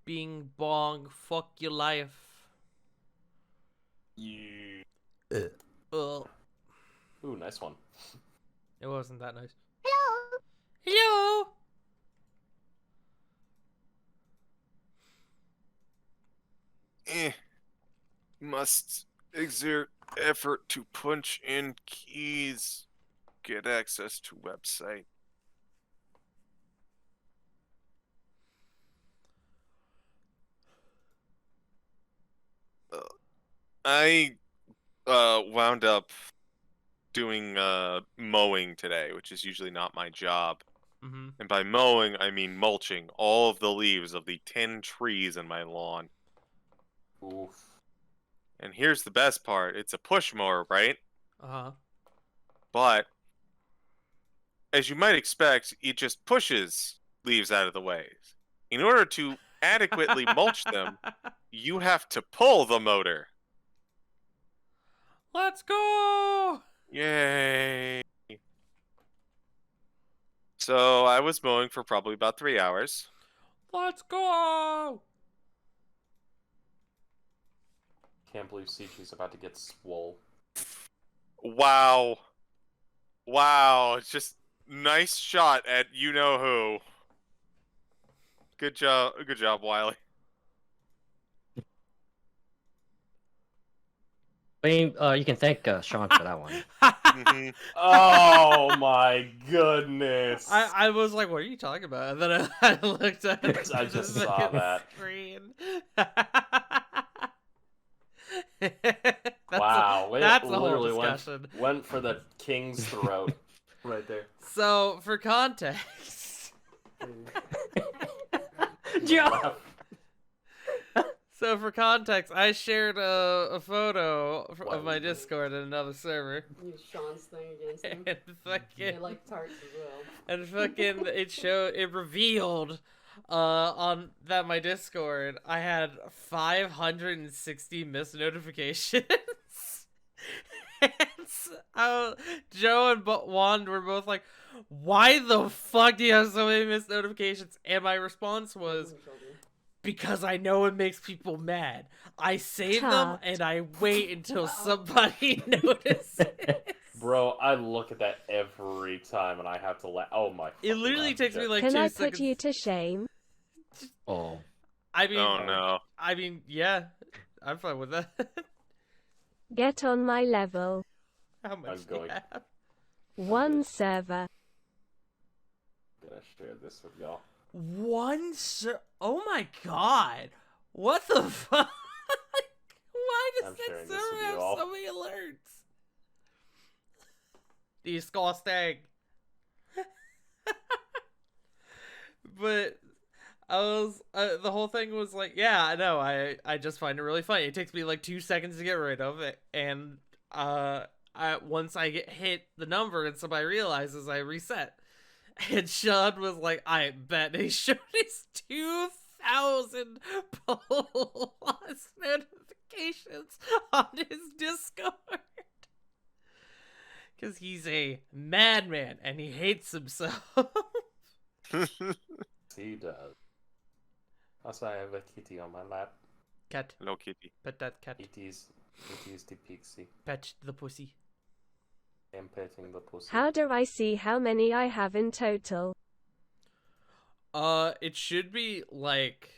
Bing bong, fuck your life. Yeah. Ugh. Ooh, nice one. It wasn't that nice. Hello. Hello! Must exert effort to punch in keys. Get access to website. I wound up doing mowing today, which is usually not my job. Mm-hmm. And by mowing, I mean mulching all of the leaves of the 10 trees in my lawn. Oof. And here's the best part. It's a push mower, right? Uh-huh. But as you might expect, it just pushes leaves out of the way. In order to adequately mulch them, you have to pull the motor. Let's go! Yay! So I was mowing for probably about 3 hours. Let's go! Can't believe CG's about to get swole. Wow. Wow. It's just nice shot at you know who. Good job. Good job, Wiley. You can thank Sean for that one. Mhm. Oh my goodness! I was like, what are you talking about? And then I looked at I just saw that. screen. Wow, that's it a whole literally discussion. went for the king's throat. Right there. So, for context... Joe! So, for context, I shared a photo of my Wow. Discord in another server. Use Sean's thing against him. And They fucking... like tarts as well. And fucking, it revealed on that my Discord, I had 560 missed notifications. And Joe and Wand were both like, why the fuck do you have so many missed notifications? And my response was, because I know it makes people mad. I save them Tart. and I wait until somebody notices. Bro, I look at that every time and I have to laugh. Oh my. It literally fucking takes me God. like Can 2 I seconds. put you to shame? Oh. I mean, Oh no. Yeah, I'm fine with that. Get on my level. How much I'm do you going. have? One server. I'm gonna share this with y'all. Oh my god. What the fuck? Why does I'm that sharing this server with you have all. so many alerts? Disgusting. But I was the whole thing was like, yeah, I know. I just find it really funny. It takes me like 2 seconds to get rid of it, and once I get hit the number and somebody realizes, I reset. And Sean was like, I bet he showed his 2,000 plus notifications on his Discord. Because he's a madman and he hates himself. He does. Also, I have a kitty on my lap. Cat. Hello, Kitty. Pet that cat. It is the pixie. Pet the pussy. I'm petting the pussy. How do I see how many I have in total? It should be like...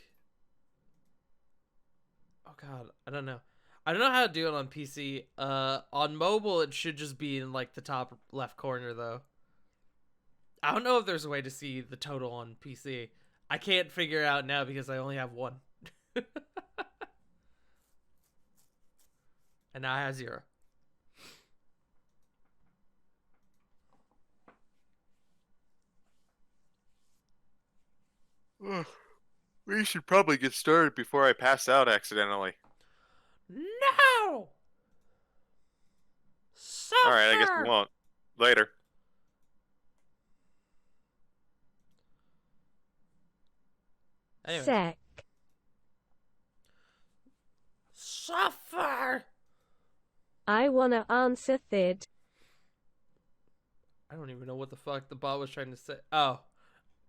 Oh god, I don't know. I don't know how to do it on PC. On mobile, it should just be in like the top left corner though. I don't know if there's a way to see the total on PC. I can't figure it out now because I only have one. And now I have 0. We should probably get started before I pass out accidentally. No! Suffer! Alright, I guess we won't. Later. Anyway. Sec. Suffer! I wanna answer Thid. I don't even know what the fuck the bot was trying to say. Oh.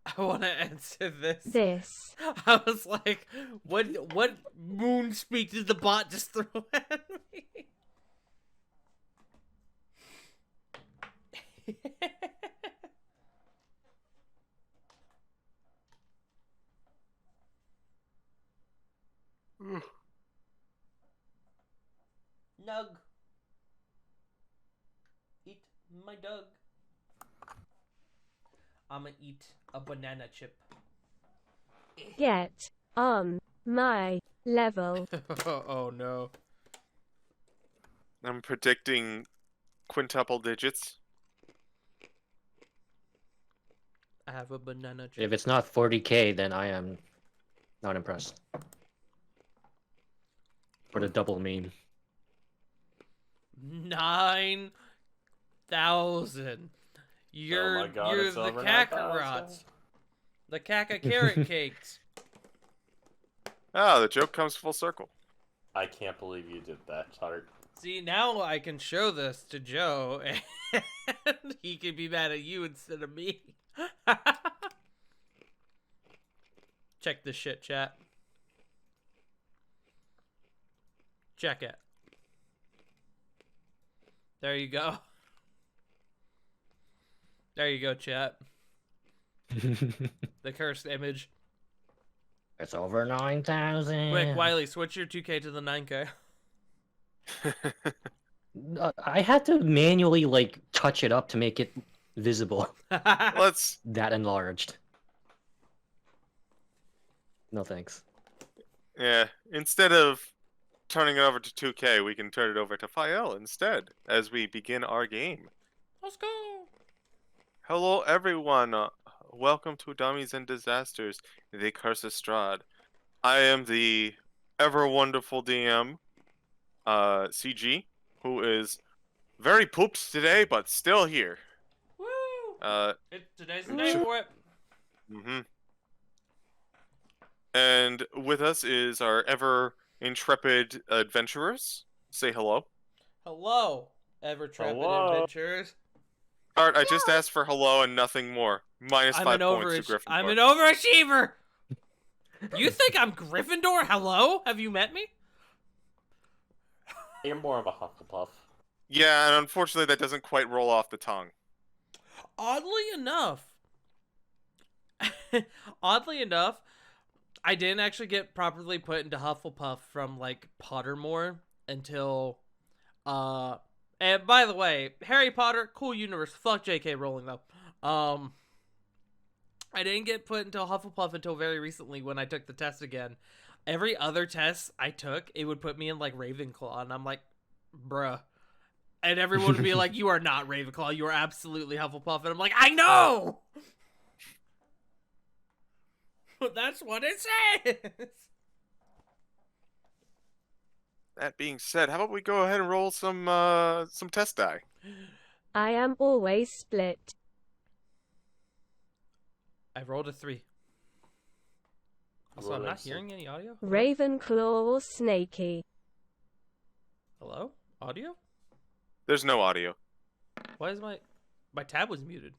I want to answer this. This. I was like, what moon speak did the bot just throw at me? Nug. Eat my dog. I'ma eat a banana chip. Get on my level. Oh no. I'm predicting quintuple digits. I have a banana chip. If it's not 40k, then I am not impressed. For the double meme. 9,000. You're Oh my God, you're it's the over Kakarots. 9,000. The Kaka carrot cakes. Ah, the joke comes full circle. I can't believe you did that, Tart. See, now I can show this to Joe, and he can be mad at you instead of me. Check this shit, chat. Check it. There you go. There you go, chat. The cursed image. It's over 9,000. Quick, Wiley, switch your 2K to the 9K. I had to manually like touch it up to make it visible. Let's That enlarged. No thanks. instead of turning it over to 2K, we can turn it over to Fael instead as we begin our game. Let's go. Hello, everyone. Welcome to Dummies and Disasters, the Curse of Strahd. I am the ever wonderful DM, CG, who is very pooped today, but still here. Woo! Today's the Ooh. day for it. And with us is our ever intrepid adventurers. Say hello. Hello, ever trepid Hello. adventurers. Art, I just asked for hello and nothing more. Minus I'm 5 an points to Gryffindor. I'm an overachiever. You think I'm Gryffindor? Hello? Have you met me? You're more of a Hufflepuff. Yeah, and unfortunately that doesn't quite roll off the tongue. Oddly enough, I didn't actually get properly put into Hufflepuff from like Pottermore until and by the way, Harry Potter, cool universe. Fuck J.K. Rowling though. I didn't get put into Hufflepuff until very recently when I took the test again. Every other test I took, it would put me in like Ravenclaw, and I'm like, bruh. And everyone would be like, "You are not Ravenclaw. You are absolutely Hufflepuff." And I'm like, "I know." But that's what it says. That being said, how about we go ahead and roll some test die? I am always split. I rolled a 3. Also, I'm not hearing any audio. Ravenclaw or Snaky. Hello? Audio? There's no audio. Why is my tab was muted?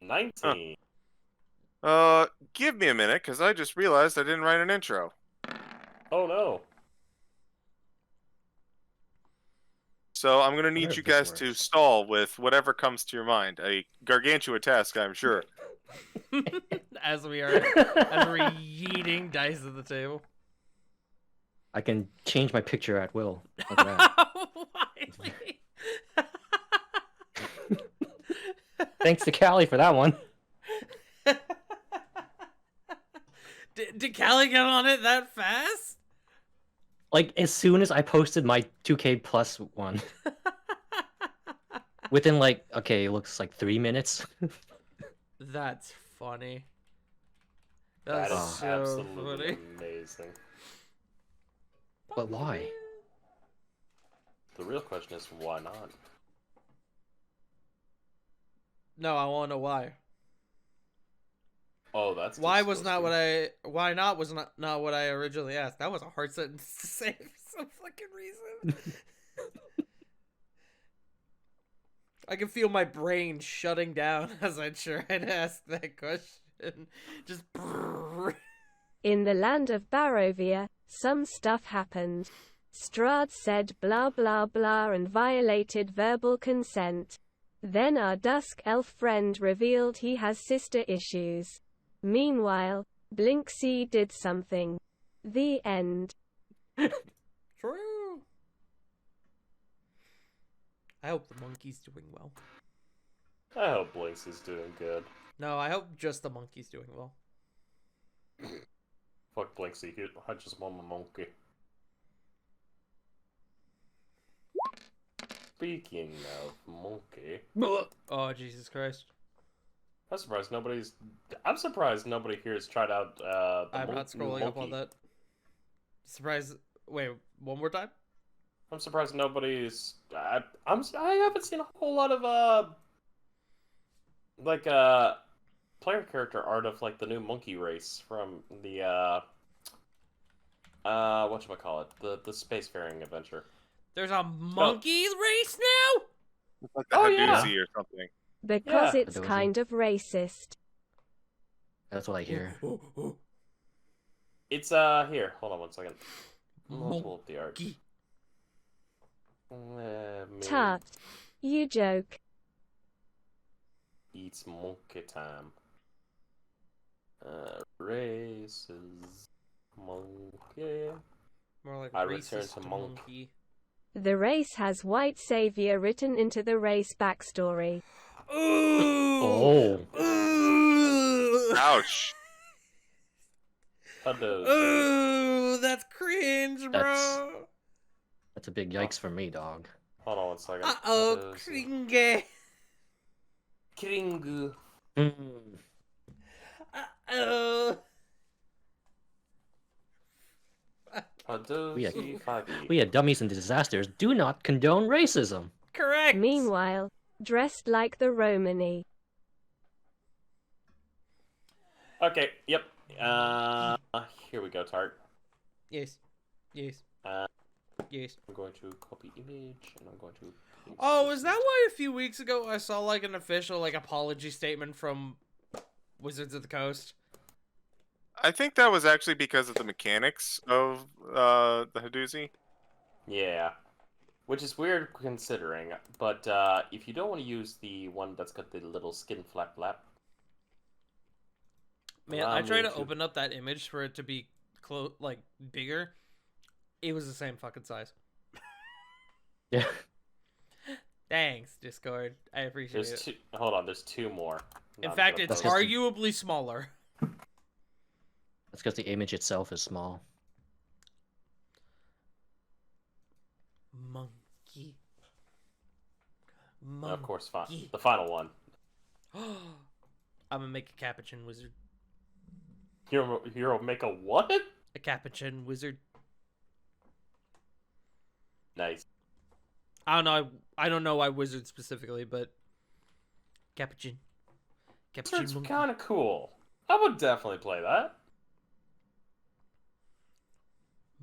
19. Give me a minute, because I just realized I didn't write an intro. Oh no. So I'm going to need Wonder you if this guys to works. stall with whatever comes to your mind. A gargantua task, I'm sure. As we're yeeting dice at the table. I can change my picture at will. Look at that. Wiley. Thanks to Callie for that one. Did Callie get on it that fast? Like as soon as I posted my 2K plus one. Within like, okay, it looks like 3 minutes. That's funny. That That's is so absolutely funny. amazing. But why? The real question is why not? No, I want to know why. Oh, that's Why just was supposed not to what I? Why not was not what I originally asked. That was a hard sentence to say for some fucking reason. I can feel my brain shutting down as I try to ask that question. happen. Just. In the land of Barovia, some stuff happened. Strahd said blah blah blah and violated verbal consent. Then our dusk elf friend revealed he has sister issues. Meanwhile, Blinksy did something. The end. True. I hope the monkey's doing well. I hope Blinks is doing good. No, I hope just the monkey's doing well. Fuck Blinksy, I just want my monkey. Speaking of monkey, Oh, Jesus Christ. I'm surprised nobody here has tried out the I'm not new scrolling up on monkey. that. Surprise. Wait, one more time? I'm surprised nobody's. I haven't seen a whole lot of player character art of like the new monkey race from the whatchamacallit, the spacefaring adventure. There's a monkey race now? It's like the Oh, yeah. Hadoozy or something. Because Yeah. it's Adozy. kind of racist. That's what I hear. It's here. Hold on one second. I'll pull up the art. Monkey. Tut. You joke. It's monkey time. Races. Monkey. More like I return racist to monk. monkey. The race has white savior written into the race backstory. Ooh! Oh. Ooh! Ouch. Hadoozy. Ooh, that's cringe, bro. That's- That's a big yikes for me, dog. Hold on one second. Uh-oh, Hadoozy. cringe. Kringu. Mm. Uh-oh. Hadoozy 5e. We at Dummies and Disasters do not condone racism. Correct. Meanwhile, dressed like the Romany. Okay, yep. Here we go, Tart. Yes. Yes. Uh, Yes. I'm going to copy image, and I'm going to... paste Oh, this is that why a few weeks ago I saw like an official like apology statement from Wizards of the Coast? I think that was actually because of the mechanics of the Hadoozy. Yeah. Which is weird considering, but if you don't want to use the one that's got the little skin flap flap, Man, allow I tried me to open up that image for it to be like bigger. It was the same fucking size. Yeah. Thanks, Discord. I appreciate there's it. two. Hold on, there's two more. In I'm fact, gonna it's post- arguably smaller. That's because the image itself is small. Monkey. Of course, Monkey. the final one. I'm gonna make a capuchin wizard. You'll make a what? A capuchin wizard. Nice. I don't know. I don't know why wizard specifically, but capuchin. Capuchin It's monkey. kind of cool. I would definitely play that.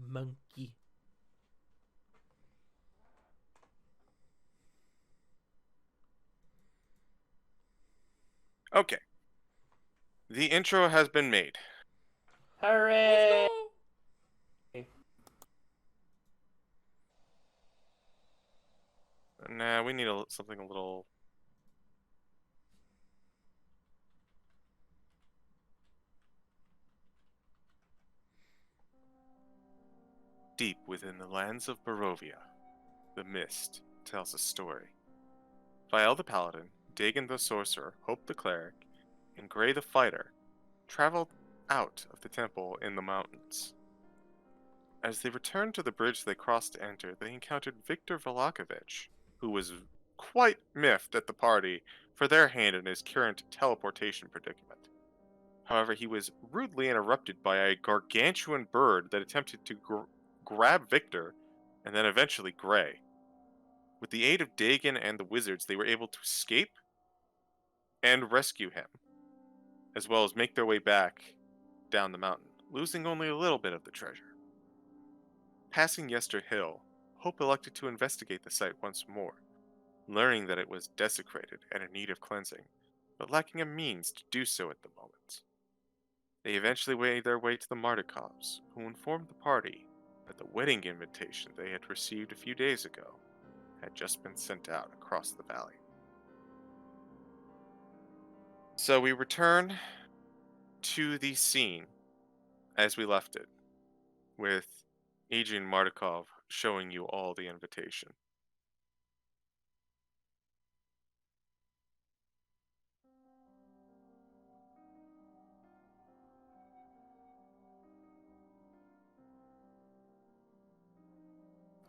Monkey. Okay. The intro has been made. Hooray! Nah, we need something a little. Deep within the lands of Barovia, the mist tells a story. Vial the Paladin, Dagon the Sorcerer, Hope the Cleric, and Gray the Fighter traveled out of the temple in the mountains. As they returned to the bridge they crossed to enter, they encountered Viktor Velakovich, who was quite miffed at the party for their hand in his current teleportation predicament. However, he was rudely interrupted by a gargantuan bird that attempted to grab Victor, and then eventually Gray. With the aid of Dagon and the wizards, they were able to escape and rescue him, as well as make their way back down the mountain, losing only a little bit of the treasure. Passing Yester Hill, Hope elected to investigate the site once more, learning that it was desecrated and in need of cleansing, but lacking a means to do so at the moment. They eventually made their way to the Mardikovs, who informed the party that the wedding invitation they had received a few days ago had just been sent out across the valley. So we return to the scene as we left it, with Adrian Mardikov showing you all the invitation.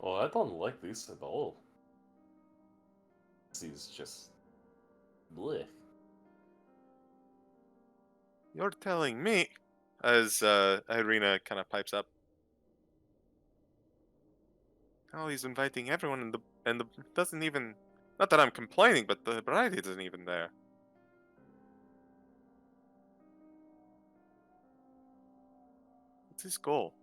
Oh, I don't like this at all. This is just blech. You're telling me, as Irina kind of pipes up. Oh, he's inviting everyone, and the doesn't even. Not that I'm complaining, but the bride isn't even there. What's his goal?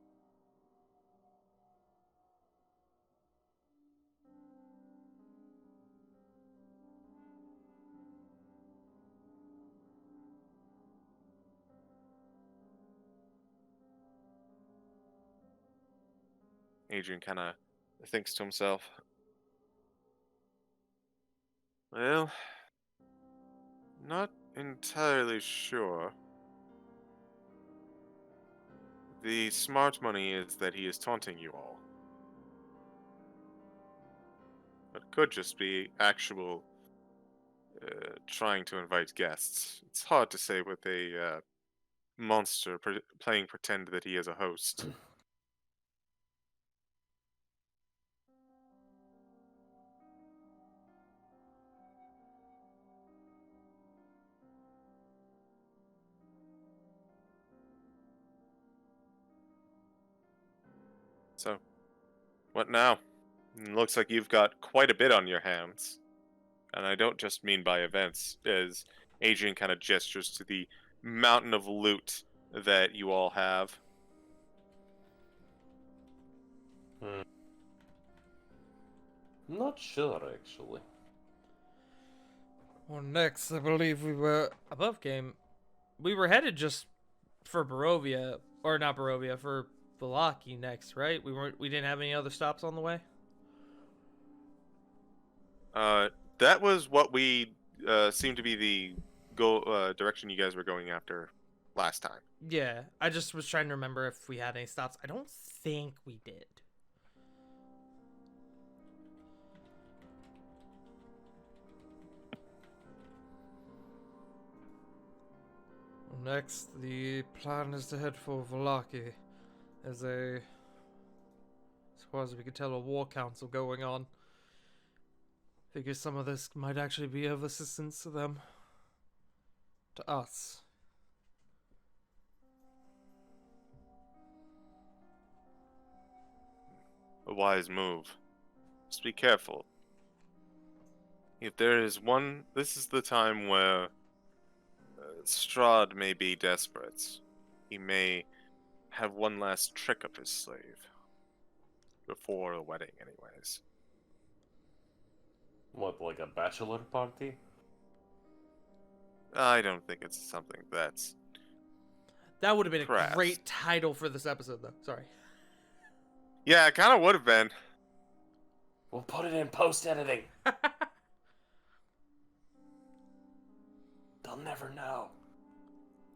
Adrian kind of thinks to himself. Well, not entirely sure. The smart money is that he is taunting you all. But it could just be actual trying to invite guests. It's hard to say with a monster playing pretend that he is a host. So, what now? Looks like you've got quite a bit on your hands. And I don't just mean by events, as Adrian kind of gestures to the mountain of loot that you all have. Not sure, actually. Well, next, I believe we were above game. We were headed just for Barovia, or not Barovia, for Valaki next, right? We didn't have any other stops on the way. That was what we seemed to be the goal direction you guys were going after last time. Yeah, I just was trying to remember if we had any stops. I don't think we did. Next, the plan is to head for Valaki. As as far as we can tell, a war council going on. Figure some of this might actually be of assistance to them. To us. A wise move. Just be careful. If there is one, this is the time where Strahd may be desperate. He may have one last trick up his sleeve. Before the wedding, anyways. What, like a bachelor party? I don't think it's something that's... That would have been a Crass. great title for this episode, though. Sorry. Yeah, it kind of would have been. We'll put it in post-editing. They'll never know.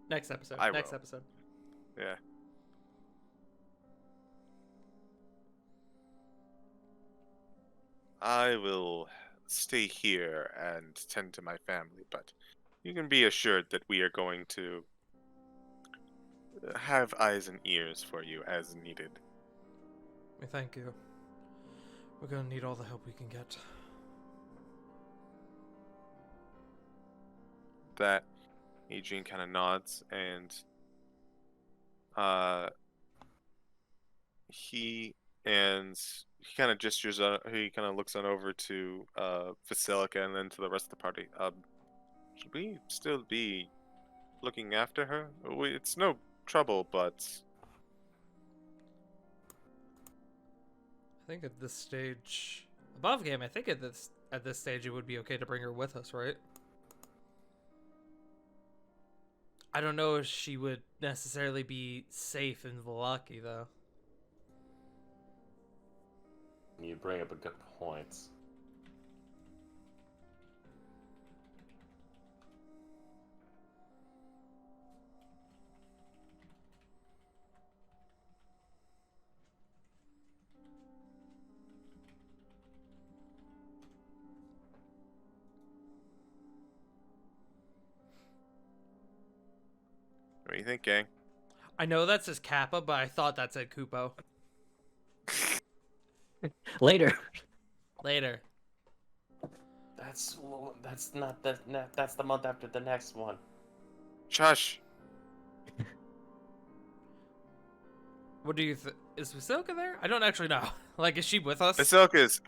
Next episode. I Next will. episode. Yeah. I will stay here and tend to my family, but you can be assured that we are going to have eyes and ears for you as needed. We thank you. We're gonna need all the help we can get. That Eugene kind of nods, and he kind of gestures. He kind of looks on over to Vasilica and then to the rest of the party. Should we still be looking after her? It's no trouble, but I think at this stage, above game, I think at this stage it would be okay to bring her with us, right? I don't know if she would necessarily be safe in Vallaki, though. You bring up a good point. What do you think, gang? I know that says Kappa, but I thought that said Kupo. Later. Later. That's not that's the month after the next one. Shush. What do you think? Is Vasilka there? I don't actually know. Like, is she with us? Vasilka's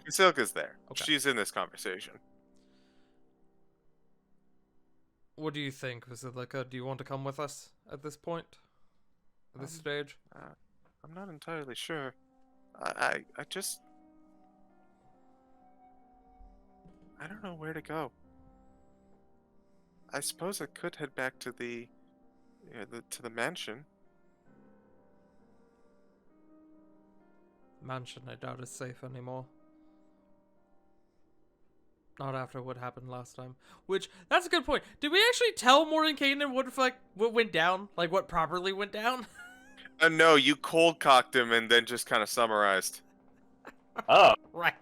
there. Okay. She's in this conversation. What do you think, Vasilka? Do you want to come with us at this point? At this stage? I'm not entirely sure. I just... I don't know where to go. I suppose I could head back to the mansion. Mansion, I doubt is safe anymore. Not after what happened last time. Which, that's a good point. Did we actually tell Mordenkainen what went down? Like, what properly went down? No, you cold cocked him and then just kind of summarized. Oh, Right.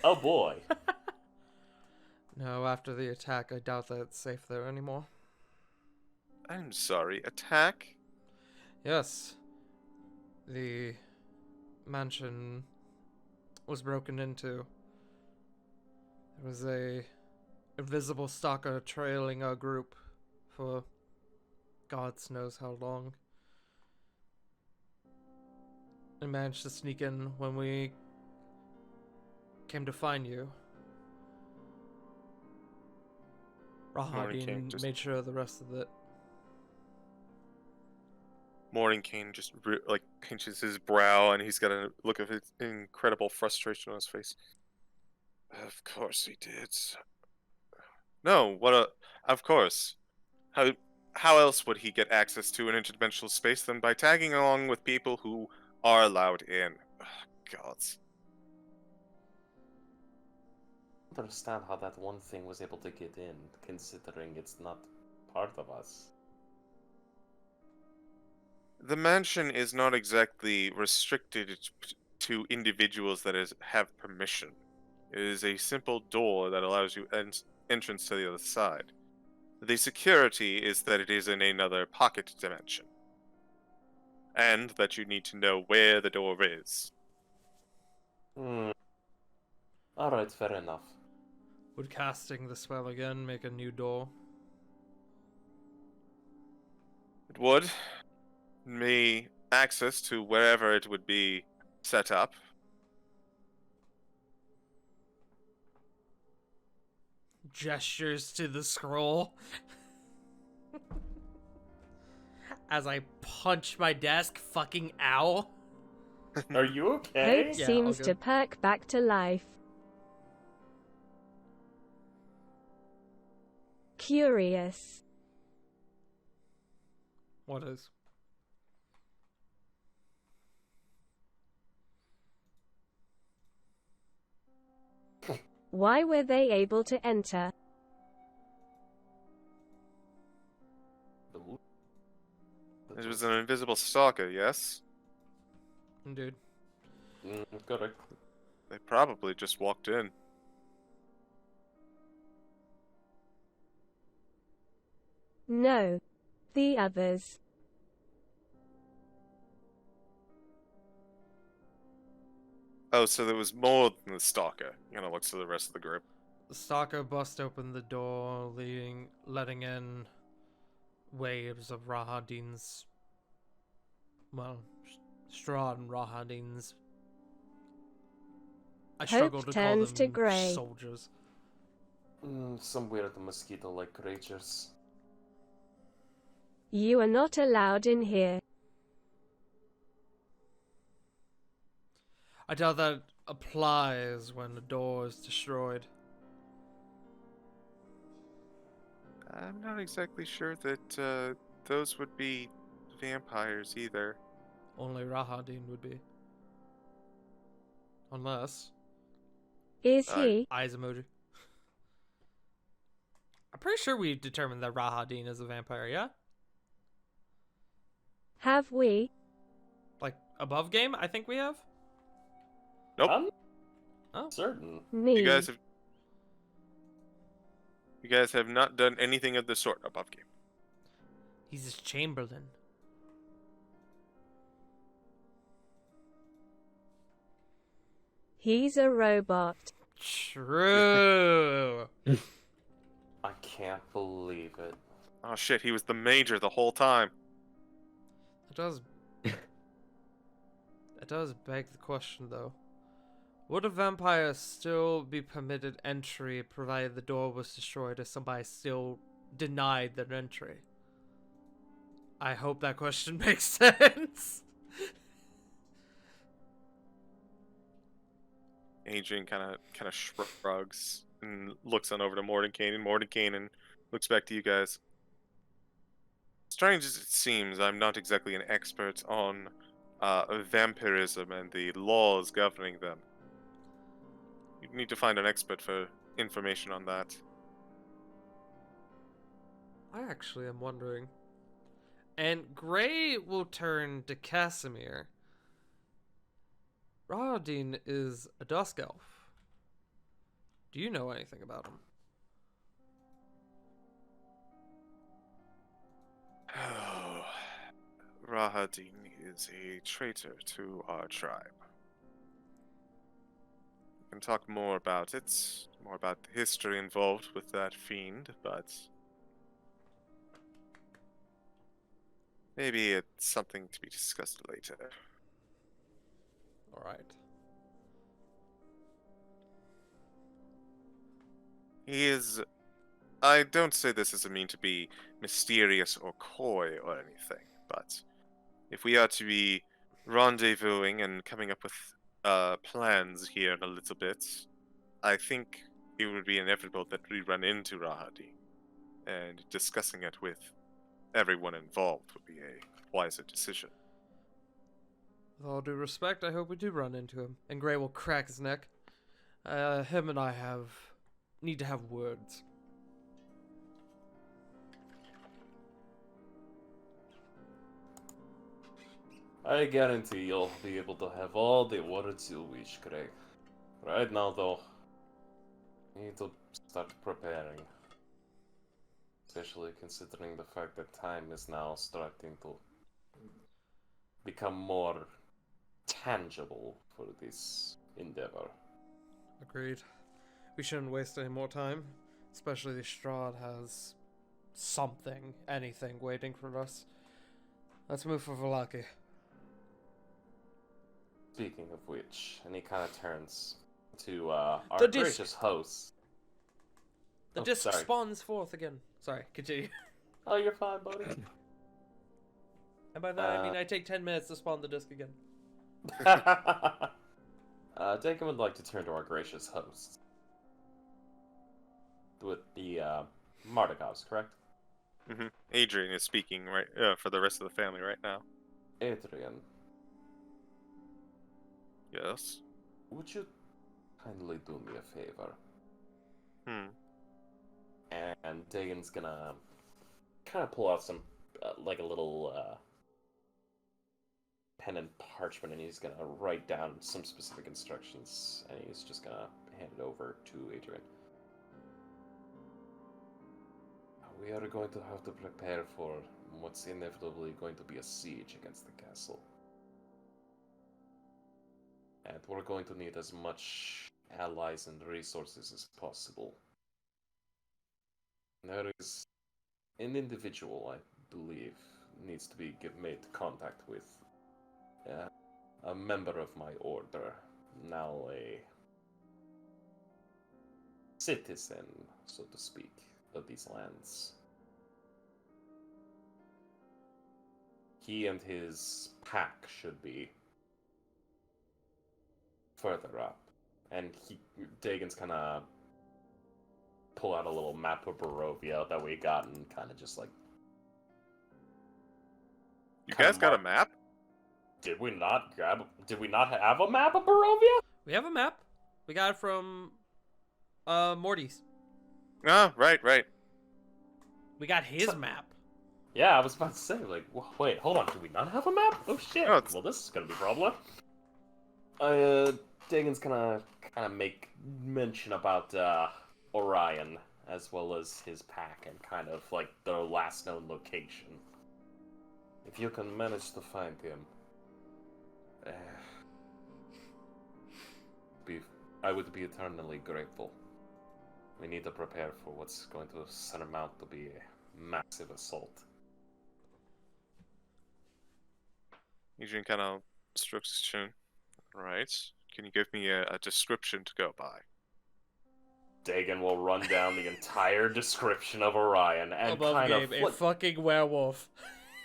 oh boy. No, after the attack, I doubt that it's safe there anymore. I'm sorry, attack? Yes. The mansion was broken into. There was a invisible stalker trailing our group for God knows how long. And managed to sneak in when we came to find you. Rahadin just- made sure of the rest of it. Mordenkainen just pinches his brow and he's got a look of incredible frustration on his face. Of course he did. No, of course. How else would he get access to an interdimensional space than by tagging along with people who are allowed in? Ugh, gods. I don't understand how that one thing was able to get in, considering it's not part of us. The mansion is not exactly restricted to individuals that have permission. It is a simple door that allows you entrance to the other side. The security is that it is in another pocket dimension. And that you need to know where the door is. Alright, fair enough. Would casting the spell again make a new door? It would. Me access to wherever it would be set up. Gestures to the scroll. As I punch my desk, fucking ow. Are you okay? Hope Yeah, seems all to good. perk back to life. Curious. What is? Why were they able to enter? It was an invisible stalker, yes? Dude. Correct. They probably just walked in. No. The others. Oh, so there was more than the stalker. Kind of looks to the rest of the group. The stalker bust open the door, letting in waves of Rahadin's. Well, Strahd and Rahadin's. I struggle Hope to call turns them to grey. soldiers. Some weird mosquito-like creatures. You are not allowed in here. I doubt that applies when the door is destroyed. I'm not exactly sure that those would be vampires either. Only Rahadin would be. Unless. Is Uh, he? Eyes emoji. I'm pretty sure we determined that Rahadin is a vampire, yeah? Have we? Like, above game, I think we have? Nope. I'm Oh. certain. You Me. guys have not done anything of the sort above game. He's his Chamberlain. He's a robot. True. I can't believe it. Oh shit, he was the major the whole time. It does. It does beg the question, though. Would a vampire still be permitted entry provided the door was destroyed if somebody still denied their entry? I hope that question makes sense. Adrian kind of shrugs and looks on over to Mordenkainen. Mordenkainen looks back to you guys. Strange as it seems, I'm not exactly an expert on vampirism and the laws governing them. You need to find an expert for information on that. I actually am wondering. And Gray will turn to Casimir. Rahadin is a dusk elf. Do you know anything about him? Oh, Rahadin is a traitor to our tribe. We can talk more about it, more about the history involved with that fiend, but maybe it's something to be discussed later. Alright. He is. I don't say this as a mean to be mysterious or coy or anything, but if we are to be rendezvousing and coming up with plans here in a little bit, I think it would be inevitable that we run into Rahadi, and discussing it with everyone involved would be a wiser decision. With all due respect, I hope we do run into him. And Gray will crack his neck. Him and I need to have words. I guarantee you'll be able to have all the words you wish, Craig. Right now, though, you need to start preparing. Especially considering the fact that time is now starting to become more tangible for this endeavor. Agreed. We shouldn't waste any more time. Especially the Strahd has something, anything waiting for us. Let's move for Valaki. Speaking of which, and he kind of turns to our The disc. gracious host. The Oh, disc sorry. spawns forth again. Sorry, continue. Oh, you're fine, buddy. And by that I mean I take 10 minutes to spawn the disc again. Dakin would like to turn to our gracious host. With the Mardikovs, correct? Adrian is speaking right for the rest of the family right now. Adrian, Yes. would you kindly do me a favor? And Dagon's gonna kind of pull out some, like a little pen and parchment, and he's gonna write down some specific instructions, and he's just gonna hand it over to Adrian. We are going to have to prepare for what's inevitably going to be a siege against the castle. And we're going to need as much allies and resources as possible. There is an individual, I believe, needs to be made contact with. A member of my order, now a citizen, so to speak, of these lands. He and his pack should be further up, and Dagon's kind of pull out a little map of Barovia that we got and kind of just like. You kinda guys got a mark- map? Did we not have a map of Barovia? We have a map. We got it from Morty's. Ah, right. We got his map. Yeah, I was about to say, like, wait, hold on, do we not have a map? Oh shit! No, it's- Well, this is gonna be a problem. Dagon's gonna kind of make mention about Orion as well as his pack and kind of like their last known location. If you can manage to find him, I would be eternally grateful. We need to prepare for what's going to surmount to be a massive assault. Adrian kind of strokes his chin. Right. Can you give me a description to go by? Dagon will run down the entire description of Orion and Above kind game, of a fucking werewolf.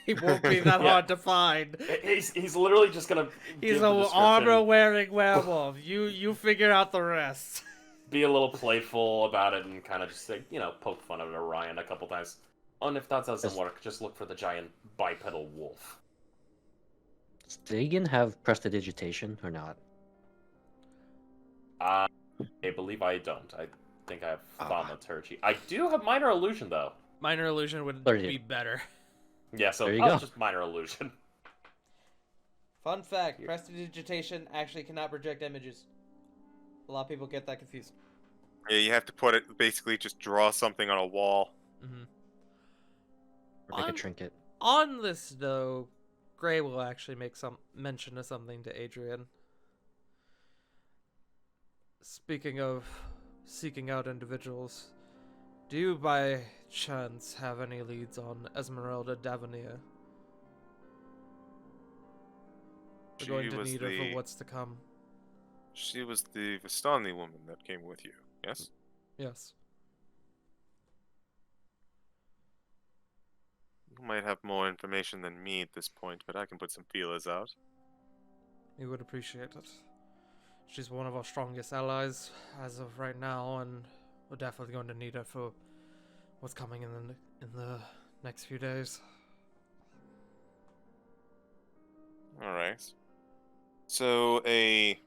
He won't be that Yeah. hard to find. He's literally just gonna He's give the an description, armor-wearing werewolf. You figure out the rest. be a little playful about it, and kind of just like, poke fun at Orion a couple times. And if that doesn't work, just look for the giant bipedal wolf. Does Dagon have prestidigitation or not? I believe I don't. I think I have Ah. thaumaturgy. I do have minor illusion though. Minor illusion would There you be better. Yeah, so There you I'll go. just minor illusion. Fun fact: prestidigitation actually cannot project images. A lot of people get that confused. Yeah, you have to put it, basically just draw something on a wall. Mm-hmm. Or make a On- trinket? On this though, Gray will actually make some mention of something to Adrian. Speaking of seeking out individuals, do you by chance have any leads on Esmeralda Davenier? We're going to need her for what's to come. She was the Vistani woman that came with you, yes? Yes. You might have more information than me at this point, but I can put some feelers out. We would appreciate it. She's one of our strongest allies as of right now, and we're definitely going to need her for what's coming in the next few days. Alright. So, a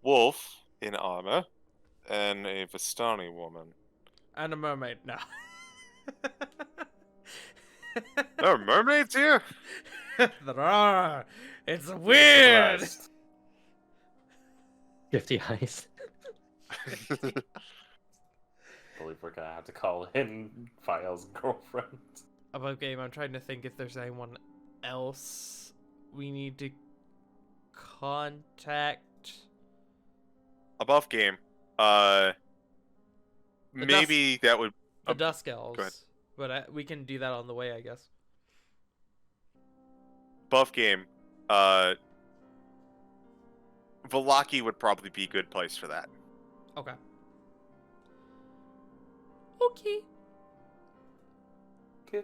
wolf in armor and a Vistani woman. And a mermaid now. There are mermaids here? There are. It's weird. Surprised. 50 eyes. I believe we're gonna have to call in File's girlfriend. Above game, I'm trying to think if there's anyone else we need to contact. Above game. Maybe that would. The Dusk Elves. go ahead. But we can do that on the way, I guess. Above game. Velaki would probably be a good place for that. Okay. Okay. Okay.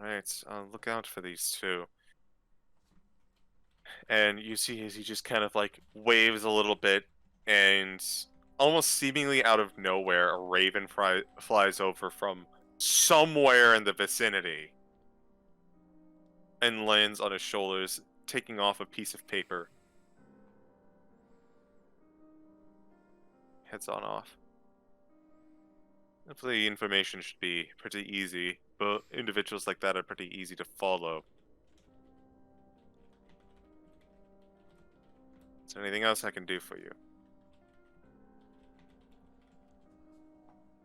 Alright, look out for these two. And you see as he just kind of like waves a little bit, and almost seemingly out of nowhere, a raven flies over from somewhere in the vicinity and lands on his shoulders, taking off a piece of paper. Heads on off. Hopefully the information should be pretty easy, but individuals like that are pretty easy to follow. Is there anything else I can do for you?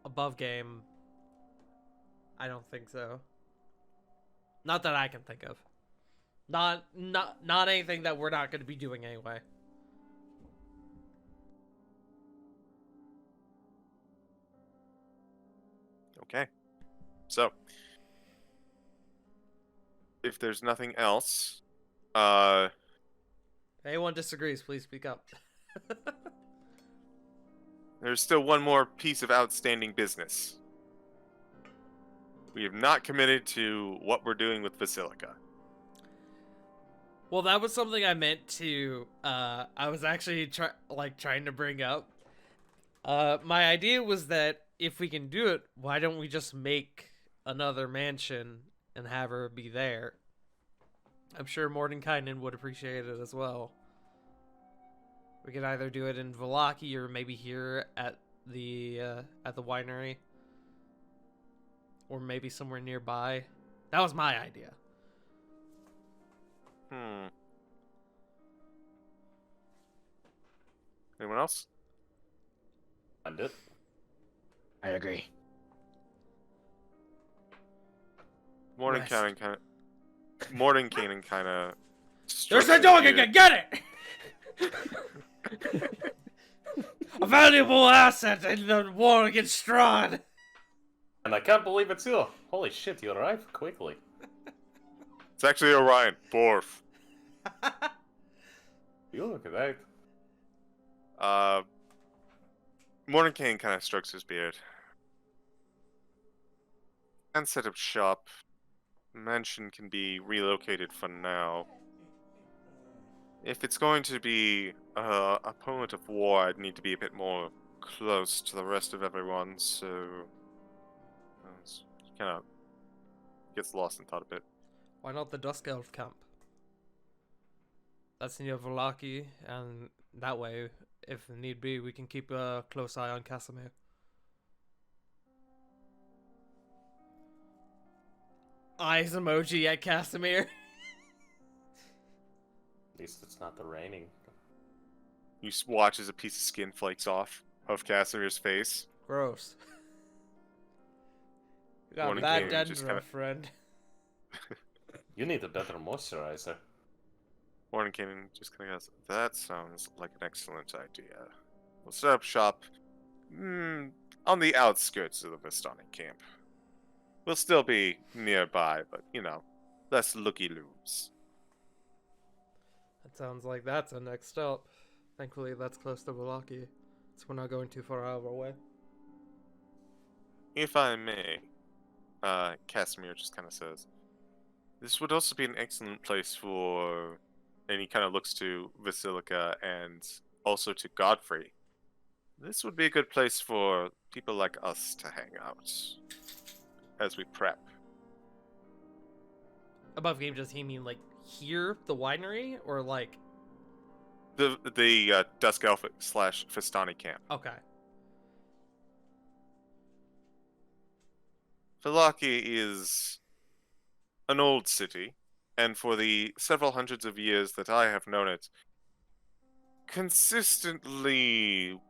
Above game. I don't think so. Not that I can think of. Not anything that we're not going to be doing anyway. Okay. So, if there's nothing else, If anyone disagrees, please speak up. there's still one more piece of outstanding business. We have not committed to what we're doing with Basilica. Well, that was something I meant to. I was actually trying to bring up. My idea was that if we can do it, why don't we just make another mansion and have her be there? I'm sure Mordenkainen would appreciate it as well. We could either do it in Vallaki or maybe here at the winery, or maybe somewhere nearby. That was my idea. Anyone else? And it. I agree. Mordenkainen kind of. There's the dog again! Get it! A valuable asset in the war against Strahd! And I can't believe it's you. Holy shit, you arrived quickly. It's actually Orion. Borf. You look at that. Mordenkainen kind of strokes his beard. And set up shop. Mansion can be relocated for now. If it's going to be a opponent of war, I'd need to be a bit more close to the rest of everyone, so he kind of gets lost in thought a bit. Why not the Dusk Elf camp? That's near Vallaki, and that way, if need be, we can keep a close eye on Casimir. Eyes emoji at Casimir. At least it's not the raining. You watch as a piece of skin flakes off of Casimir's face. Gross. You got Morning bad King dandruff, just kinda- friend. You need a better moisturizer. Mordenkainen just kind of goes, that sounds like an excellent idea. We'll set up shop on the outskirts of the Vistani camp. We'll still be nearby, but, less looky-loos. That sounds like that's a next step. Thankfully, that's close to Vallaki, so we're not going too far out of our way. If I may, Casimir just kind of says, this would also be an excellent place for, and he kind of looks to Basilica and also to Godfrey. This would be a good place for people like us to hang out as we prep. Above game, does he mean like here, the winery, or like? The Dusk Elf / Fistani camp. Okay. Vallaki is an old city, and for the several hundreds of years that I have known it, consistently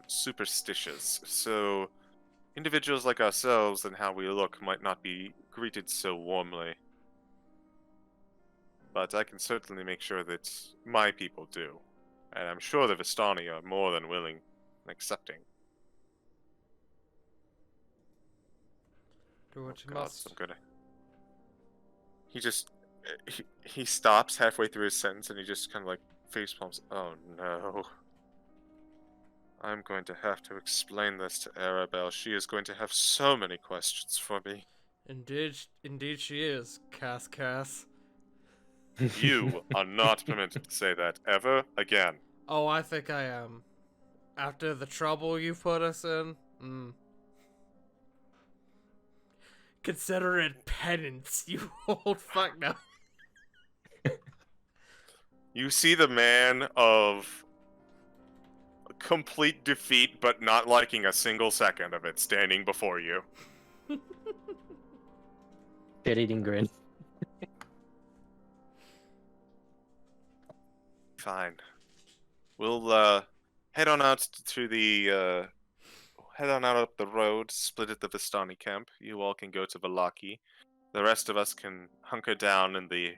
superstitious. So individuals like ourselves and how we look might not be greeted so warmly. But I can certainly make sure that my people do. And I'm sure the Vistani are more than willing and accepting. Do what you God, must. I'm gonna... He stops halfway through his sentence and he just kind of like face palms. Oh no. I'm going to have to explain this to Arabelle. She is going to have so many questions for me. Indeed she is, Cass. You are not permitted to say that ever again. Oh, I think I am. After the trouble you put us in, Consider it penance, you old fuck now. You see the man of complete defeat, but not liking a single second of it, standing before you. Shit-eating grin. Fine. We'll head on out to the head on out up the road, split at the Vistani camp. You all can go to Vallaki. The rest of us can hunker down in the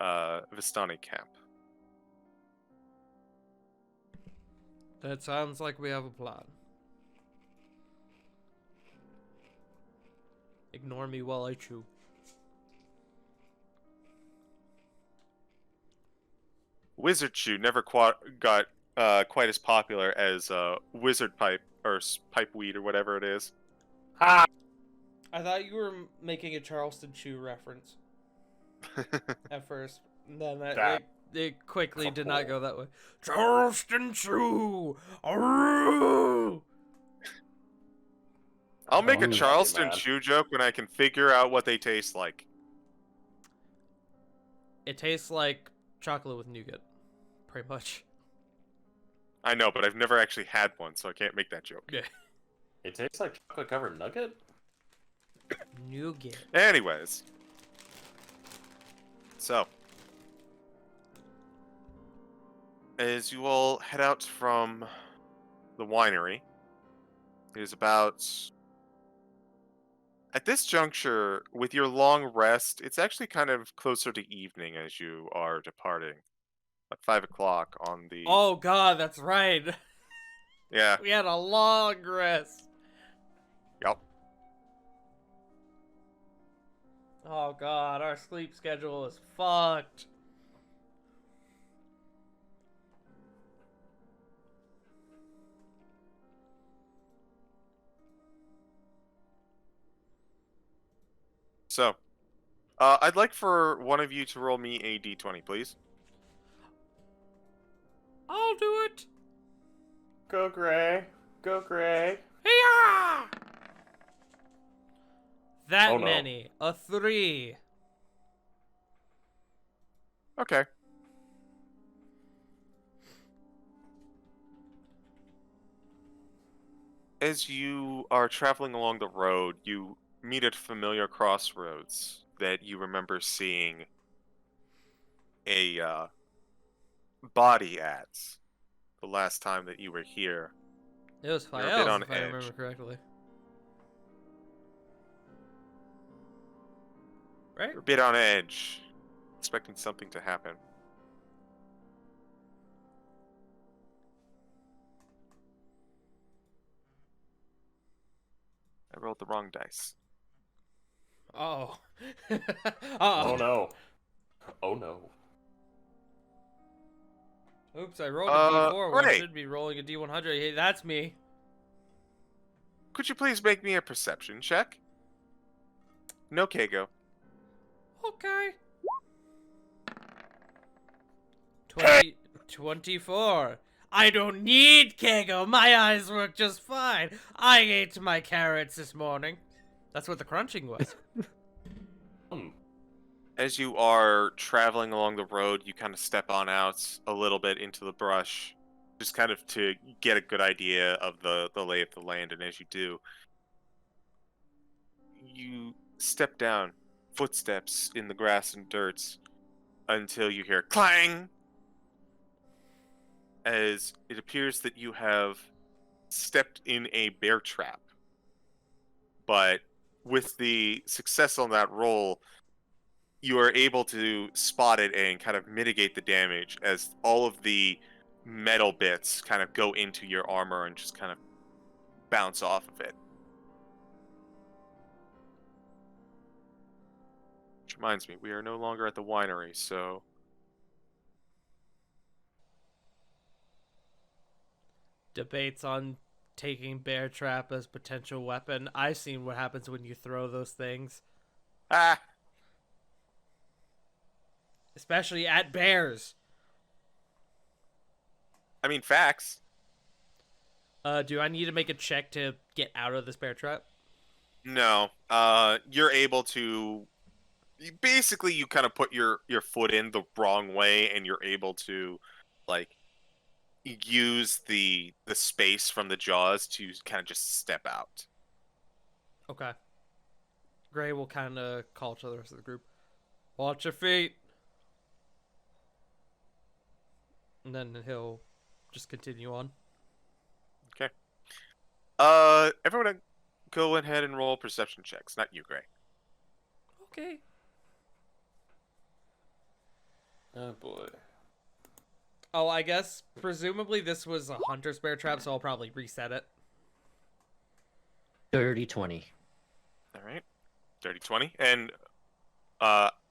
Vistani camp. That sounds like we have a plan. Ignore me while I chew. Wizard Chew never got quite as popular as Wizard Pipe or Pipe Weed or whatever it is. Ha! I thought you were making a Charleston Chew reference at first. then That- it quickly That's a did not pull. go that way. Charleston Chew! Arroo! I'll make a Ooh. Charleston Man. Chew joke when I can figure out what they taste like. It tastes like chocolate with nougat, pretty much. I know, but I've never actually had one, so I can't make that joke. Yeah. It tastes like chocolate covered nugget. Nougat. Anyways. So. As you all head out from the winery, it is about... At this juncture, with your long rest, it's actually kind of closer to evening as you are departing. At 5 o'clock on the... Oh god, that's right. Yeah, We had a long rest. yep. Oh god, our sleep schedule is fucked. So, I'd like for one of you to roll me a d20, please. I'll do it. Go Gray. Go Gray. Hiya! That Oh, no. many. A 3. Okay. As you are traveling along the road, you meet at familiar crossroads that you remember seeing a body at the last time that you were here. It was You're a bit Fael's, on if I edge. remember correctly. Right? You're a bit on edge, expecting something to happen. I rolled the wrong dice. Oh. Oh no. Oh no. Oops, I rolled a D4 when I great. should be rolling a D100. Hey, that's me. Could you please make me a perception check? No Kago. Okay. 24. I don't need Kego. My eyes work just fine. I ate my carrots this morning. That's what the crunching was. As you are traveling along the road, you kind of step on out a little bit into the brush, just kind of to get a good idea of the lay of the land. And as you do, you step down, footsteps in the grass and dirt, until you hear clang, as it appears that you have stepped in a bear trap. But with the success on that roll, you are able to spot it and kind of mitigate the damage as all of the metal bits kind of go into your armor and just kind of bounce off of it. Which reminds me, we are no longer at the winery, so... Debates on taking bear trap as potential weapon. I've seen what happens when you throw those things. Ah! Especially at bears. I mean, facts. Do I need to make a check to get out of this bear trap? No. You're able to... Basically, you kind of put your foot in the wrong way, and you're able to, like, use the space from the jaws to kind of just step out. Okay. Gray will kind of call to the rest of the group. Watch your feet. And then he'll just continue on. Okay. Everyone go ahead and roll perception checks. Not you, Gray. Okay. Oh boy. Oh, I guess presumably this was a hunter's bear trap, so I'll probably reset it. Dirty 20. All right. 30-20. And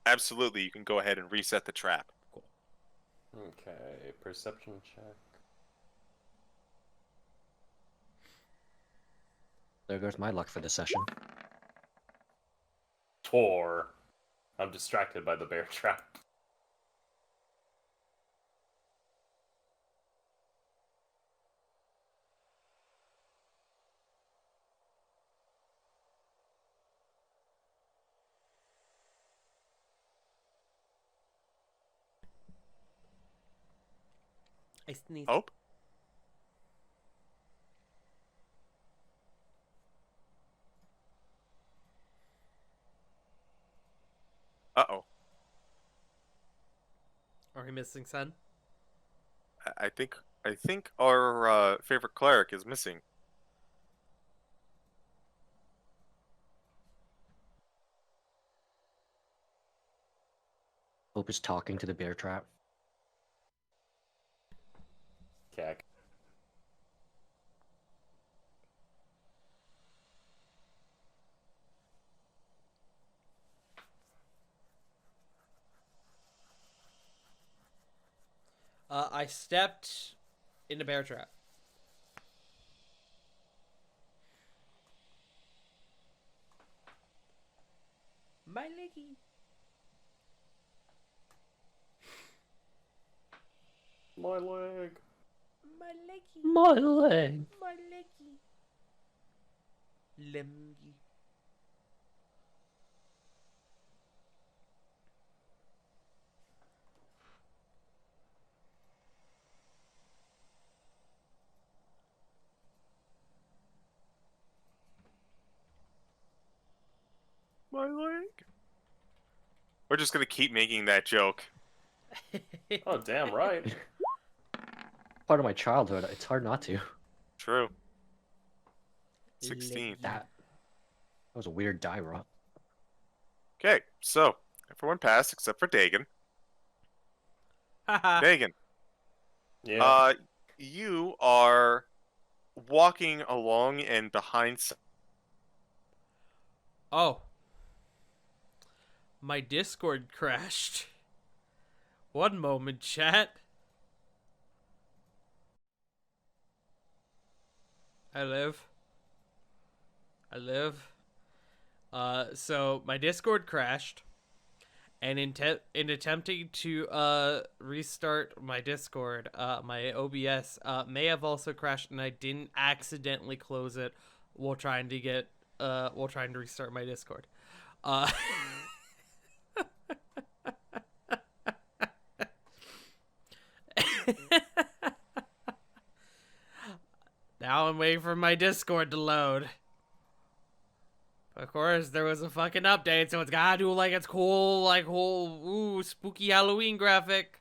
absolutely, you can go ahead and reset the trap. Okay, perception check. There goes my luck for the session. 4. I'm distracted by the bear trap. I sneezed. Hope? Uh-oh. Are we missing Sen? I think our favorite cleric is missing. Hope is talking to the bear trap. Cack. I stepped in a bear trap. My leggy. My leg. My leggy. My leg. My leggy. Lemgy. My leg. We're just gonna keep making that joke. Oh, damn right. Part of my childhood. It's hard not to. True. 16. That was a weird die roll. Okay, so everyone passed except for Dagon. Dagon, Yeah. you are walking along and behind. Oh. My Discord crashed. One moment, chat. I live. So my Discord crashed, and in attempting to restart my Discord, my OBS may have also crashed, and I didn't accidentally close it while trying to restart my Discord. Now I'm waiting for my Discord to load. Of course, there was a fucking update, so it's gotta do like its cool, like whole spooky Halloween graphic.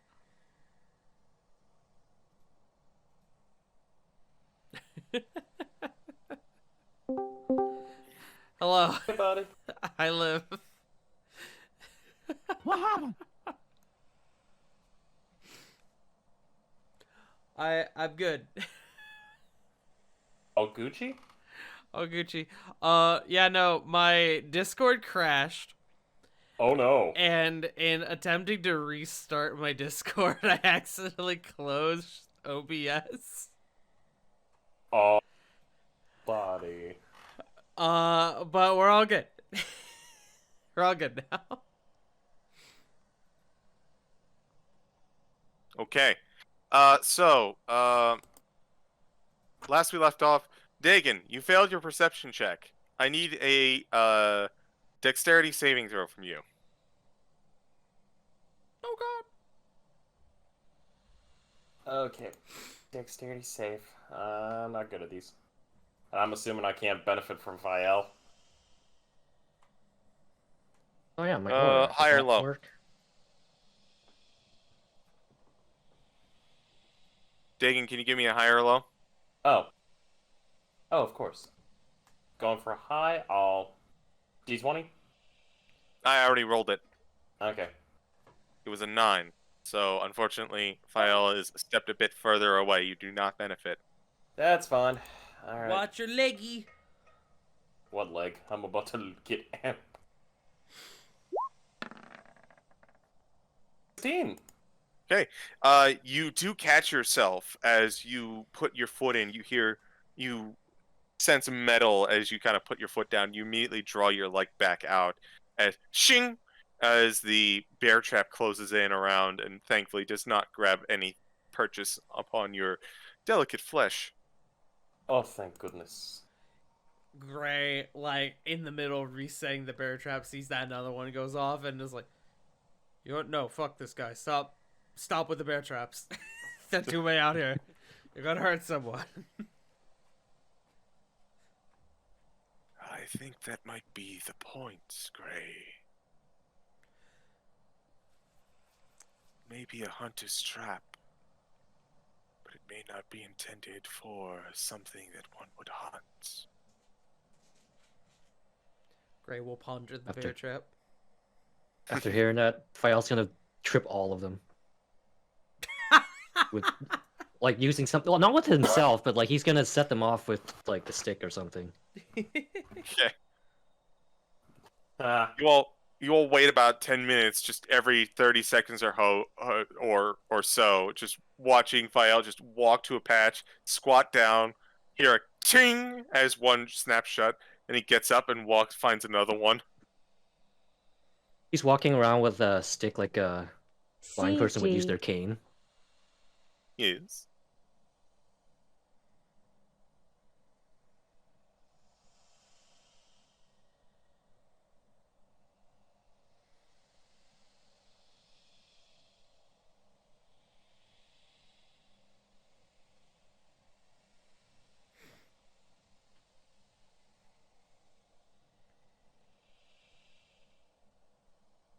Hello, Hey, buddy. I live. What happened? I'm good. Oh, Gucci? Oh, Gucci. Yeah, no, my Discord crashed, Oh, no. and in attempting to restart my Discord, I accidentally closed OBS. Oh, buddy. But we're all good. We're all good now. Okay. Last we left off, Dagon, you failed your perception check. I need a dexterity saving throw from you. Oh god. Okay. Dexterity save. I'm not good at these. I'm assuming I can't benefit from Vial. Oh yeah, my high or low? Work? Dagon, can you give me a high or low? Oh. Oh, of course. Going for a high, I'll... D20? I already rolled it. Okay. It was a 9. So, unfortunately, Fael is stepped a bit further away. You do not benefit. That's fine. Alright. Watch your leggy. What leg? I'm about to get amped. 16! Okay. You do catch yourself as you put your foot in. You sense metal as you kind of put your foot down. You immediately draw your leg back out as shing as the bear trap closes in around and thankfully does not grab any purchase upon your delicate flesh. Oh, thank goodness. Gray, like, in the middle of resetting the bear trap, sees that another one goes off and is like, you know what? No, fuck this guy. Stop with the bear traps. Sent two-way out here. You're gonna hurt someone. I think that might be the point, Gray. Maybe a hunter's trap, but it may not be intended for something that one would hunt. Gray will ponder the After- bear trap. After hearing that, Fael's gonna trip all of them. With, like, using something, well, not with himself, but like he's gonna set them off with like the stick or something. Okay. Ah, You all wait about 10 minutes, just every 30 seconds or so, just watching Fael just walk to a patch, squat down, hear a ting as one snaps shut, and he gets up and finds another one. He's walking around with a stick like a blind person would use CG. their cane. Yes.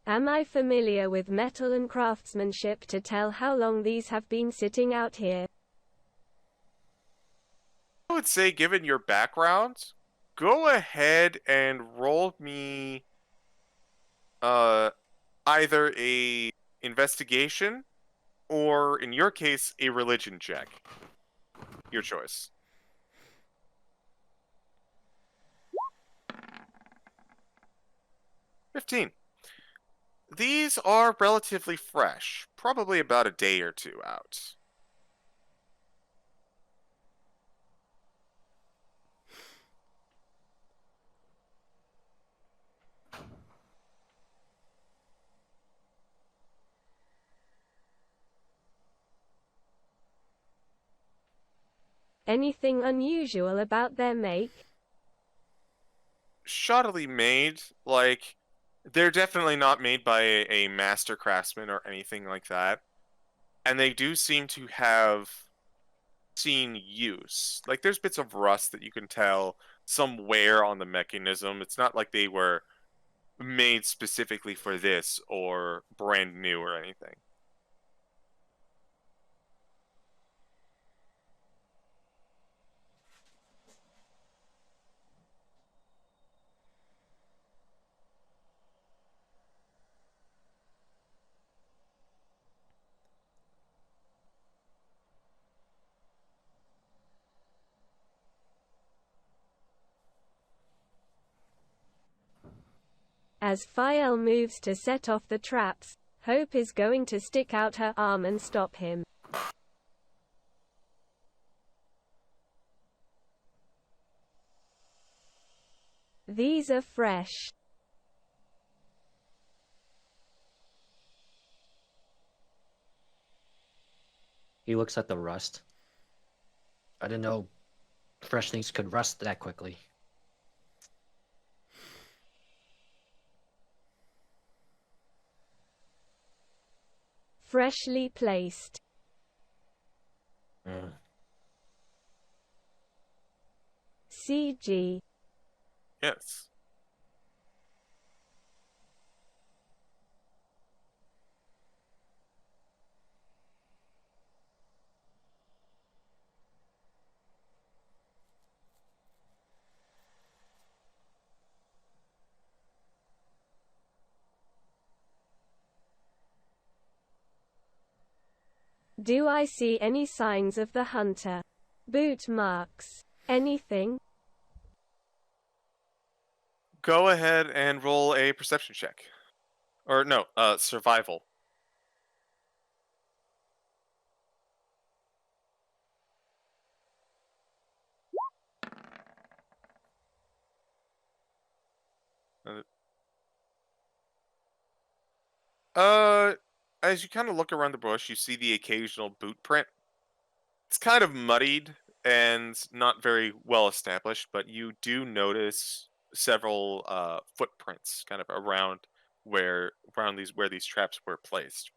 Am I familiar with metal and craftsmanship to tell how long these have been sitting out here? I would say, given your background, go ahead and roll me either a investigation or, in your case, a religion check. Your choice. $15. These are relatively fresh, probably about a day or two out. Anything unusual about their make? Shoddily made, like, they're definitely not made by a master craftsman or anything like that. And they do seem to have seen use. Like, there's bits of rust that you can tell, some wear on the mechanism. It's not like they were made specifically for this or brand new or anything. As Fael moves to set off the traps, Hope is going to stick out her arm and stop him. These are fresh. He looks at the rust. I didn't know fresh things could rust that quickly. Freshly placed. CG. Yes. Do I see any signs of the hunter? Boot marks. Anything? Go ahead and roll a perception check. Or no, survival. As you kind of look around the bush, you see the occasional boot print. It's kind of muddied and not very well established, but you do notice several footprints kind of around where these traps were placed.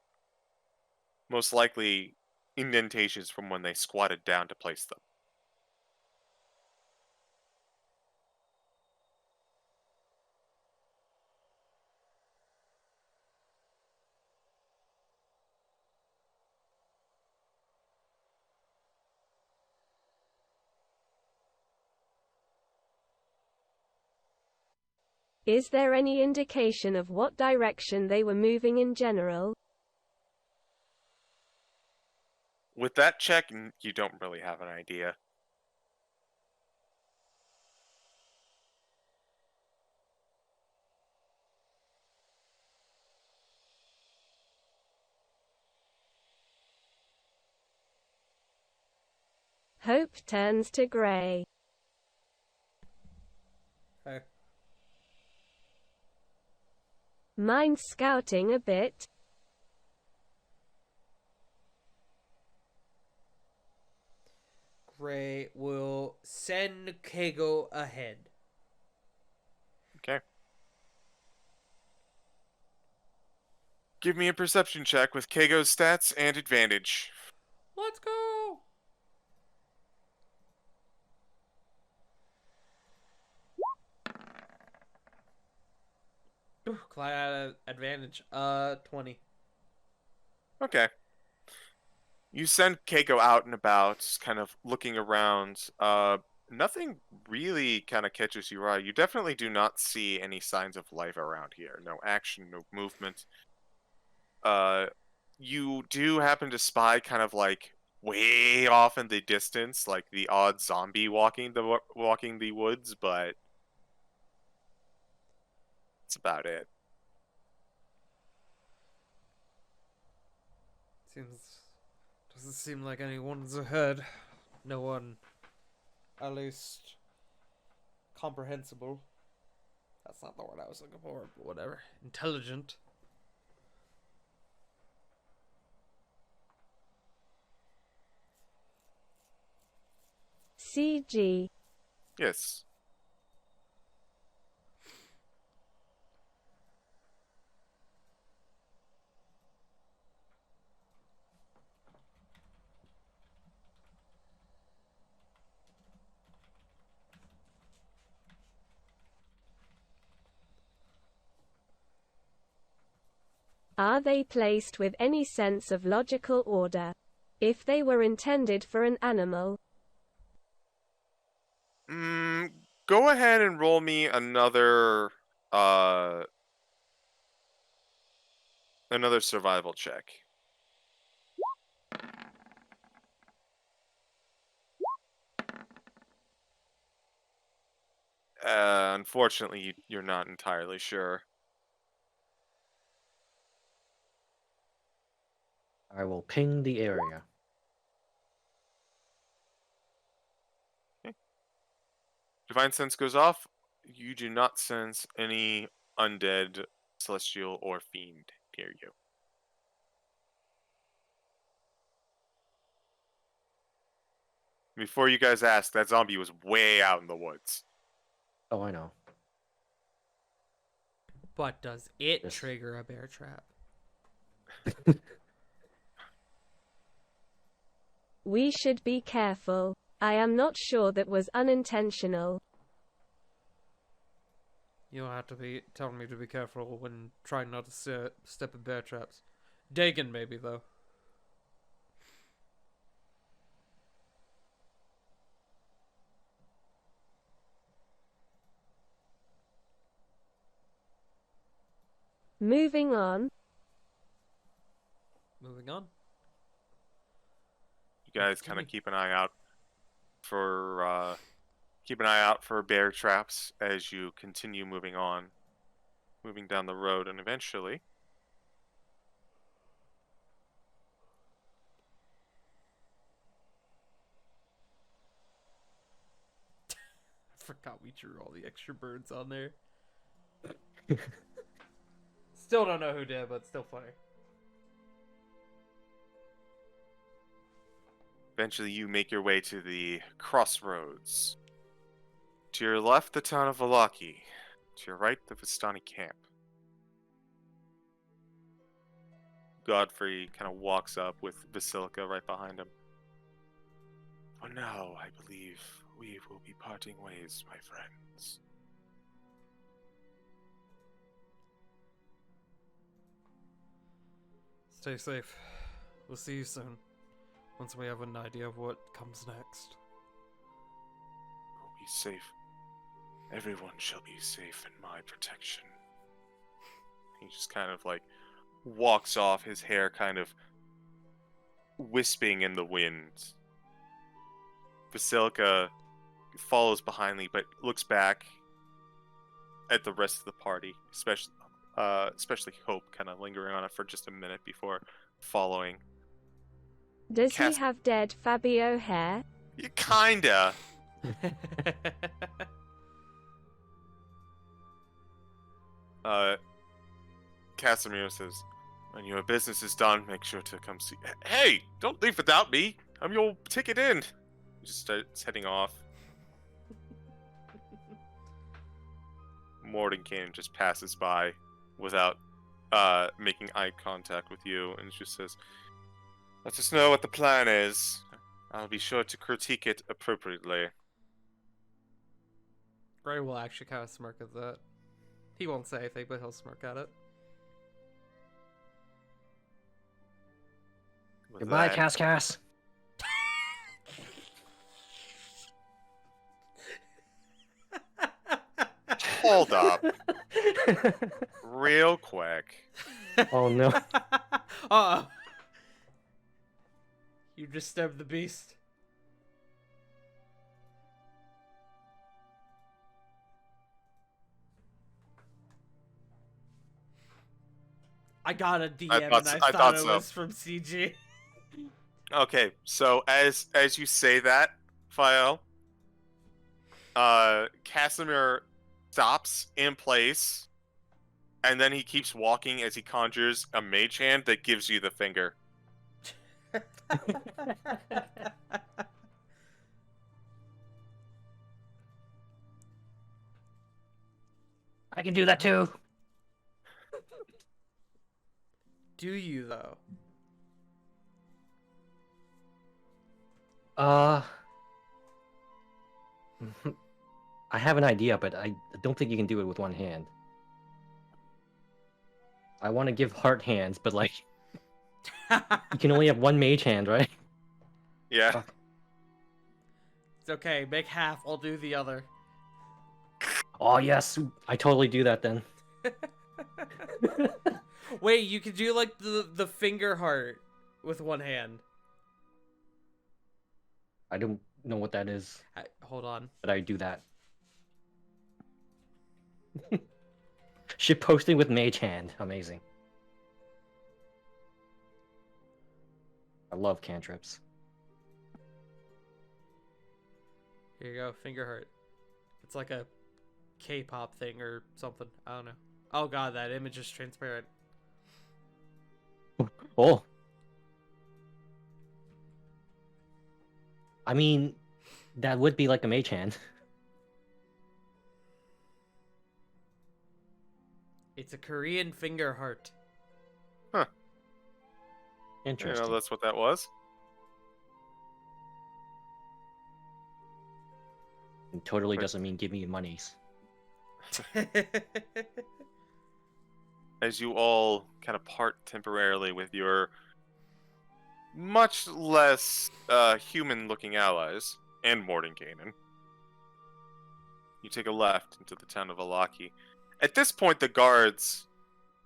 Most likely indentations from when they squatted down to place them. Is there any indication of what direction they were moving in general? With that check, you don't really have an idea. Hope turns to gray. Okay. Mind scouting a bit? Gray will send Kago ahead. Okay. Give me a perception check with Kago's stats and advantage. Let's go! Ooh, Clyde advantage. 20. Okay. You send Keiko out and about, kind of looking around. Nothing really kind of catches your eye. You definitely do not see any signs of life around here. No action, no movement. You do happen to spy kind of like way off in the distance, like the odd zombie walking the woods, but that's about it. Doesn't seem like anyone's ahead. No one, at least, comprehensible. That's not the word I was looking for, but whatever. Intelligent. CG. Yes. Are they placed with any sense of logical order? If they were intended for an animal, Go ahead and roll me another survival check. Unfortunately, you're not entirely sure. I will ping the area. Divine Sense goes off. You do not sense any undead, celestial, or fiend near you. Before you guys ask, that zombie was way out in the woods. Oh, I know. But does it Yes. trigger a bear trap? we should be careful. I am not sure that was unintentional. You don't have to be telling me to be careful when trying not to step in bear traps. Dagon, maybe, though. Moving on. Moving on. You guys kind of keep an eye out for bear traps as you continue moving on, moving down the road, and eventually I forgot we drew all the extra birds on there. Still don't know who did, but still funny. eventually you make your way to the crossroads. To your left, the town of Valaki. To your right, the Vistani camp. Godfrey kind of walks up with Basilica right behind him. For now, I believe we will be parting ways, my friends. Stay safe. We'll see you soon. Once we have an idea of what comes next. We'll be safe. Everyone shall be safe in my protection. He just kind of like walks off, his hair kind of wisping in the wind. Basilica follows behindly, but looks back at the rest of the party, especially Hope, kind of lingering on it for just a minute before following. Does Cas- he have dead Fabio hair? Yeah, kinda. Casimir says, when your business is done, make sure to come see. Hey, don't leave without me. I'm your ticket in. He just starts heading off. Mordenkainen just passes by without making eye contact with you and just says, let us know what the plan is. I'll be sure to critique it appropriately. Ray will actually kind of smirk at that. He won't say anything, but he'll smirk at it. With Goodbye, that- Cass. Hold up. Real quick. Oh no. Uh-oh. You disturbed the beast. I got a DM and I thought it so. was from CG. Okay, so as you say that, File, Casimir stops in place, and then he keeps walking as he conjures a mage hand that gives you the finger. I can do that too. Do you though? I have an idea, but I don't think you can do it with one hand. I want to give heart hands, but like, you can only have one mage hand, right? Yeah. It's okay, make half, I'll do the other. Oh yes, I totally do that then. Wait, you could do like the finger heart with one hand. I don't know what that is, Hold on. but I do that. Shit posting with mage hand, amazing. I love cantrips. Here you go, finger heart. It's like a K-pop thing or something. I don't know. Oh god, that image is transparent. Oh. I mean, that would be like a mage hand. It's a Korean finger heart. Interesting. That's what that was. It totally doesn't mean give me monies. As you all kind of part temporarily with your much less human-looking allies and Mordenkainen, you take a left into the town of Alaki. At this point, the guards,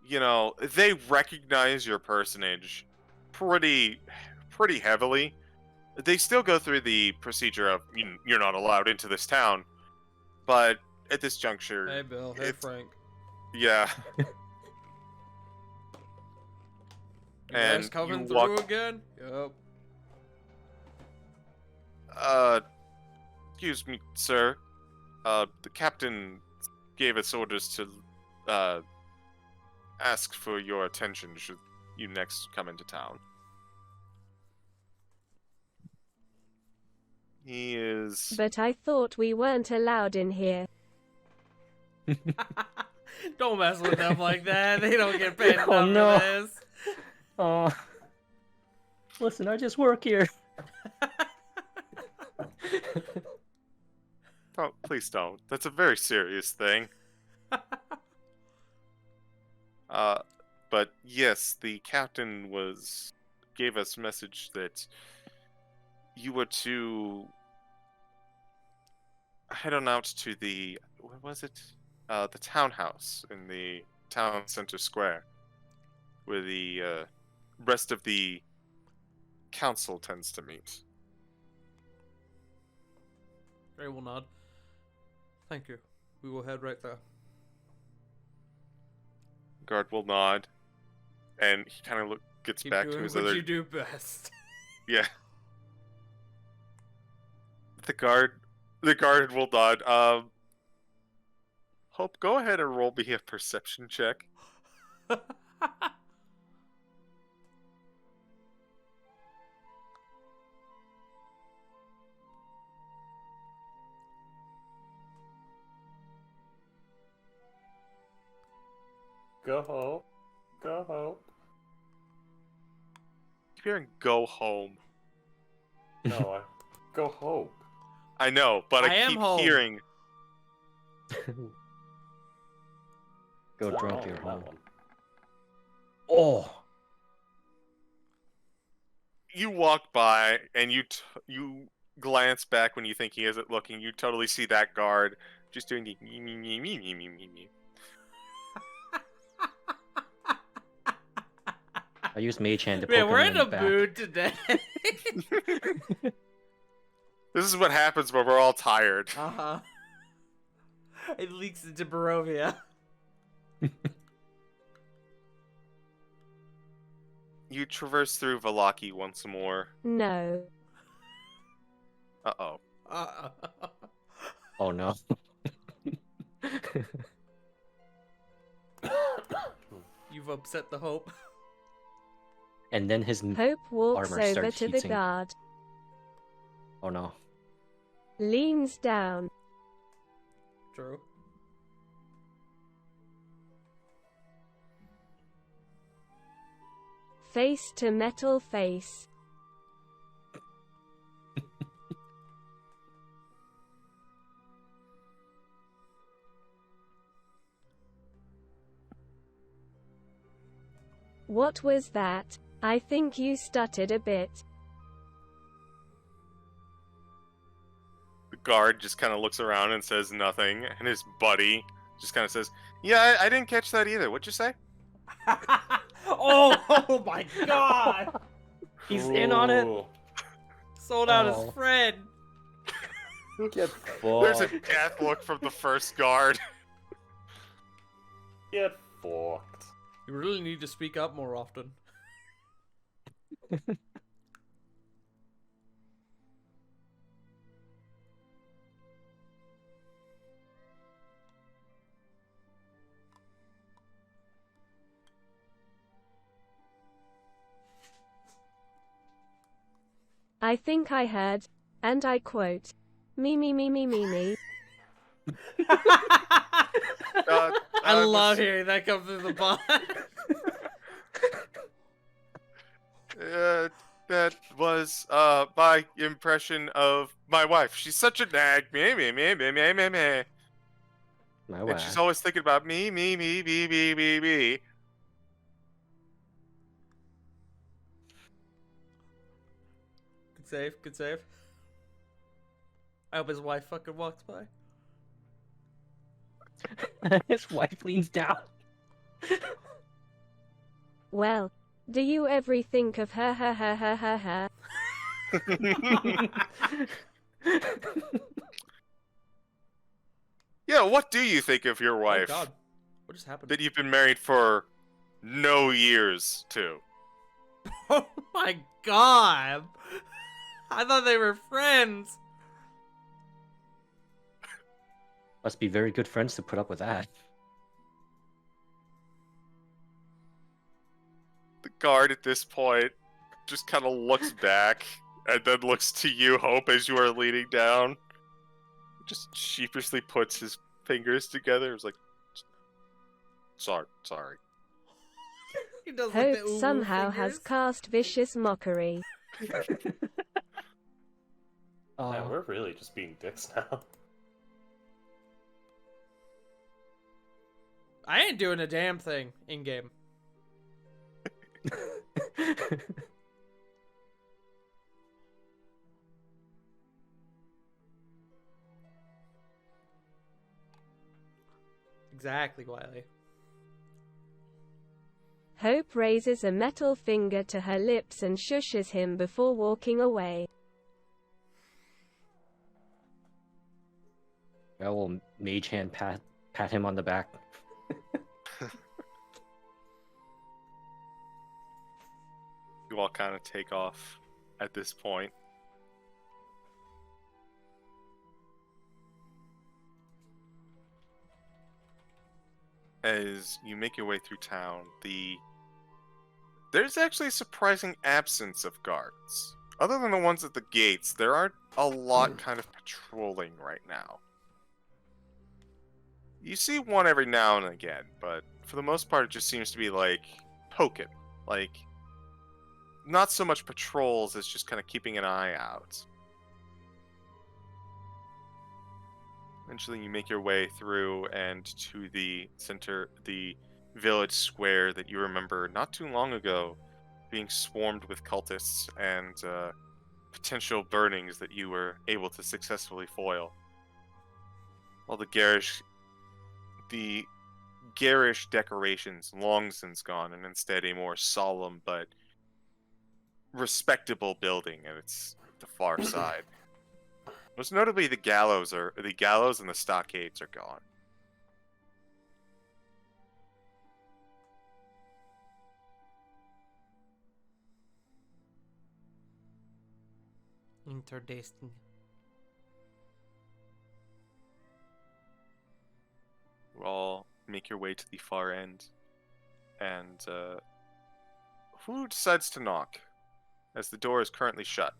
they recognize your personage pretty heavily. They still go through the procedure of you're not allowed into this town, but at this juncture, Hey Bill, hey Frank. yeah. You guys And coming you through walk- again? Yep. Excuse me, sir. The captain gave us orders to ask for your attention should you next come into town. He is... But I thought we weren't allowed in here. Don't mess with them like that. They don't get paid enough Oh, no. for this. Oh, listen, I just work here. Oh, please don't. That's a very serious thing. But yes, the captain gave us a message that you were to head on out to what was it? The townhouse in the town center square, where the rest of the council tends to meet. Ray will nod. Thank you. We will head right there. Guard will nod, and he kind of gets Keep back to doing his what other. you do best. Yeah. The guard will nod. Hope, go ahead and roll me a perception check. Go Hope. Go Hope. Keep hearing "go home." No, go Hope. I know, but I I am keep home. hearing. Go Not drop wrong your on that home. one. Oh, You walk by and you glance back when you think he isn't looking. You totally see that guard just doing the me me me me me me me me. I used Mage Hand to poke Man, him we're in in the a back. mood today. This is what happens when we're all tired. Uh-huh. It leaks into Barovia. You traverse through Valaki once more. No. Uh-oh. Oh no. You've upset the hope. And then his Hope walks armor over starts to the heating. guard. Oh no. Leans down. True. Face to metal face. What was that? I think you stuttered a bit. The guard just kind of looks around and says nothing, and his buddy just kind of says, "Yeah, I didn't catch that either. What'd you say?" oh my god! He's in on it. Ooh. Sold out Oh. his friend. Get There's a fucked. death look from the first guard. Get fucked. You really need to speak up more often. I think I heard, and I quote, me me me me me me. I love was- hearing that come through the pod. That was my impression of my wife. She's such a nag. Me, me, me, me, me, me, me. My And wife. she's always thinking about me, me, me, me, me, me, me. Good save, good save. I hope his wife fucking walks by. His wife leans down. Well, do you ever think of her her her her her her? Yeah, what do you think of your Oh wife god. What just happened? that you've been married for no years to? Oh my god! I thought they were friends! Must be very good friends to put up with that. The guard at this point just kind of looks back and then looks to you, Hope, as you are leaning down. Just sheepishly puts his fingers together. It's like, sorry. He does like Hope the ooh somehow has fingers. cast vicious mockery. Man, we're really just being dicks now. I ain't doing a damn thing in game. Exactly, Wiley. Hope raises a metal finger to her lips and shushes him before walking away. I will mage hand pat him on the back. You all kind of take off at this point. As you make your way through town, there's actually a surprising absence of guards. Other than the ones at the gates, there aren't a lot kind of patrolling right now. You see one every now and again, but for the most part, it just seems to be like poking. Like, not so much patrols as just kind of keeping an eye out. Eventually, you make your way through and to the center, the village square that you remember not too long ago being swarmed with cultists and potential burnings that you were able to successfully foil. All the garish decorations long since gone, and instead a more solemn but respectable building, and it's the far side. Most notably, the gallows and the stockades are gone. Interdestined. You all make your way to the far end, and who decides to knock? As the door is currently shut.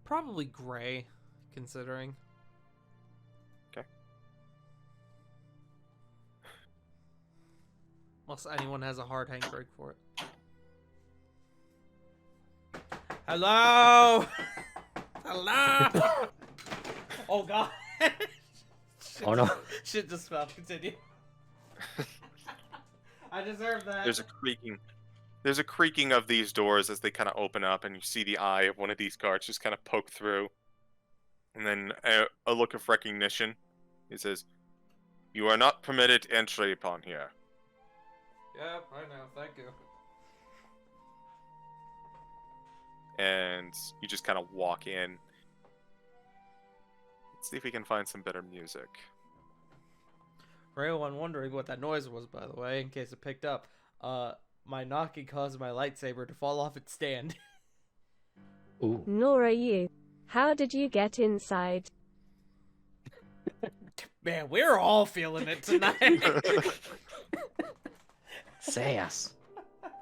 Probably Gray, considering. Okay. Unless anyone has a hard handbrake for it. Hello! Hello! Oh god. Oh no. Shit just fell. Continue. I deserve that. There's a creaking of these doors as they kind of open up, and you see the eye of one of these guards just kind of poke through. And then a look of recognition. He says, "You are not permitted entry upon here." Yeah, I know. Thank you. And you just kind of walk in. Let's see if we can find some better music. For anyone wondering what that noise was, by the way, in case it picked up, my knocking caused my lightsaber to fall off its stand. Ooh. Nora, you. How did you get inside? Man, we're all feeling it tonight. Sass.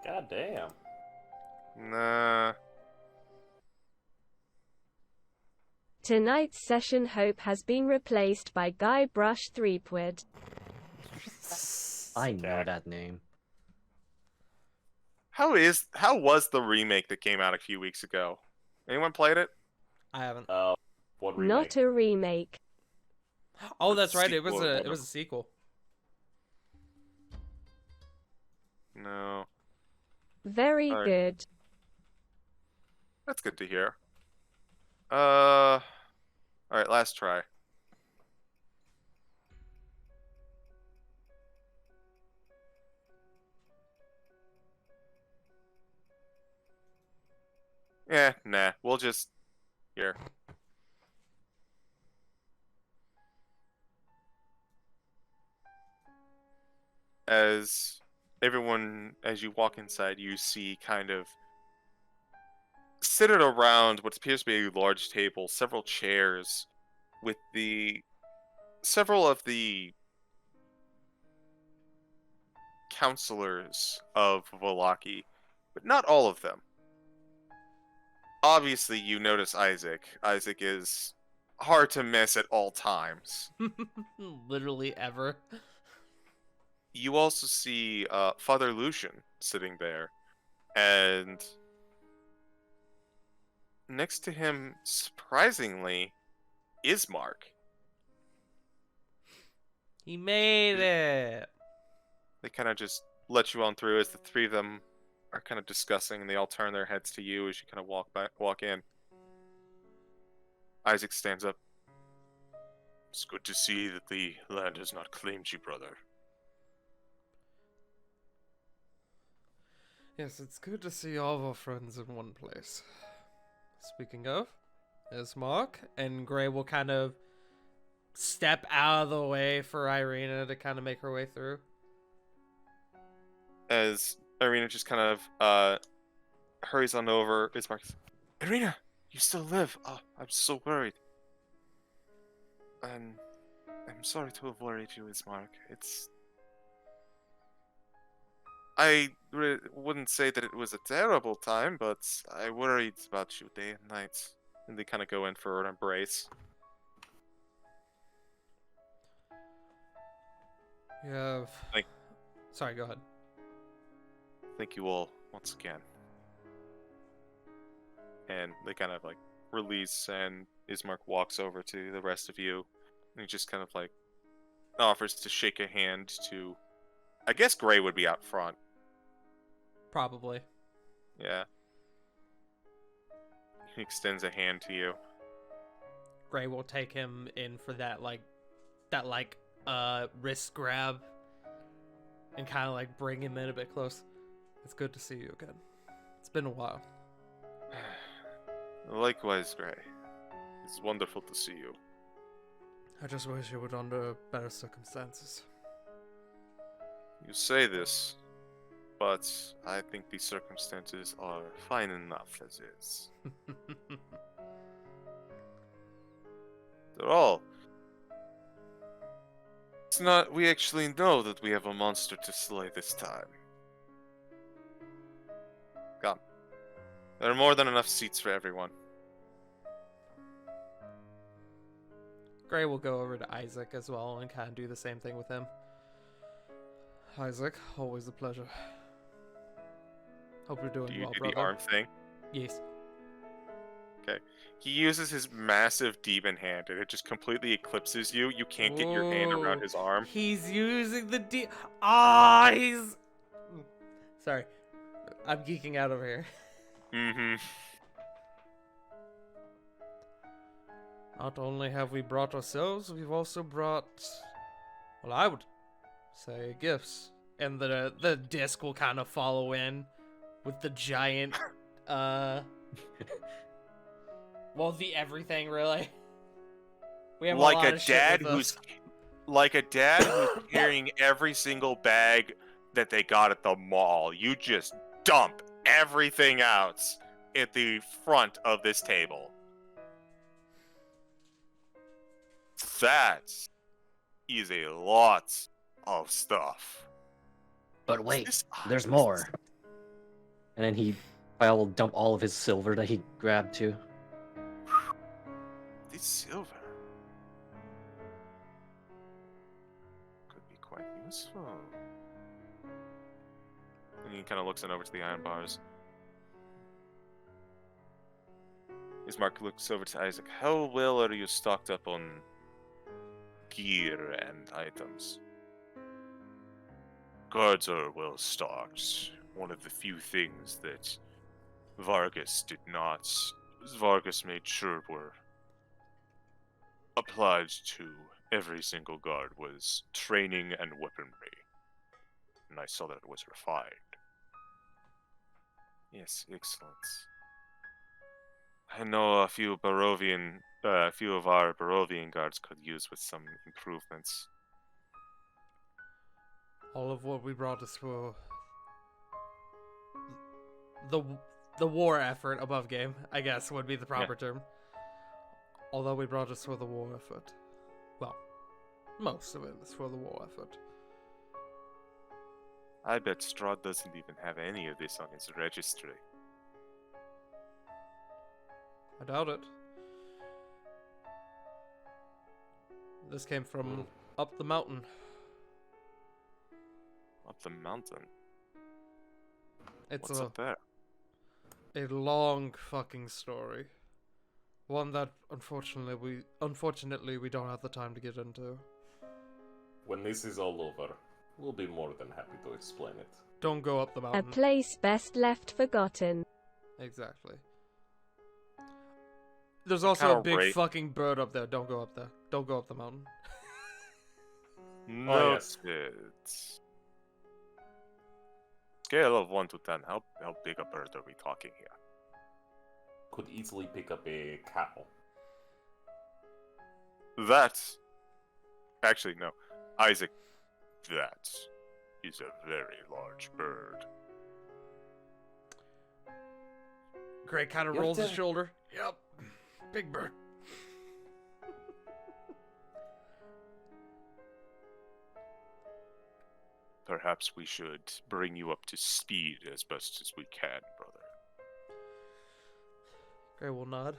God damn. Nah. Tonight's session Hope has been replaced by Guybrush Threepwood. I know that name. How was the remake that came out a few weeks ago? Anyone played it? I haven't. What remake? Not a remake. Oh, that's right. It was Sequel or a sequel. No. Very Alright. good. That's good to hear. Alright, last try. Yeah, nah. We'll just... Here. As you walk inside, you see kind of seated around what appears to be a large table, several chairs with several of the counselors of Volaki, but not all of them. Obviously, you notice Isaac. Isaac is hard to miss at all times. Literally ever. You also see Father Lucian sitting there, and next to him, surprisingly, is Mark. He made it. They kind of just let you on through as the three of them are kind of discussing, and they all turn their heads to you as you kind of walk in. Isaac stands up. It's good to see that the land has not claimed you, brother. Yes, it's good to see all of our friends in one place. Speaking of, there's Mark, and Gray will kind of step out of the way for Irina to kind of make her way through. As Irina just kind of hurries on over, Ismark. Irina, you still live. Oh, I'm so worried. I'm sorry to have worried you, Ismark. I wouldn't say that it was a terrible time, but I worried about you day and night. And they kind of go in for an embrace. You have... Sorry, go ahead. Thank you all once again. And they kind of like release, and Ismark walks over to the rest of you, and he just kind of like offers to shake a hand to, I guess Gray would be out front. Probably. Yeah. He extends a hand to you. Gray will take him in for that wrist grab and kind of like bring him in a bit close. It's good to see you again. It's been a while. Likewise, Gray. It's wonderful to see you. I just wish it were under better circumstances. You say this, but I think the circumstances are fine enough as is. They're all. It's not. We actually know that we have a monster to slay this time. Come. There are more than enough seats for everyone. Gray will go over to Isaac as well and kind of do the same thing with him. Isaac, always a pleasure. Hope you're doing Do you well, do brother. the arm thing? Yes. Okay. He uses his massive demon hand, and it just completely eclipses you. You can't get your hand around Whoa. his arm. He's using the he's... Sorry. I'm geeking out over here. Mm-hmm. Not only have we brought ourselves, we've also brought, well, I would say gifts. And the disc will kind of follow in with the giant, well, the everything, really. We have Like a lot a of shit dad with who's us. like a dad who's carrying every single bag that they got at the mall. You just dump everything out at the front of this table. That is a lot of stuff. But wait, This- there's more. And then Kyle will dump all of his silver that he grabbed too. This silver could be quite useful. And he kind of looks over to the iron bars. Ismark looks over to Isaac. How well are you stocked up on gear and items? Guards are well stocked. One of the few things that Vargas did not. Vargas made sure were applied to every single guard was training and weaponry. And I saw that it was refined. Yes, excellent. I know a few of our Barovian guards could use with some improvements. All of what we brought is for the war effort above game, I guess would be the proper term. Although we brought us for the war effort. Well, most of it is for the war effort. I bet Strahd doesn't even have any of this on his registry. I doubt it. This came from up the mountain. Up the mountain. It's What's up there? a long fucking story. One that unfortunately we don't have the time to get into. When this is all over, we'll be more than happy to explain it. Don't go up the A mountain. place best left forgotten. Exactly. There's also a Kinda big right. fucking bird up there. Don't go up there. Don't go up the mountain. yes. Noted. Scale of 1 to 10. How big a bird are we talking here? Could easily pick up a cow. That. Actually, no. Isaac, that is a very large bird. Gray kind of You have rolls his to- shoulder. Yep. Big bird. Perhaps we should bring you up to speed as best as we can, brother. Gray will nod.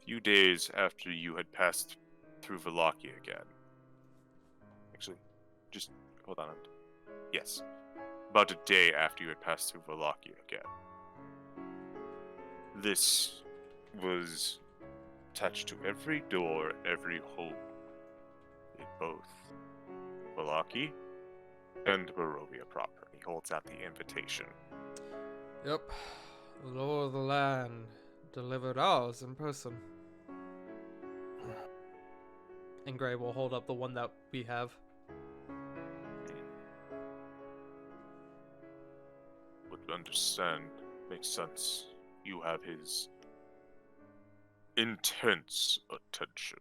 Few days after you had passed through Wallachia again. Actually, just hold on. Yes. About a day after you had passed through Wallachia again. This was attached to every door, every home in both Wallachia and Barovia proper. He holds out the invitation. Yep. The Lord of the Land delivered ours in person. And Gray will hold up the one that we have. Would understand, makes sense. You have his intense attention.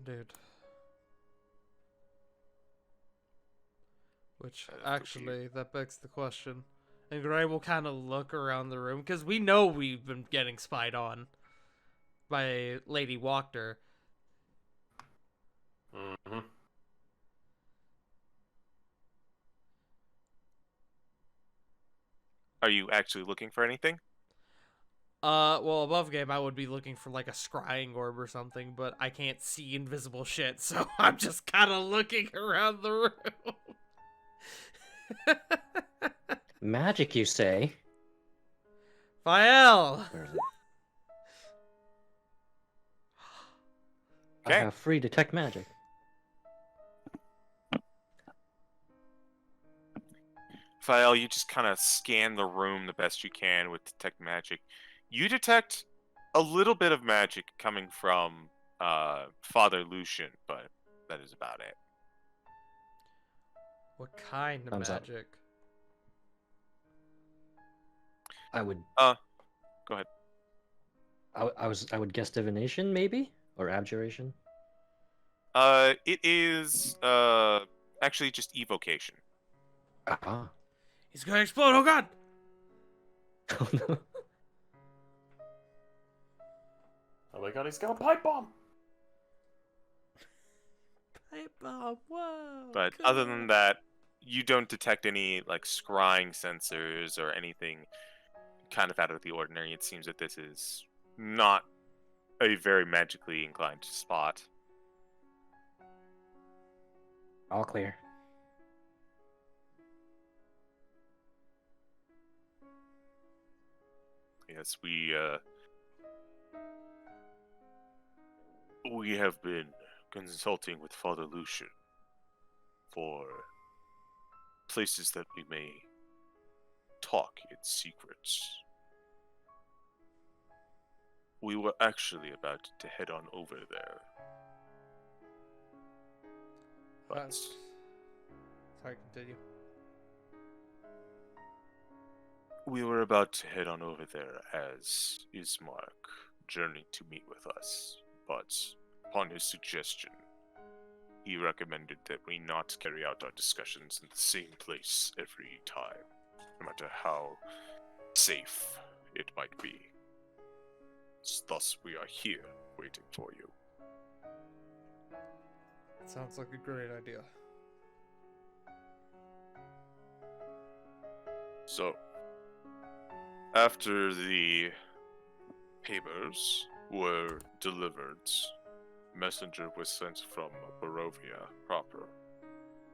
Dude. Which, That is the actually, that begs the question. And Gray will kind of look around the room, because we know we've been getting spied on by Lady Wachter. Mm-hmm. Are you actually looking for anything? Well, above game, I would be looking for, like, a scrying orb or something, but I can't see invisible shit, so I'm just kind of looking around the room. Magic, you say? Fael! Where is it? I Okay. have free detect magic. Fael, you just kind of scan the room the best you can with detect magic. You detect a little bit of magic coming from Father Lucian, but that is about it. What kind of Thumbs up. magic? I would. Go ahead. I would guess divination, maybe, or abjuration. It is actually just evocation. Ah. He's gonna explode, oh god! Oh no. Oh my god, he's got a pipe bomb! Pipe bomb, whoa! But other than that, you don't detect any like scrying sensors or anything kind of out of the ordinary. It seems that this is not a very magically inclined spot. All clear. Yes, we have been consulting with Father Lucian for places that we may talk in secrets. We were actually about to head on over there. But Sorry, continue. we were about to head on over there as Ismark journeyed to meet with us. But upon his suggestion, he recommended that we not carry out our discussions in the same place every time, no matter how safe it might be. Thus, we are here, waiting for you. Sounds like a great idea. So, after the papers were delivered, messenger was sent from Barovia proper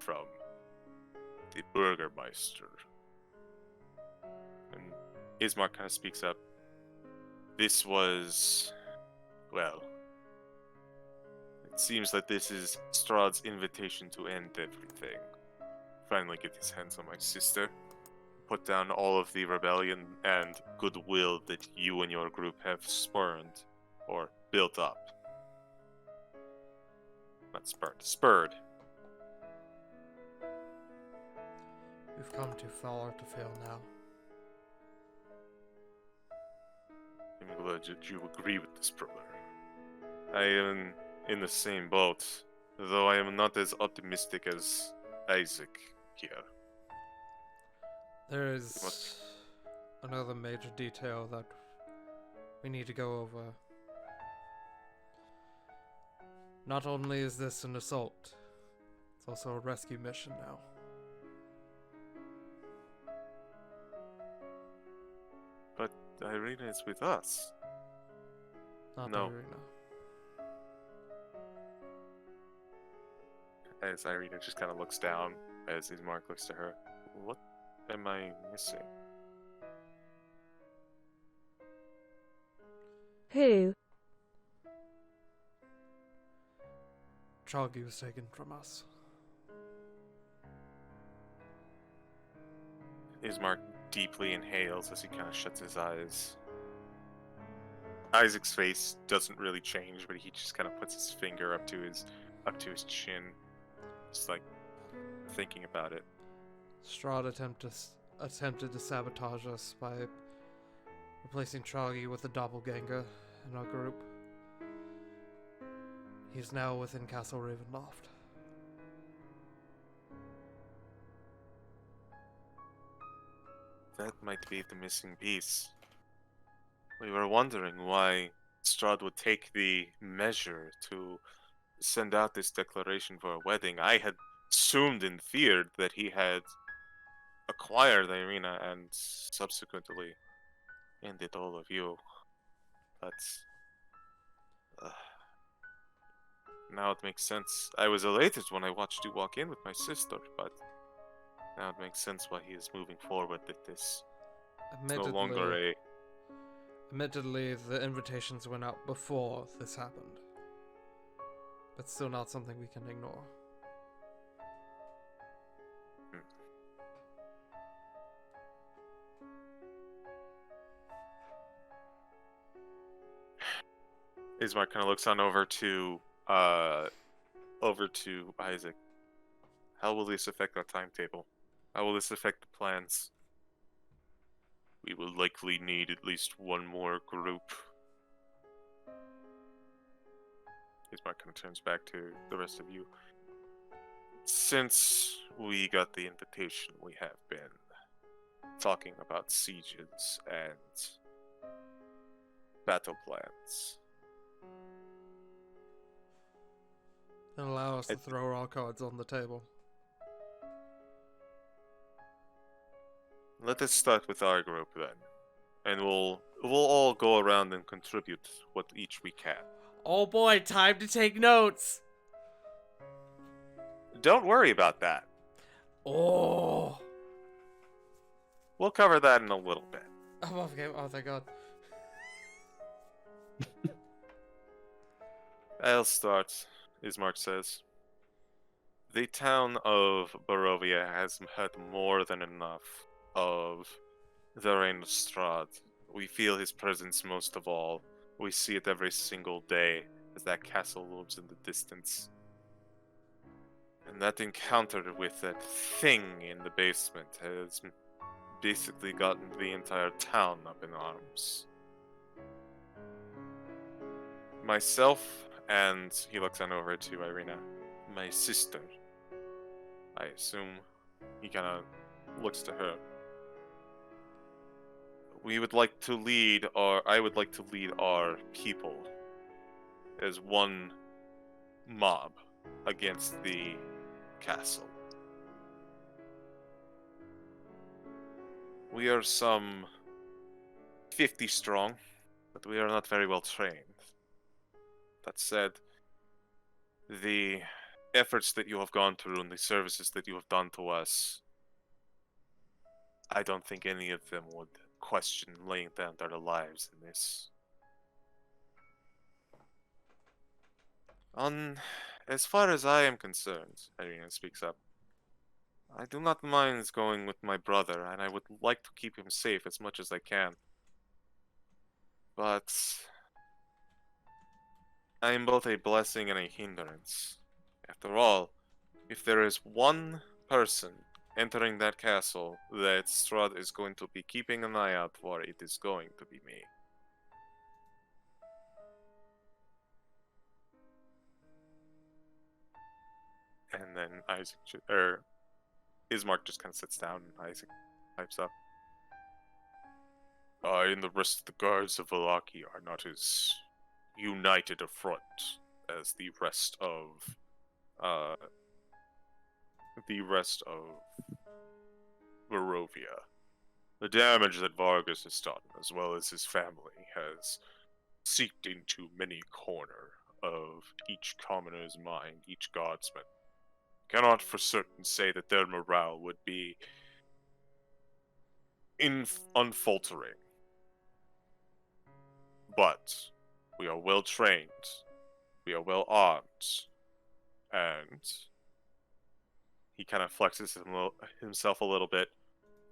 from the Burgermeister. And Ismark kind of speaks up. This was, well, it seems that this is Strahd's invitation to end everything. Finally get his hands on my sister. Put down all of the rebellion and goodwill that you and your group have spurned, or built up. Not spurned, spurred. We've come too far to fail now. I'm glad that you agree with this, brother. I am in the same boat, though I am not as optimistic as Isaac here. There is another major detail that we need to go over. Not only is this an assault, it's also a rescue mission now. But Irina is with us. Not No. Irina. As Irina just kind of looks down, as Ismark looks to her. What am I missing? Who? Chalgi was taken from us. Ismark deeply inhales as he kind of shuts his eyes. Isaac's face doesn't really change, but he just kind of puts his finger up to his chin, just like thinking about it. Strahd attempted to sabotage us by replacing Chalgi with a doppelganger in our group. He's now within Castle Ravenloft. That might be the missing piece. We were wondering why Strahd would take the measure to send out this declaration for a wedding. I had assumed and feared that he had acquired Irina and subsequently ended all of you. But now it makes sense. I was elated when I watched you walk in with my sister, but now it makes sense why he is moving forward with this. It's no longer a... Admittedly, the invitations went out before this happened. But still not something we can ignore. Ismark kind of looks on over to Isaac. How will this affect our timetable? How will this affect the plans? We will likely need at least one more group. Ismark kind of turns back to the rest of you. Since we got the invitation, we have been talking about sieges and battle plans. And allow us to throw our cards on the table. Let us start with our group then, and we'll all go around and contribute what each we can. Oh boy, time to take notes! Don't worry about that. Oh! We'll cover that in a little bit. Oh, okay. Oh, thank God. I'll start, Ismark says. The town of Barovia has had more than enough of the reign of Strahd. We feel his presence most of all. We see it every single day as that castle looms in the distance. And that encounter with that thing in the basement has basically gotten the entire town up in arms. Myself, and he looks on over to Irina, my sister. I assume he kind of looks to her. I would like to lead our people as one mob against the castle. We are some 50 strong, but we are not very well trained. That said, the efforts that you have gone through and the services that you have done to us, I don't think any of them would question laying down their lives in this. As far as I am concerned, Irina speaks up, I do not mind going with my brother, and I would like to keep him safe as much as I can. But I am both a blessing and a hindrance. After all, if there is one person entering that castle that Strahd is going to be keeping an eye out for, it is going to be me. And then Ismark just kind of sits down, and Isaac pipes up. I and the rest of the guards of Vallaki are not as united a front as the rest of Barovia. The damage that Vargas has done, as well as his family, has seeped into many corner of each commoner's mind, each guardsman. Cannot for certain say that their morale would be unfaltering. But we are well trained, we are well armed, and he kind of flexes himself a little bit.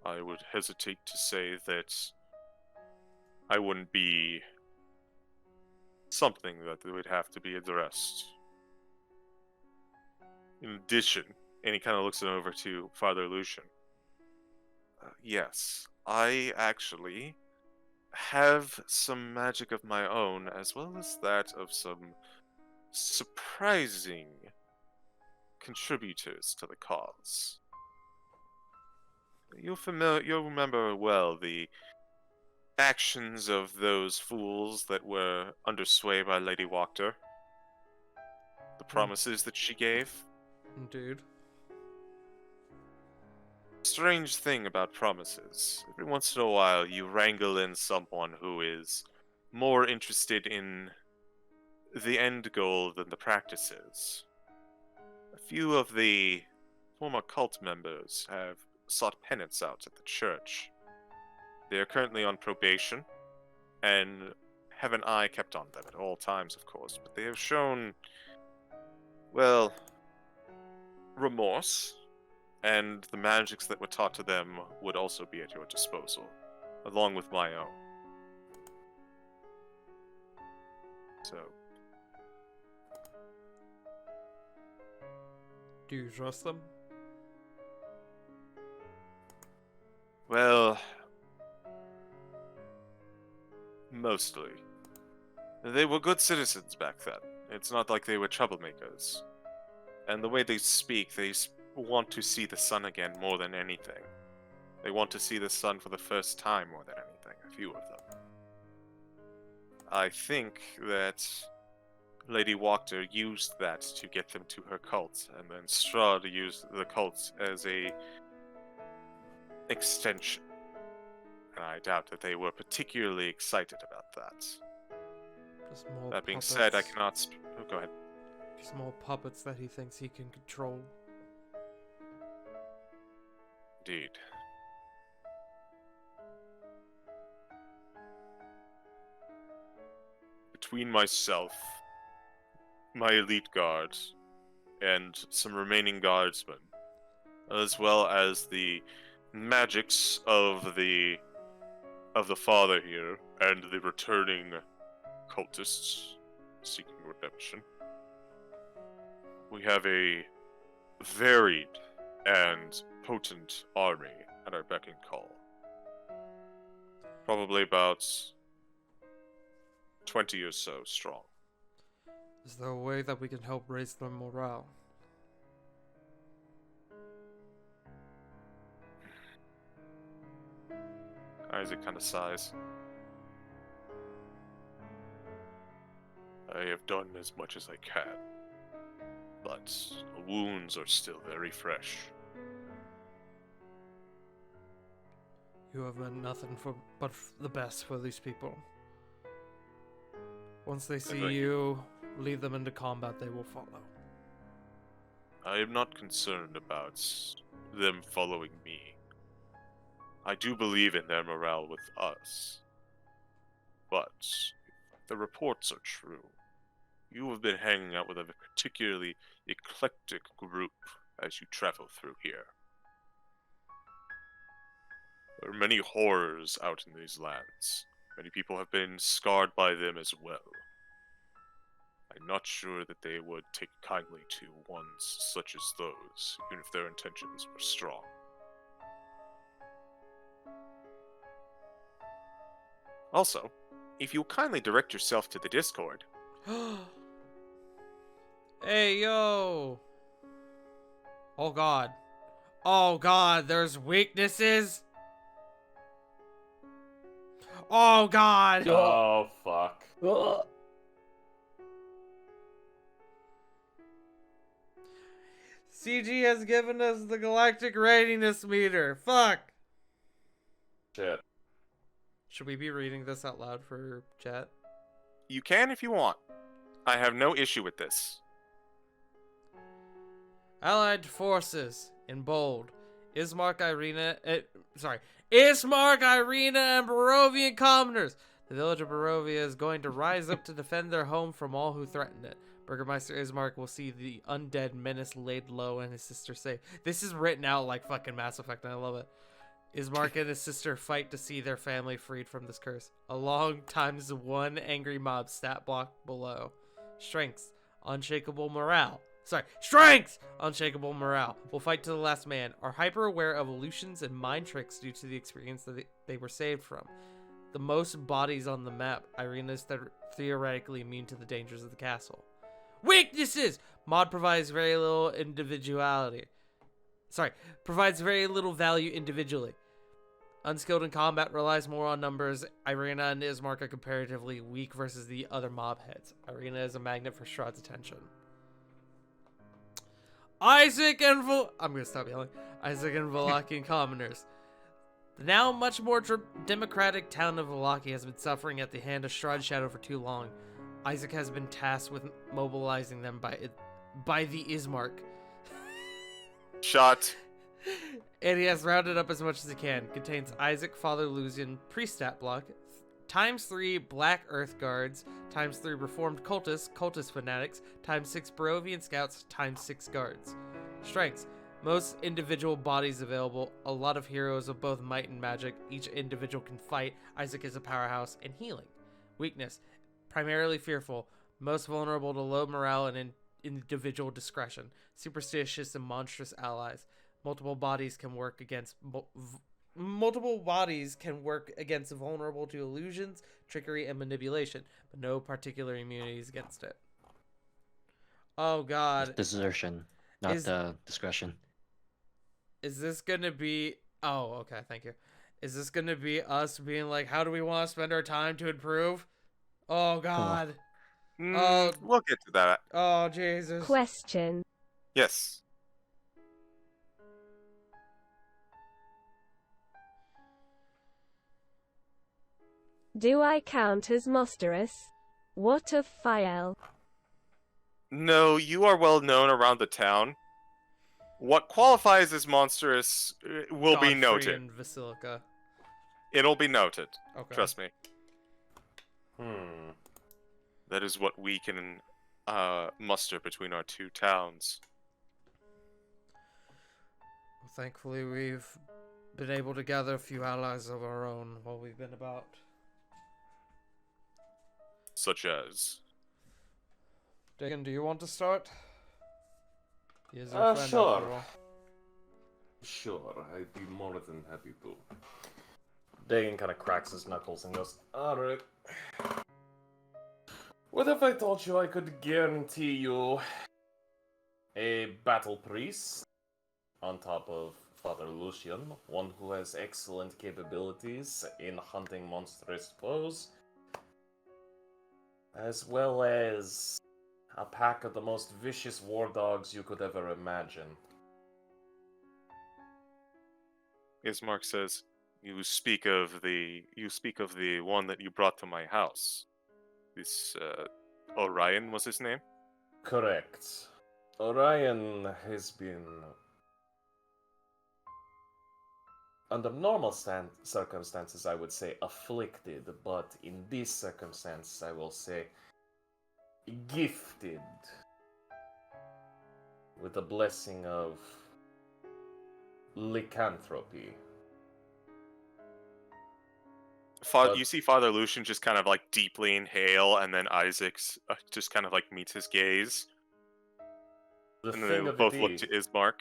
I would hesitate to say that I wouldn't be something that would have to be addressed. In addition, and he kind of looks over to Father Lucian. Yes, I actually have some magic of my own, as well as that of some surprising contributors to the cause. You'll remember well the actions of those fools that were under sway by Lady Wachter. The promises that she gave. Dude. Strange thing about promises. Every once in a while, you wrangle in someone who is more interested in the end goal than the practices. A few of the former cult members have sought penance out at the church. They are currently on probation, and have an eye kept on them at all times, of course, but they have shown, well, remorse, and the magics that were taught to them would also be at your disposal, along with my own. So, Do you trust them? well, mostly. They were good citizens back then. It's not like they were troublemakers. And the way they speak, they want to see the sun again more than anything. They want to see the sun for the first time more than anything, a few of them. I think that Lady Wachter used that to get them to her cult, and then Strahd used the cult as a extension. And I doubt that they were particularly excited about that. Just more That being puppets. said, I cannot oh, go ahead. Small puppets that he thinks he can control. Indeed. Between myself, my elite guards, and some remaining guardsmen, as well as the magics of the father here, and the returning cultists seeking redemption, we have a varied and potent army at our beck and call. Probably about 20 or so strong. Is there a way that we can help raise their morale? Isaac kind of sighs. I have done as much as I can, but the wounds are still very fresh. You have meant nothing but the best for these people. Once they see Thank you lead them into combat, they will follow. I am not concerned about them following me. I do believe in their morale with us. But if the reports are true, you have been hanging out with a particularly eclectic group as you travel through here. There are many horrors out in these lands. Many people have been scarred by them as well. I'm not sure that they would take kindly to ones such as those, even if their intentions were strong. Also, if you'll kindly direct yourself to the Discord. Hey, yo! Oh god. Oh god, there's weaknesses? Oh god! Oh, fuck. Ugh. CG has given us the galactic readiness meter. Fuck! Shit. Should we be reading this out loud for chat? You can if you want. I have no issue with this. Allied forces in bold. Ismark, Irina, and Barovian commoners. The village of Barovia is going to rise up to defend their home from all who threaten it. Burgermeister Ismark will see the undead menace laid low and his sister safe. This is written out like fucking Mass Effect and I love it. Ismark and his sister fight to see their family freed from this curse. A long times one angry mob stat block below. Strengths, unshakable morale. Strength! Unshakable morale. Will fight to the last man. Are hyper aware of illusions and mind tricks due to the experience that they were saved from. The most bodies on the map. Irina is theoretically immune to the dangers of the castle. Weaknesses! Mod provides very little provides very little value individually. Unskilled in combat, relies more on numbers. Irina and Ismark are comparatively weak versus the other mob heads. Irina is a magnet for Strahd's attention. Isaac and Valachian commoners. The now much more democratic town of Valaki has been suffering at the hand of Strahd Shadow for too long. Isaac has been tasked with mobilizing them by the Ismark. Shot. And he has rounded up as much as he can. Contains Isaac, Father Lucian, Priest-stat block, ×3 Black Earth Guards, ×3 Reformed Cultist Fanatics, ×6 Barovian Scouts, ×6 Guards. Strengths. Most individual bodies available, a lot of heroes of both might and magic, each individual can fight, Isaac is a powerhouse, and healing. Weakness. Primarily fearful, most vulnerable to low morale and individual discretion, superstitious and monstrous allies. Multiple bodies can work against vulnerable to illusions, trickery, and manipulation, but no particular immunities against it. Oh god. Desertion, not the discretion. Is this gonna be... Oh, okay, thank you. Is this gonna be us being like, how do we want to spend our time to improve? Oh god. We'll get to that. Oh, Jesus. Question. Yes. Do I count as monstrous? What of Fael? No, you are well known around the town. What qualifies as monstrous will be Godfrey noted. and Basilica. It'll be noted. Okay. Trust me. Hmm. That is what we can muster between our two towns. Well, thankfully, we've been able to gather a few allies of our own while we've been about. Such as... Dagan, do you want to start? He is your friend, Sure. after all. Sure, I'd be more than happy to. Dagan kind of cracks his knuckles and goes, Alright. What if I told you I could guarantee you a battle priest on top of Father Lucian, one who has excellent capabilities in hunting monstrous foes, as well as a pack of the most vicious war dogs you could ever imagine. Ismark says, you speak of the one that you brought to my house. This, Orion was his name? Correct. Orion has been, under normal circumstances, I would say afflicted, but in this circumstance, I will say gifted with the blessing of lycanthropy. You see Father Lucian just kind of like deeply inhale, and then Isaac's just kind of like meets his gaze, The and then thing they of both it look is, to Ismark.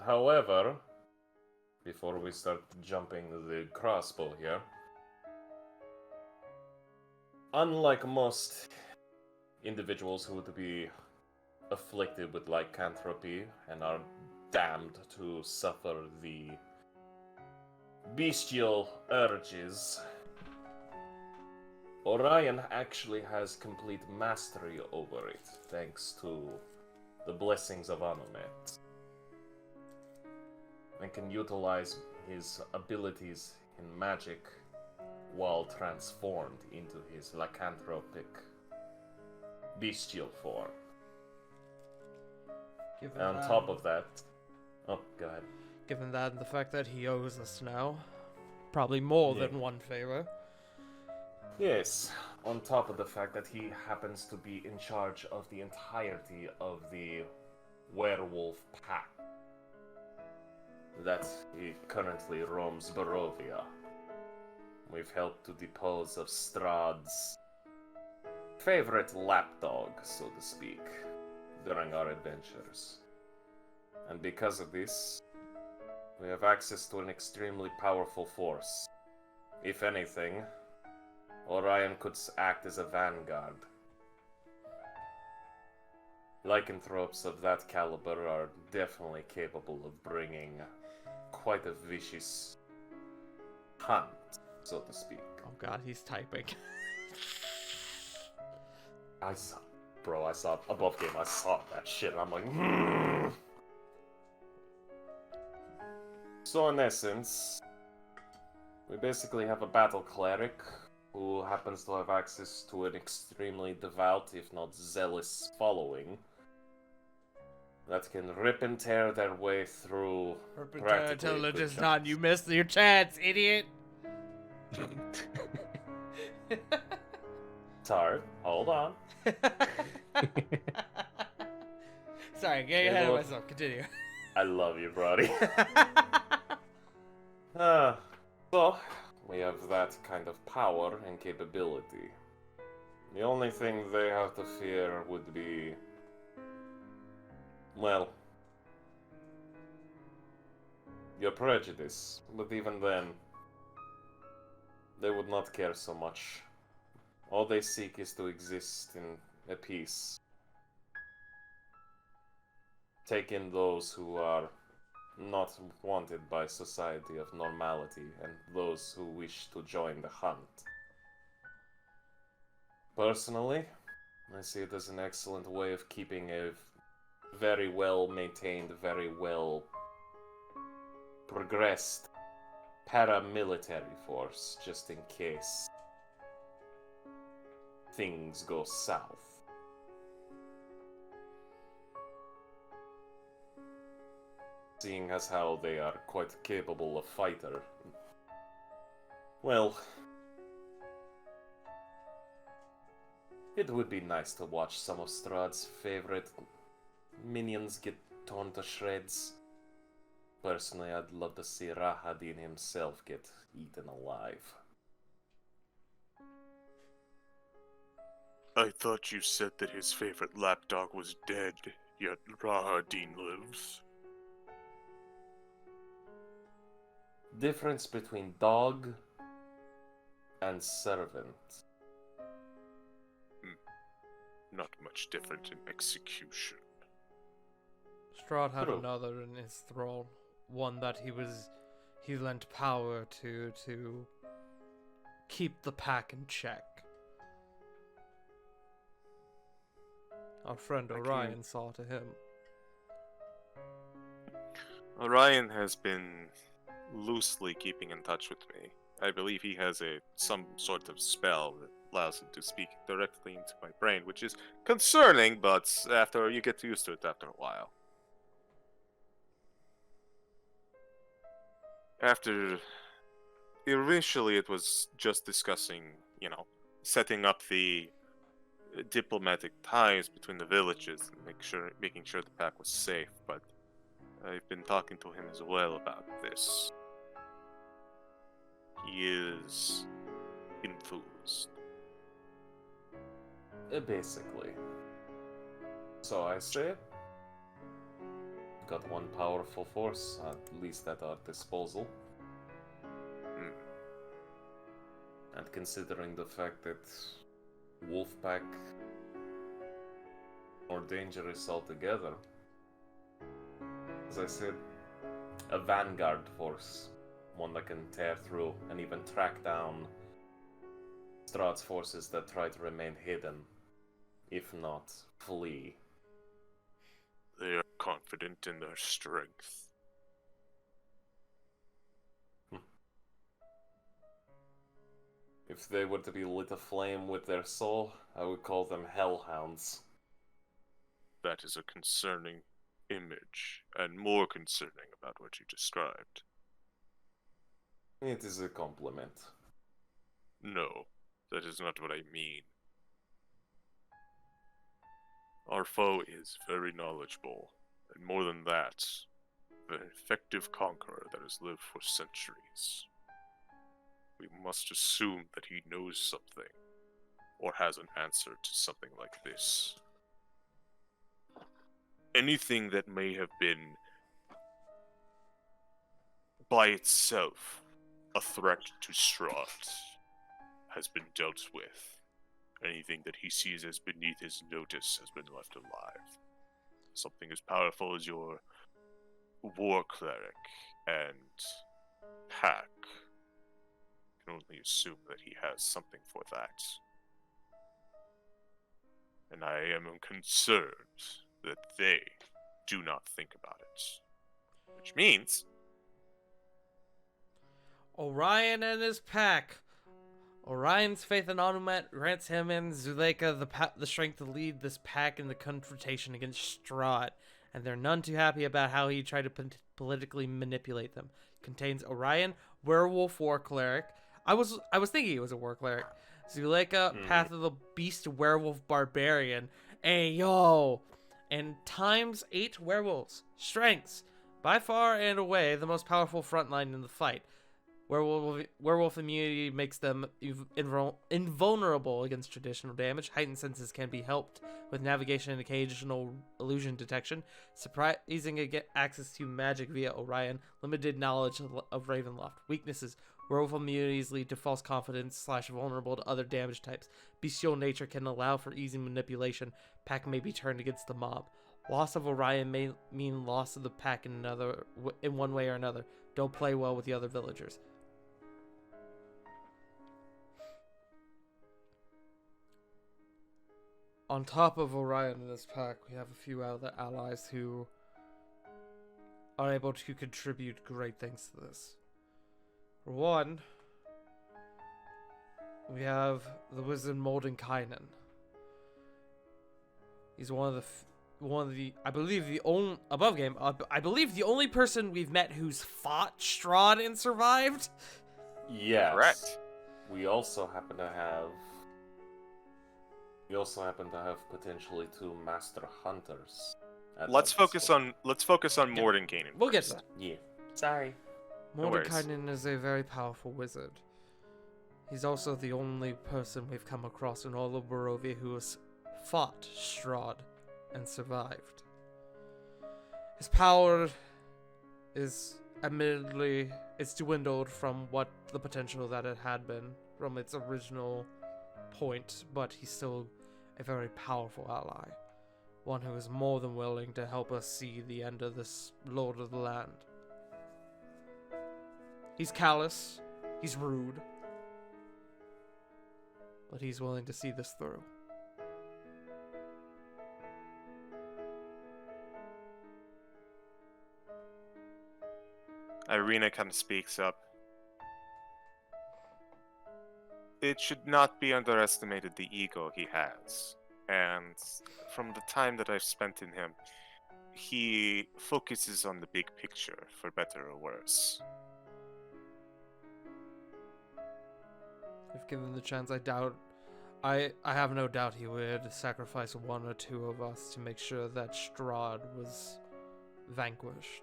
however, before we start jumping the crossbow here, unlike most individuals who would be afflicted with lycanthropy and are damned to suffer the bestial urges, Orion actually has complete mastery over it, thanks to the blessings of Anumet, and can utilize his abilities in magic while transformed into his lycanthropic bestial form. Given And on that, top of that, oh, go ahead. given that and the fact that he owes us now, probably more Yeah. than one favor. Yes, on top of the fact that he happens to be in charge of the entirety of the werewolf pack that he currently roams Barovia. We've helped to depose of Strahd's favorite lapdog, so to speak, during our adventures. And because of this, we have access to an extremely powerful force. If anything, Orion could act as a vanguard. Lycanthropes of that caliber are definitely capable of bringing quite a vicious hunt, so to speak. Oh god, he's typing. I saw above game, I saw that shit, and I'm like, So in essence, we basically have a battle cleric who happens to have access to an extremely devout, if not zealous, following that can rip and tear their way through practically a good Just chunk. not. You missed your chance, idiot. Sorry, hold on. Sorry, getting ahead of myself. Continue. I love you, Brody. So, we have that kind of power and capability. The only thing they have to fear would be, well, your prejudice. But even then, they would not care so much. All they seek is to exist in a peace. Take in those who are not wanted by society of normality, and those who wish to join the hunt. Personally, I see it as an excellent way of keeping a very well maintained, very well progressed paramilitary force, just in case things go south. Seeing as how they are quite capable of fighter. Well, it would be nice to watch some of Strahd's favorite minions get torn to shreds. Personally, I'd love to see Rahadin himself get eaten alive. I thought you said that his favorite lapdog was dead, yet Rahadin lives. Difference between dog and servant. Not much different in execution. Strahd had True. another in his thrall, one that he lent power to keep the pack in check. Our friend Like Orion saw to him. Orion has been loosely keeping in touch with me. I believe he has some sort of spell that allows him to speak directly into my brain, which is concerning, but after you get used to it after a while. After initially it was just discussing, setting up the diplomatic ties between the villages and making sure the pack was safe, but I've been talking to him as well about this. He is enthused. Basically. So I say, got one powerful force, at least at our disposal. Hmm. And considering the fact that Wolfpack are dangerous altogether, as I said, a vanguard force, one that can tear through and even track down Strahd's forces that try to remain hidden, if not flee. They are confident in their strength. If they were to be lit aflame with their soul, I would call them hellhounds. That is a concerning image, and more concerning about what you described. It is a compliment. No, that is not what I mean. Our foe is very knowledgeable, and more than that, an effective conqueror that has lived for centuries. We must assume that he knows something, or has an answer to something like this. Anything that may have been, by itself, a threat to Strahd has been dealt with. Anything that he sees as beneath his notice has been left alive. Something as powerful as your war cleric and pack can only assume that he has something for that. And I am concerned that they do not think about it. Which means Orion and his pack. Orion's faith in Anumet grants him and Zuleika the strength to lead this pack in the confrontation against Strahd, and they're none too happy about how he tried to politically manipulate them. Contains Orion, werewolf war cleric. I was thinking he was a war cleric. Zuleika, Path of the Beast werewolf barbarian. And times 8 werewolves. Strengths. By far and away the most powerful frontline in the fight. Werewolf immunity makes them invulnerable against traditional damage. Heightened senses can be helped with navigation and occasional illusion detection. Surprising access to magic via Orion. Limited knowledge of Ravenloft. Weaknesses. Werewolf immunities lead to false confidence / vulnerable to other damage types. Bestial nature can allow for easy manipulation. Pack may be turned against the mob. Loss of Orion may mean loss of the pack in one way or another. Don't play well with the other villagers. On top of Orion in this pack, we have a few other allies who are able to contribute great things to this. For one, we have the wizard Moldenkainen. He's one of the I believe the only above game. I believe the only person we've met who's fought Strahd and survived. Yes. correct. We also happen to have potentially 2 master hunters. Let's focus on Mordenkainen. We'll get to first. that. Yeah. Sorry. No worries. Moldenkainen is a very powerful wizard. He's also the only person we've come across in all of Barovia who has fought Strahd and survived. His power is admittedly it's dwindled from what the potential that it had been from its original point, but he's still a very powerful ally. One who is more than willing to help us see the end of this Lord of the Land. He's callous, he's rude, but he's willing to see this through. Irina kind of speaks up. it should not be underestimated the ego he has. And from the time that I've spent in him, he focuses on the big picture, for better or worse. If given the chance, I have no doubt he would sacrifice one or two of us to make sure that Strahd was vanquished.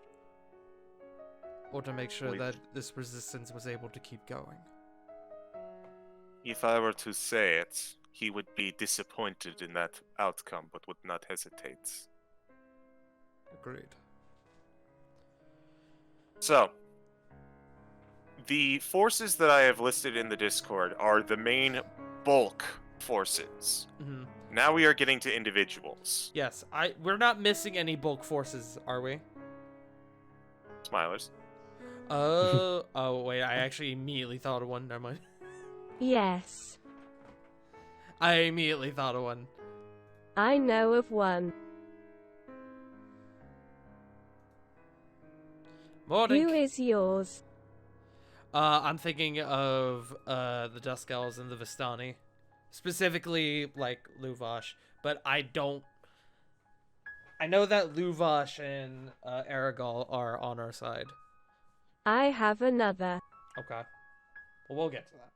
Or to make sure that this resistance was able to keep going. If I were to say it, he would be disappointed in that outcome, but would not hesitate. Agreed. So, the forces that I have listed in the Discord are the main bulk forces. Mm-hmm. Now we are getting to individuals. Yes, we're not missing any bulk forces, are we? Smilers. Oh wait, I actually immediately thought of one. Never mind. Yes. I immediately thought of one. I know of one. Morning. Who is yours? I'm thinking of the Dusk Elves and the Vistani. Specifically, like, Luvash. But I don't... I know that Luvash and Aragol are on our side. I have another. Okay. Well, we'll get to that.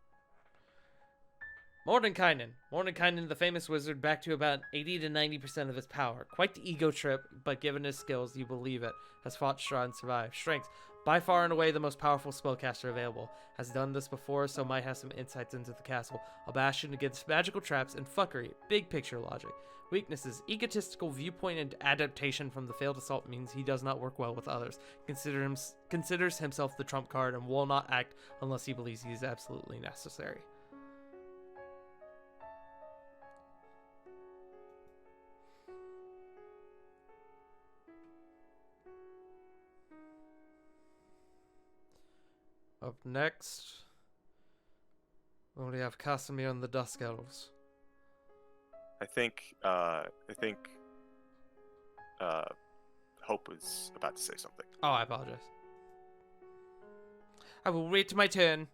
Mordenkainen. Mordenkainen, the famous wizard, back to about 80 to 90% of his power. Quite the ego trip, but given his skills, you believe it. Has fought Strahd and survived. Strength. By far and away the most powerful spellcaster available. Has done this before, so might have some insights into the castle. A bastion against magical traps and fuckery. Big picture logic. Weaknesses. Egotistical viewpoint and adaptation from the failed assault means he does not work well with others. Considers himself the trump card and will not act unless he believes he is absolutely necessary. Up next, we only have Casimir and the Dusk Elves. I think Hope was about to say something. Oh, I apologize. I will wait my turn.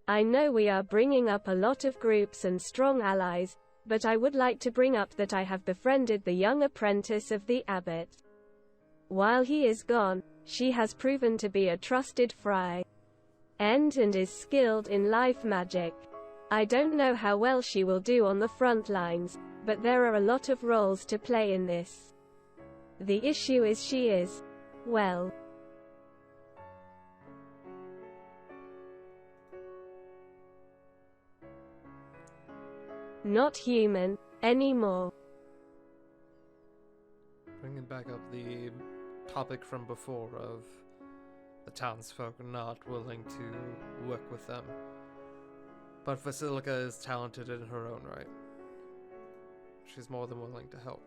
I know we are bringing up a lot of groups and strong allies, but I would like to bring up that I have befriended the young apprentice of the abbot. While he is gone, she has proven to be a trusted friend and is skilled in life magic. I don't know how well she will do on the front lines, but there are a lot of roles to play in this. The issue is she is, well, not human anymore. Bringing back up the topic from before of the townsfolk not willing to work with them. But Basilica is talented in her own right. She's more than willing to help.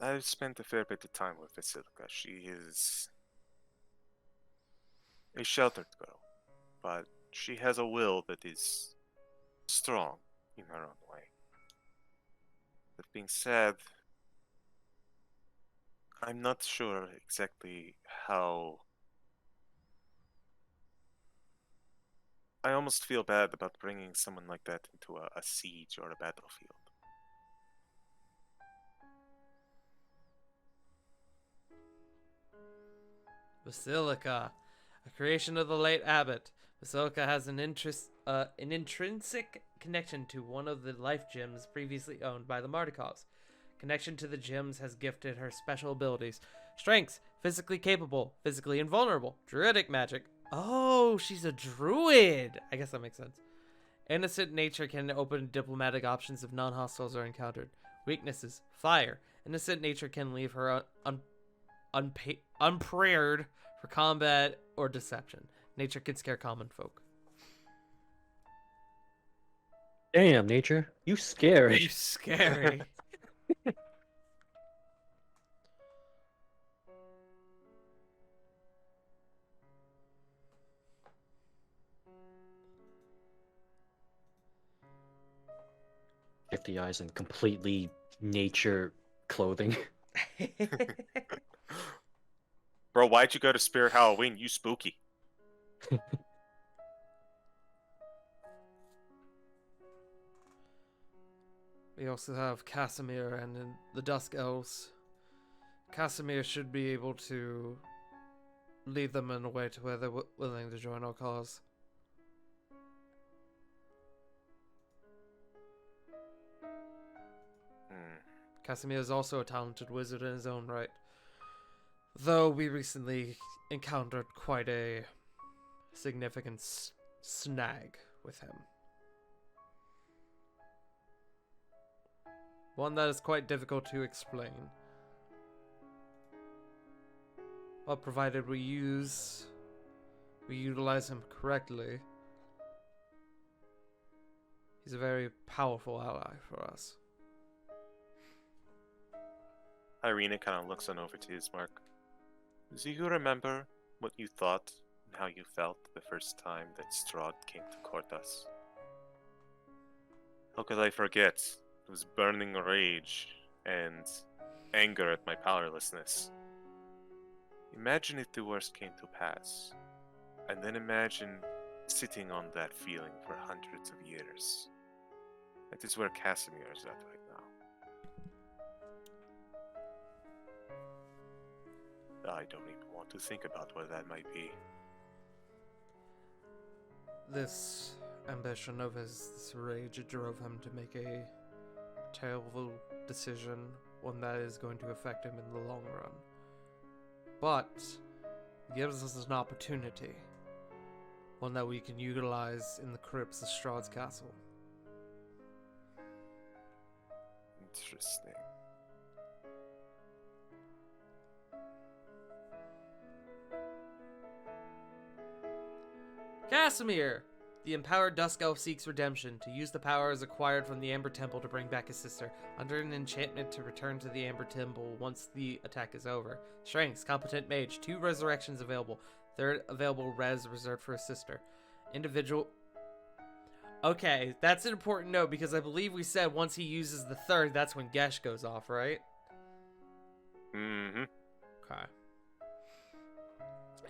I've spent a fair bit of time with Basilica. She is a sheltered girl, but she has a will that is strong in her own way. That being said, I'm not sure exactly how... I almost feel bad about bringing someone like that into a siege or a battlefield. Basilica, a creation of the late abbot. Basilica has an intrinsic connection to one of the life gems previously owned by the Mardikovs. Connection to the gems has gifted her special abilities. Strengths, physically capable, physically invulnerable, druidic magic, Oh, she's a druid. I guess that makes sense. Innocent nature can open diplomatic options if non-hostiles are encountered. Weaknesses: fire. Innocent nature can leave her unprepared for combat or deception. Nature can scare common folk. Damn, nature, you scary. You scary. Shifty eyes and completely nature clothing. Bro, why'd you go to Spirit Halloween? You spooky. We also have Casimir and the Dusk Elves. Casimir should be able to lead them in a way to where they're willing to join our cause. Casimir is also a talented wizard in his own right, though we recently encountered quite a significant snag with him. One that is quite difficult to explain. But provided we utilize him correctly, he's a very powerful ally for us. Irina kind of looks on over to his mark. Do you remember what you thought and how you felt the first time that Strahd came to court us? How could I forget? It was burning rage and anger at my powerlessness. Imagine if the worst came to pass, and then imagine sitting on that feeling for hundreds of years. That is where Casimir is at right now. I don't even want to think about where that might be. This ambition of his, this rage, it drove him to make a terrible decision, one that is going to affect him in the long run. But it gives us an opportunity, one that we can utilize in the crypts of Strahd's castle. Interesting. Casimir! The empowered Dusk Elf seeks redemption. To use the powers acquired from the Amber Temple to bring back his sister. Under an enchantment to return to the Amber Temple once the attack is over. Strengths: competent mage. 2 resurrections available. Third available res reserved for his sister. Individual... Okay, that's an important note because I believe we said once he uses the third, that's when Gesh goes off, right? Mm-hmm. Okay.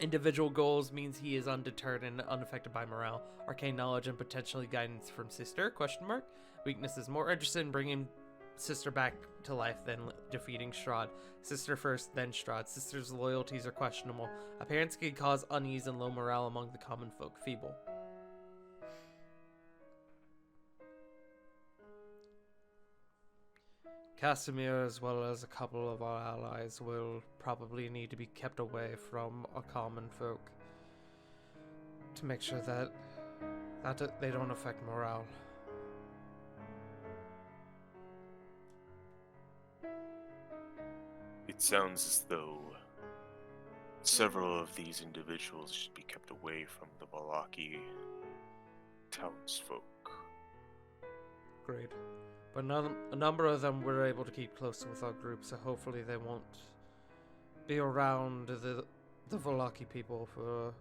Individual goals means he is undeterred and unaffected by morale. Arcane knowledge and potentially guidance from sister? Question mark. Weaknesses: more interested in bringing sister back to life than defeating Strahd. Sister first, then Strahd. Sister's loyalties are questionable. Appearance can cause unease and low morale among the common folk. Feeble. Casimir, as well as a couple of our allies, will probably need to be kept away from our common folk to make sure that they don't affect morale. It sounds as though several of these individuals should be kept away from the Valaki townsfolk. Great. But a number of them we're able to keep close with our group, so hopefully they won't be around the Volaki people for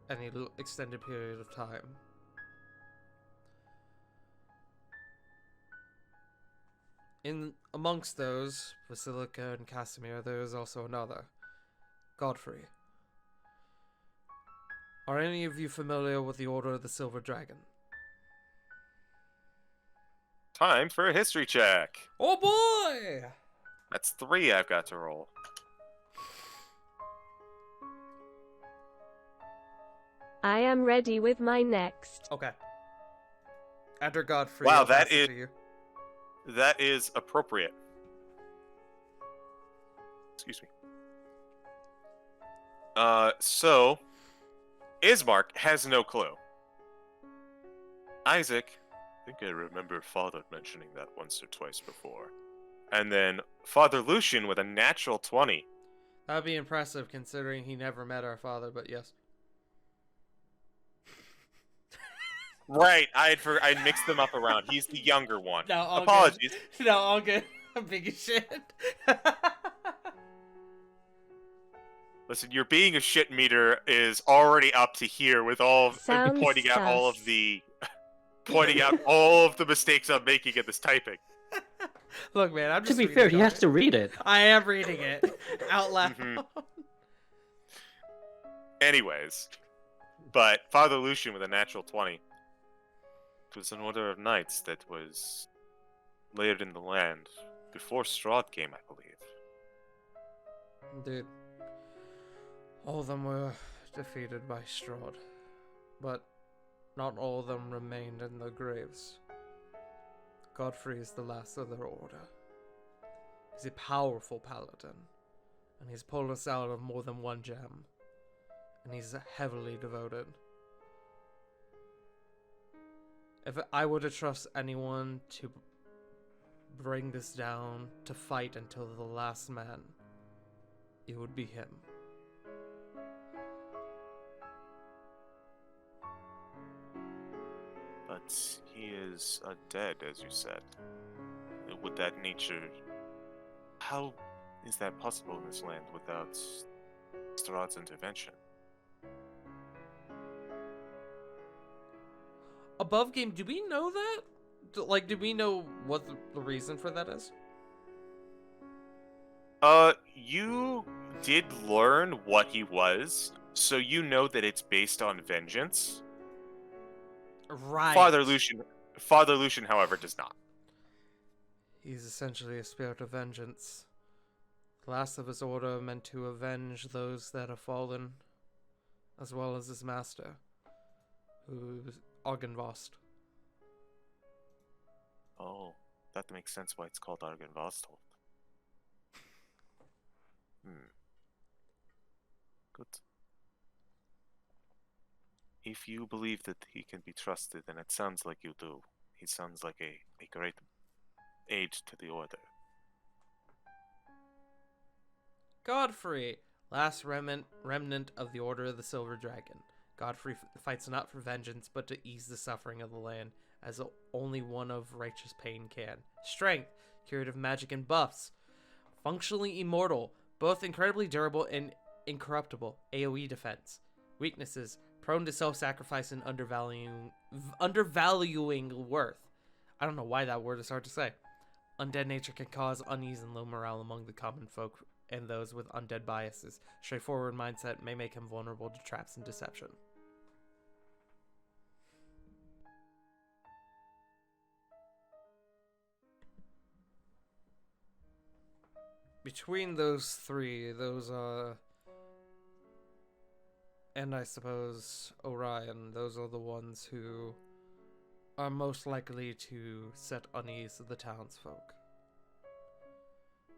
any extended period of time. In amongst those, Basilica and Casimir, there is also another, Godfrey. Are any of you familiar with the Order of the Silver Dragon? Time for a history check. Oh boy! That's 3 I've got to roll. I am ready with my next. Okay. After Godfrey, Wow, I'll that pass it is- to you. That is appropriate. Excuse me. So, Ismark has no clue. Isaac, I think I remember Father mentioning that once or twice before. And then Father Lucian with a natural 20. That'd be impressive considering he never met our father, but yes. Right, I mixed them up around. He's the younger one. No, all Apologies. Good. No, all good. I'm big as shit. Listen, your being a shit meter is already up to here with all of Sounds pointing out all of sus. the pointing out all of the mistakes I'm making in this typing. Look, man, I'm To just be reading fair, he it, has alright? to read it. I am reading it out loud. Mhm. Anyways, but Father Lucian with a natural 20. It was an order of knights that was laid in the land before Strahd came, I believe. Dude, all of them were defeated by Strahd, but not all of them remained in their graves. Godfrey is the last of their order. He's a powerful paladin, and he's pulled us out of more than one gem, and he's heavily devoted. If I were to trust anyone to bring this down, to fight until the last man, it would be him. But he is dead, as you said. With that nature, how is that possible in this land without Strahd's intervention? Above game, do we know that? Like, do we know what the reason for that is? You did learn what he was, so you know that it's based on vengeance. Right. Father Lucian, however, does not. He's essentially a spirit of vengeance. The last of his order meant to avenge those that have fallen, as well as his master, who's Argenvost. Oh, that makes sense why it's called Argenvost. Good. If you believe that he can be trusted, and it sounds like you do, he sounds like a great aid to the order. Godfrey, last remnant of the Order of the Silver Dragon. Godfrey fights not for vengeance, but to ease the suffering of the land, as only one of righteous pain can. Strength, curative magic and buffs. Functionally immortal, both incredibly durable and incorruptible. AoE defense. Weaknesses, prone to self-sacrifice and undervaluing worth. I don't know why that word is hard to say. Undead nature can cause unease and low morale among the common folk and those with undead biases. Straightforward mindset may make him vulnerable to traps and deception. Between those three, and I suppose Orion, those are the ones who are most likely to set unease of the townsfolk.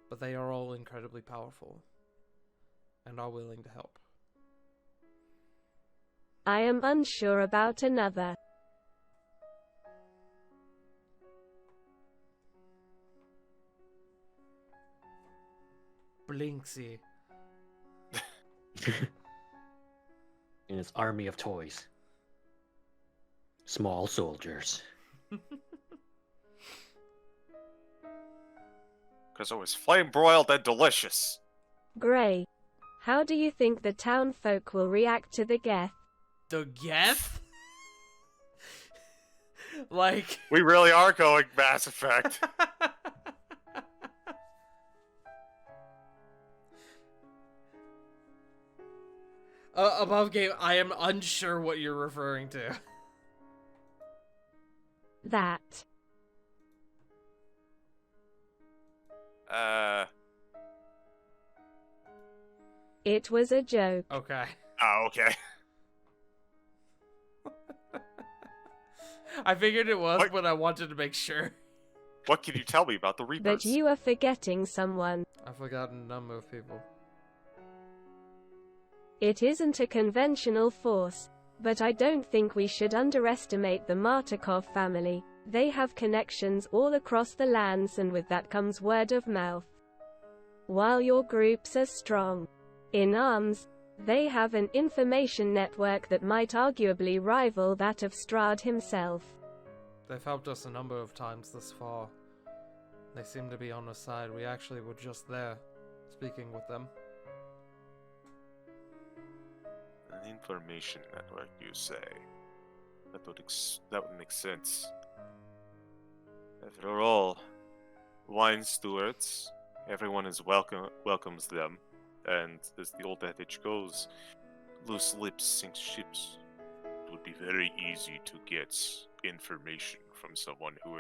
But they are all incredibly powerful, and are willing to help. I am unsure about another. Blinksy. In his army of toys. Small soldiers. Because it was flame broiled and delicious. Gray. How do you think the town folk will react to the Geth? The Geth? Like... We really are going Mass Effect. Above game, I am unsure what you're referring to. That. It was a joke. Okay. Oh, okay. I figured it was, What? but I wanted to make sure. What can you tell me about the But Reapers? you are forgetting someone. I've forgotten a number of people. It isn't a conventional force. But I don't think we should underestimate the Martikov family. They have connections all across the lands, and with that comes word of mouth. While your groups are strong in arms, they have an information network that might arguably rival that of Strahd himself. They've helped us a number of times this far. They seem to be on our side. We actually were just there, speaking with them. An information network, you say? That would make sense. After all, wine stewards, everyone welcomes them, and as the old adage goes, loose lips sink ships. It would be very easy to get information from someone who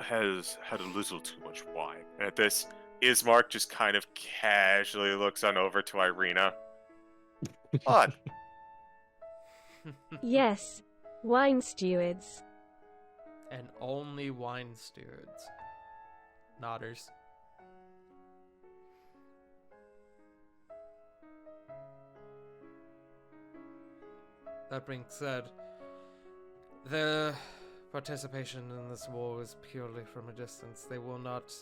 has had a little too much wine. And at this, Ismark just kind of casually looks on over to Irina. What? Yes, wine stewards. And only wine stewards. Nodders. That being said, their participation in this war is purely from a distance. They will not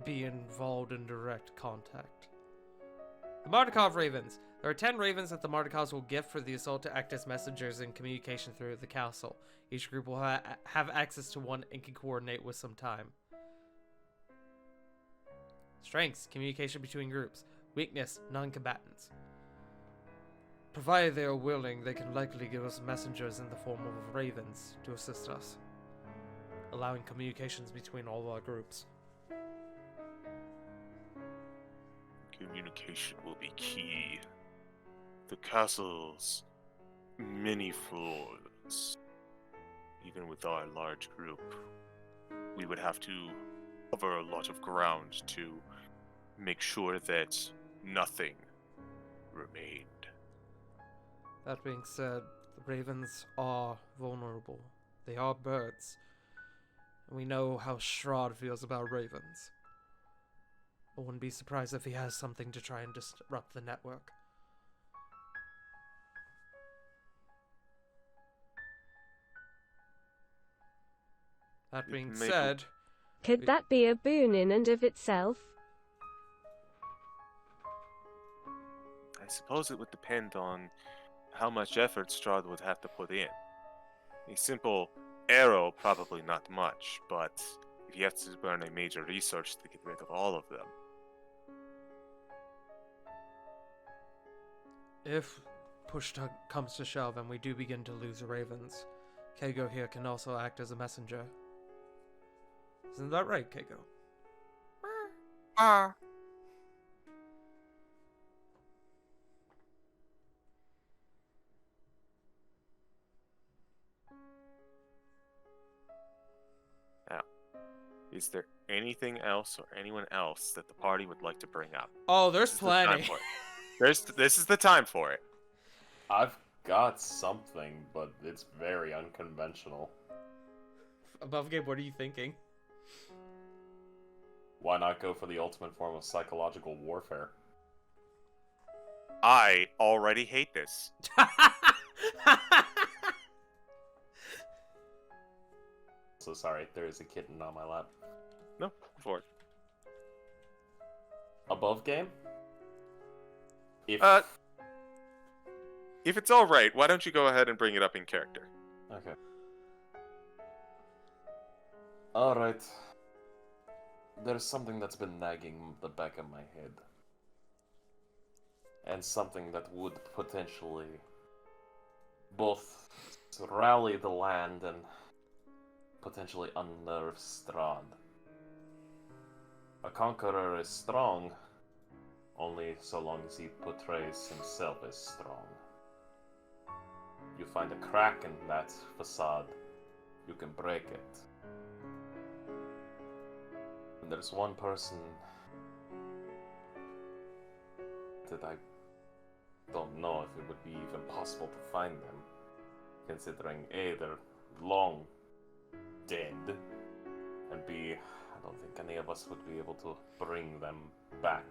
be involved in direct contact. The Martikov Ravens. There are 10 ravens that the Martikovs will gift for the assault to act as messengers in communication through the castle. Each group will have access to one and can coordinate with some time. Strengths, communication between groups. Weakness, non-combatants. Provided they are willing, they can likely give us messengers in the form of ravens to assist us, allowing communications between all our groups. Communication will be key. The castle's many floors. Even with our large group, we would have to cover a lot of ground to make sure that nothing remained. That being said, the ravens are vulnerable. They are birds. And we know how Strahd feels about ravens. I wouldn't be surprised if he has something to try and disrupt the network. That being Maybe. said, Could that be a boon in and of itself? I suppose it would depend on how much effort Strahd would have to put in. A simple arrow, probably not much, but if you have to burn a major resource to get rid of all of them. if comes to shove and we do begin to lose ravens, Kago here can also act as a messenger. Isn't that right, Kago? Now, is there anything else or anyone else that the party would like to bring up? Oh, there's This is the time plenty. for it. This is the time for it. I've got something, but it's very unconventional. Above game, what are you thinking? Why not go for the ultimate form of psychological warfare? I already hate this. So sorry, there is a kitten on my lap. No, for it. Above game? If If it's all right, why don't you go ahead and bring it up in character? Okay. Alright. There's something that's been nagging the back of my head. And something that would potentially both rally the land and potentially unnerve Strahd. A conqueror is strong only so long as he portrays himself as strong. You find a crack in that facade, you can break it. And there's one person that I don't know if it would be even possible to find them, considering A, they're long dead, and B, I don't think any of us would be able to bring them back.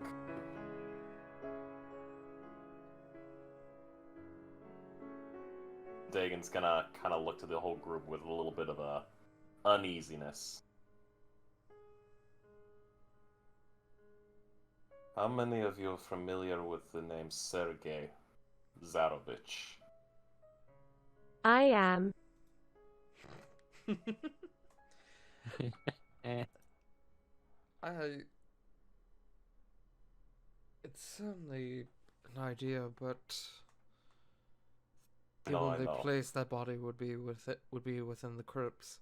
Dagon's gonna kind of look to the whole group with a little bit of a uneasiness. How many of you are familiar with the name Sergei Zarovich? I am. It's certainly an idea, but the No, I only know. place that body would be within the crypts.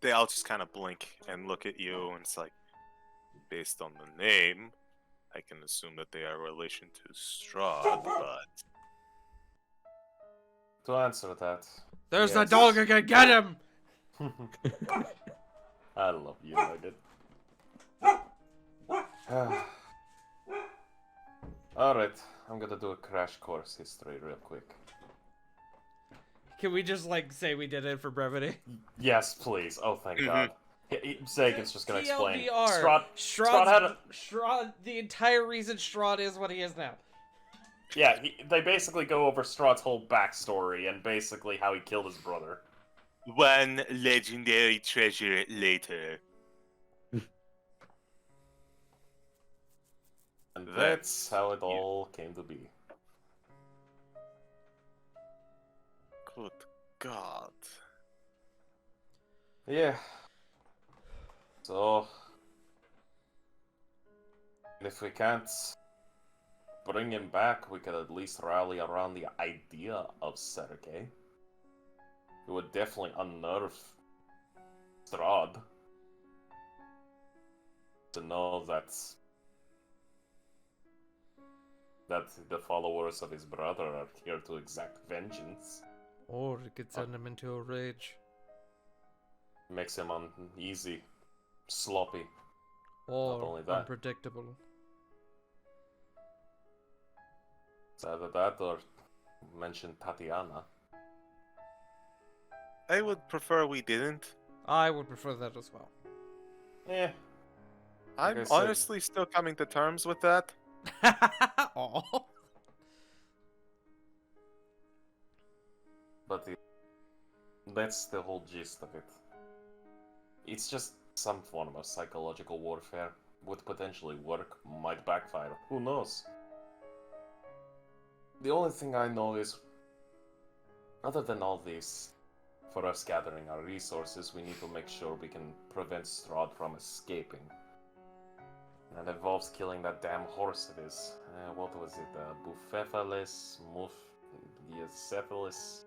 They all just kind of blink and look at you, and it's like, based on the name, I can assume that they are a relation to Strahd, but To answer that, There's the yes. dog again. Get him! I love you, Nugget. Alright, I'm gonna do a crash course history real quick. Can we just like say we did it for brevity? Yes, please. Oh, thank God. Zagan's just gonna explain. TLDR. Strahd had a... Strahd. The entire reason Strahd is what he is now. Yeah, they basically go over Strahd's whole backstory and basically how he killed his brother. one legendary treasure later. And that's how it all came to be. Good God. Yeah. So... if we can't bring him back, we could at least rally around the idea of Sergei. It would definitely unnerve Strahd to know that the followers of his brother are here to exact vengeance. Or it could send him into a rage. Makes him uneasy, sloppy. Or only that. unpredictable. It's either that or mention Tatiana. I would prefer we didn't. I would prefer that as well. Eh, I'm I said- honestly still coming to terms with that. Aw. but that's the whole gist of it. It's just some form of psychological warfare. Would potentially work, might backfire. Who knows? The only thing I know is, other than all this, for us gathering our resources, we need to make sure we can prevent Strahd from escaping. And that involves killing that damn horse of his. What was it? Bucephalus? Bucephalus?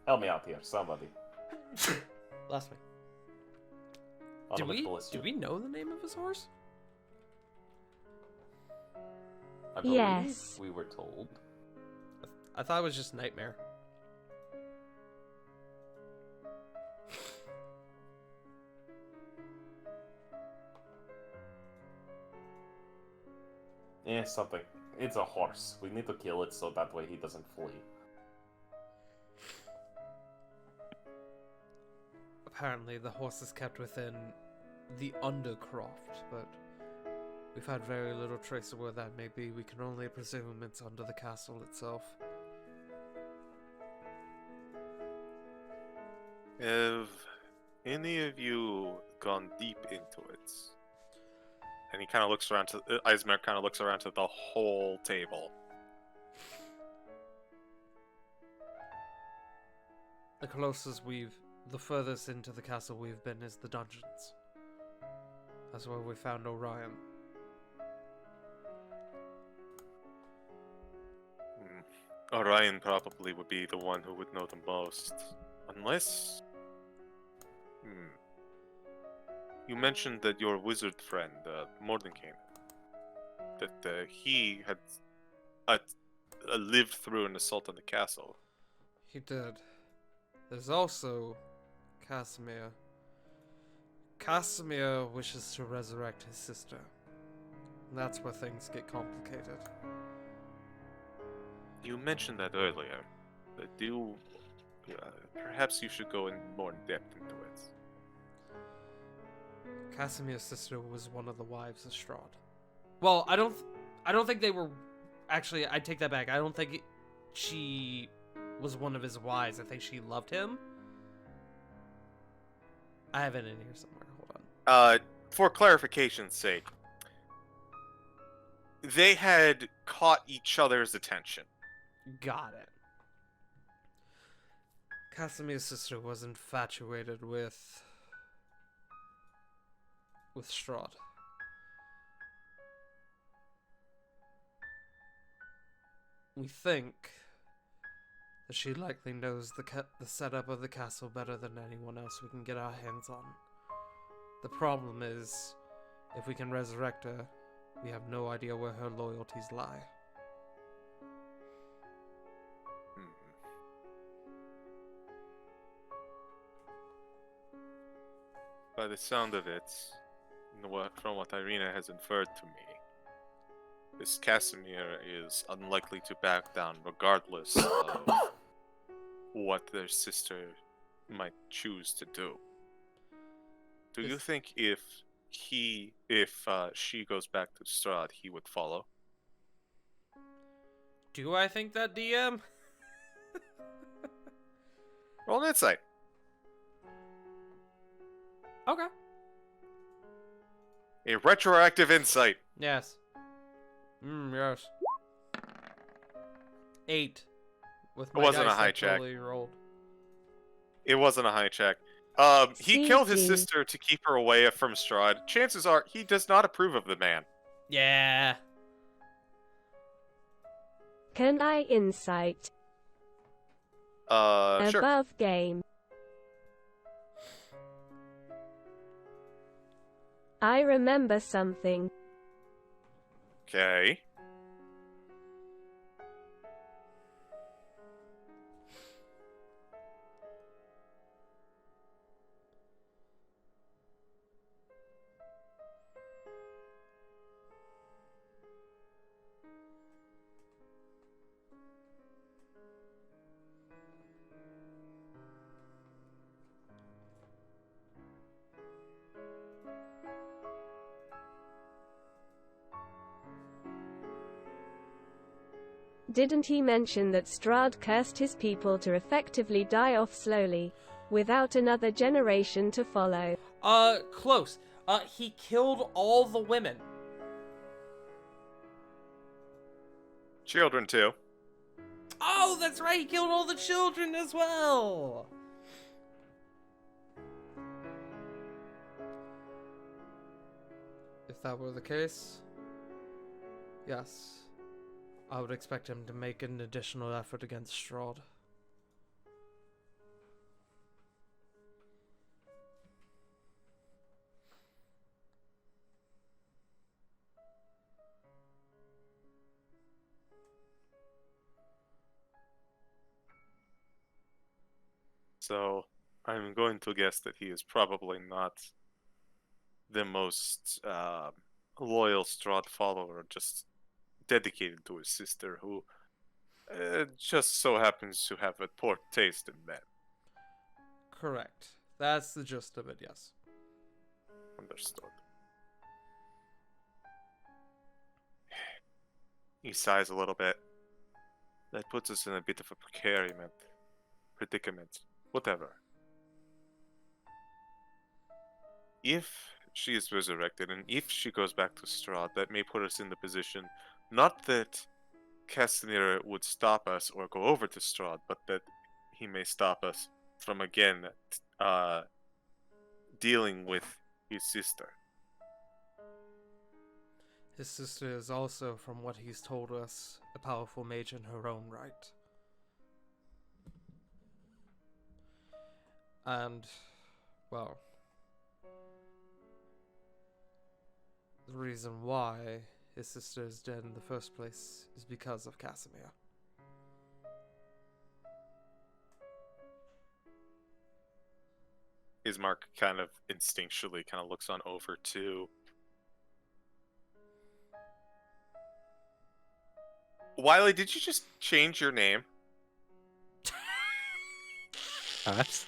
Help me out here, somebody. Last week. Did we know the name of his horse? I believe Yes. we were told. I thought it was just Nightmare. Yeah, something. It's a horse. We need to kill it so that way he doesn't flee. Apparently, the horse is kept within the Undercroft, but we've had very little trace of where that may be. We can only presume it's under the castle itself. Have any of you gone deep into it? And he kind of looks around to Eismer. Kind of looks around to the whole table. The furthest into the castle we've been is the dungeons. That's where we found Orion. Orion probably would be the one who would know the most. Unless... You mentioned that your wizard friend, Mordenkainen, that he had lived through an assault on the castle. He did. There's also Casimir. Casimir wishes to resurrect his sister. And that's where things get complicated. You mentioned that earlier. Perhaps you should go in more depth into it. Casimir's sister was one of the wives of Strahd. Well, I don't think they were. Actually, I take that back. I don't think she was one of his wives. I think she loved him. I have it in here somewhere. Hold on. For clarification's sake, they had caught each other's attention. Got it. Casimir's sister was infatuated with Strahd. We think that she likely knows the setup of the castle better than anyone else we can get our hands on. The problem is, if we can resurrect her, we have no idea where her loyalties lie. By the sound of it, from what Irina has inferred to me, this Casimir is unlikely to back down regardless of what their sister might choose to do. Do you think if she goes back to Strahd, he would follow? Do I think that, DM? Roll an insight. Okay. A retroactive insight. Yes. Yes. 8. With my wasn't a dice high that check. totally rolled. It wasn't a high check. He killed his sister to keep her away from Strahd. Chances are he does not approve of the man. Yeah. Can I insight? Sure. Above game. I remember something. Okay. Didn't he mention that Strahd cursed his people to effectively die off slowly, without another generation to follow? Close. He killed all the women. Children too. Oh, that's right, he killed all the children as well. If that were the case, yes. I would expect him to make an additional effort against Strahd. So, I'm going to guess that he is probably not the most loyal Strahd follower, just dedicated to his sister, who just so happens to have a poor taste in men. Correct. That's the gist of it, yes. Understood. He sighs a little bit. That puts us in a bit of a predicament. Whatever. If she is resurrected, and if she goes back to Strahd, that may put us in the position, not that Castanir would stop us or go over to Strahd, but that he may stop us from again dealing with his sister. His sister is also, from what he's told us, a powerful mage in her own right. And, well, the reason why his sister is dead in the first place is because of Casimir. Ismark kind of instinctually looks on over to Wiley. Did you just change your name? What?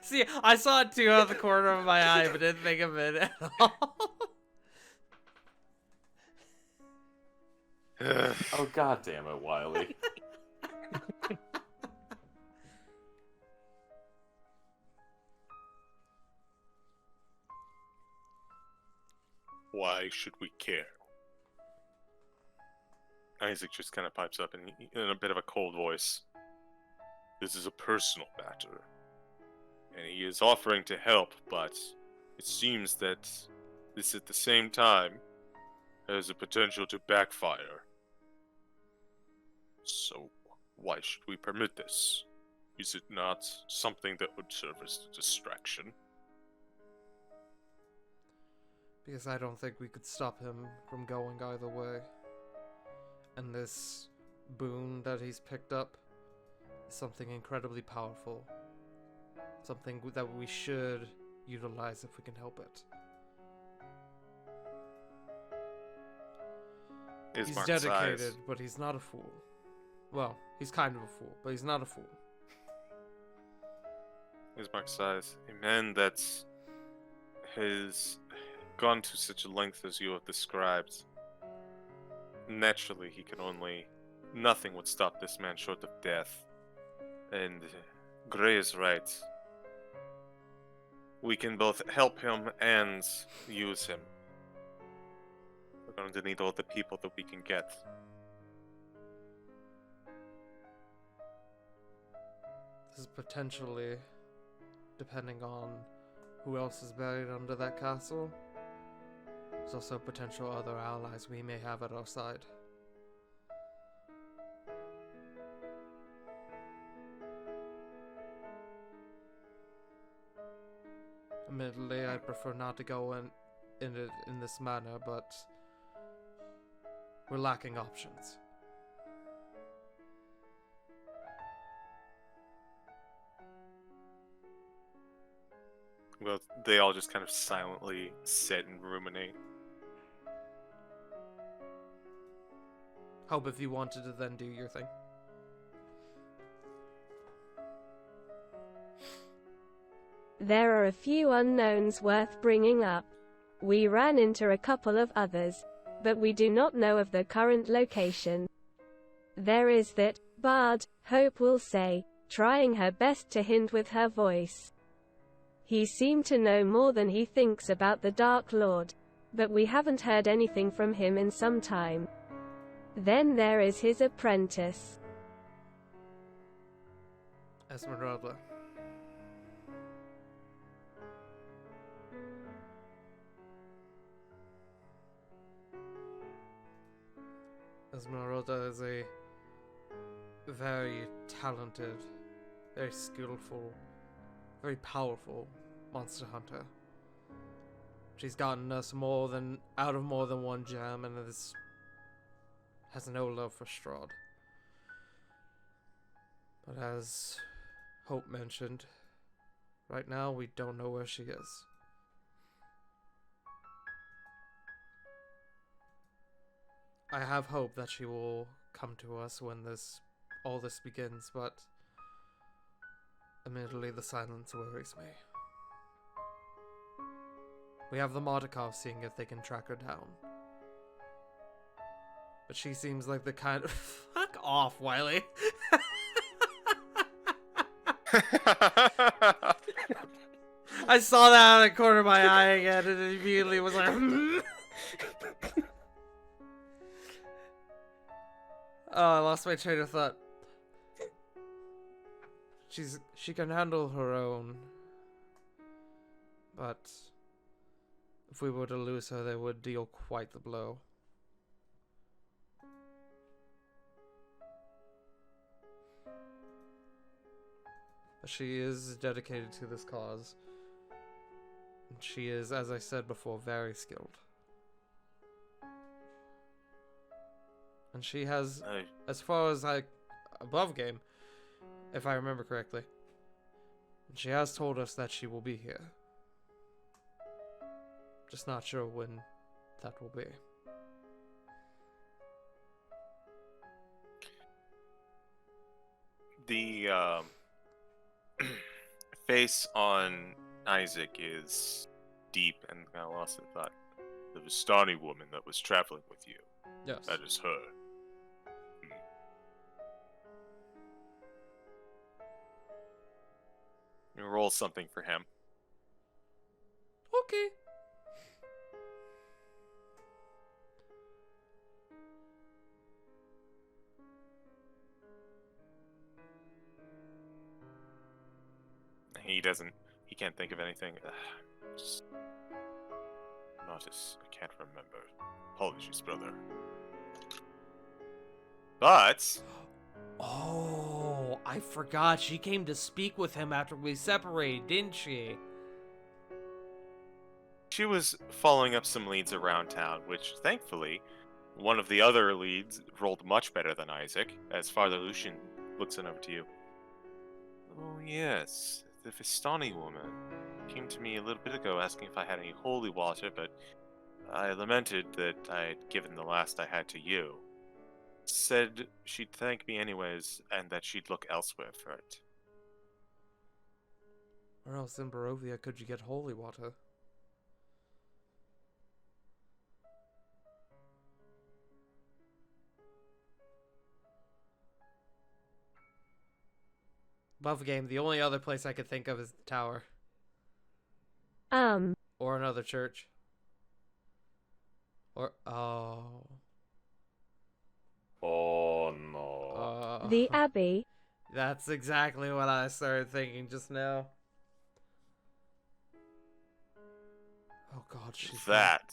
See, I saw it too out of the corner of my eye, but didn't think of it at all. Oh, god damn it, Wiley. Why should we care? Isaac just kind of pipes up in a bit of a cold voice. This is a personal matter, and he is offering to help, but it seems that this at the same time has a potential to backfire. So, why should we permit this? Is it not something that would serve as a distraction? Because I don't think we could stop him from going either way. And this boon that he's picked up is something incredibly powerful. Something that we should utilize if we can help it. He's dedicated, but he's not a fool. Well, he's kind of a fool, but he's not a fool. Ismark sighs. A man that has gone to such a length as you have described. Naturally, he can only... Nothing would stop this man short of death. And Gray is right. We can both help him and use him. We're going to need all the people that we can get. This is potentially, depending on who else is buried under that castle, there's also potential other allies we may have at our side. Admittedly, I prefer not to go in this manner, but we're lacking options. Well, they all just kind of silently sit and ruminate. Hope if you wanted to then do your thing. There are a few unknowns worth bringing up. We ran into a couple of others, but we do not know of the current location. There is that bard, Hope will say, trying her best to hint with her voice. He seemed to know more than he thinks about the Dark Lord, but we haven't heard anything from him in some time. Then there is his apprentice. Esmeralda. Esmeralda is a very talented, very skillful, very powerful monster hunter. She's gotten us out of more than one gem, and has no love for Strahd. But as Hope mentioned, right now we don't know where she is. I have hope that she will come to us when all this begins, but admittedly the silence worries me. We have the Mordekov seeing if they can track her down. But she seems like the kind of... Fuck off, Wiley! I saw that out of the corner of my eye again and it immediately was like... Oh, I lost my train of thought. She can handle her own. But if we were to lose her, they would deal quite the blow. But she is dedicated to this cause. And she is, as I said before, very skilled. And she has, as far as above game, if I remember correctly, she has told us that she will be here. Just not sure when that will be. The face on Isaac is deep and kind of lost in thought. The Vistani woman that was traveling with you. Yes. That is her. You roll something for him. Okay. He can't think of anything. Just notice, I can't remember. Apologies, brother. But Oh, I forgot. She came to speak with him after we separated, didn't she? she was following up some leads around town, which, thankfully, one of the other leads rolled much better than Isaac, as Father Lucian looks over to you. Oh, yes, the Vistani woman came to me a little bit ago asking if I had any holy water, but I lamented that I had given the last I had to you. Said she'd thank me anyways, and that she'd look elsewhere for it. Where else in Barovia could you get holy water? Above game, the only other place I could think of is the tower. Or another church. Or, oh. Oh no. The Abbey. That's exactly what I started thinking just now. Oh god, she's That.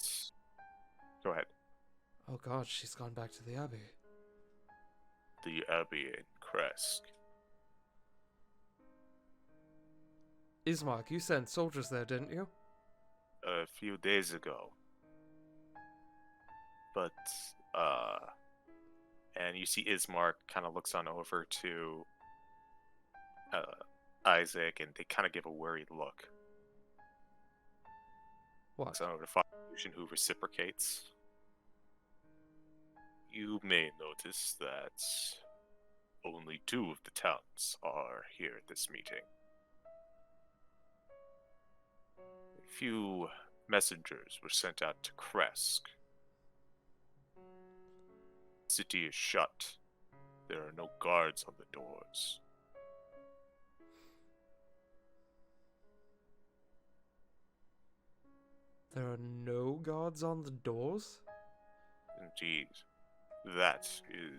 Go ahead. Oh god, she's gone back to the Abbey. The Abbey in Kresk. Ismark, you sent soldiers there, didn't you? A few days ago. But, and you see Ismark kind of looks on over to Isaac, and they kind of give a worried look. What? Looks on over to Father Lucian, who reciprocates. You may notice that only 2 of the towns are here at this meeting. A few messengers were sent out to Kresk. The city is shut. There are no guards on the doors. There are no guards on the doors? Indeed. That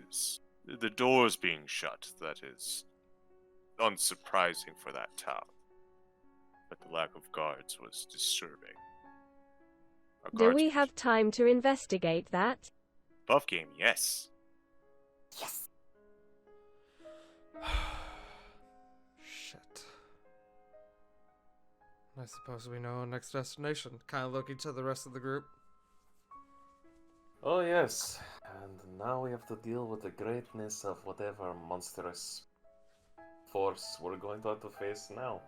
is... The doors being shut, that is unsurprising for that town. But the lack of guards was disturbing. Our Do guards- we have time to investigate that? Buff game, yes. Shit. I suppose we know our next destination. Kind of looking to the rest of the group. Oh yes, and now we have to deal with the greatness of whatever monstrous force we're going to have to face now.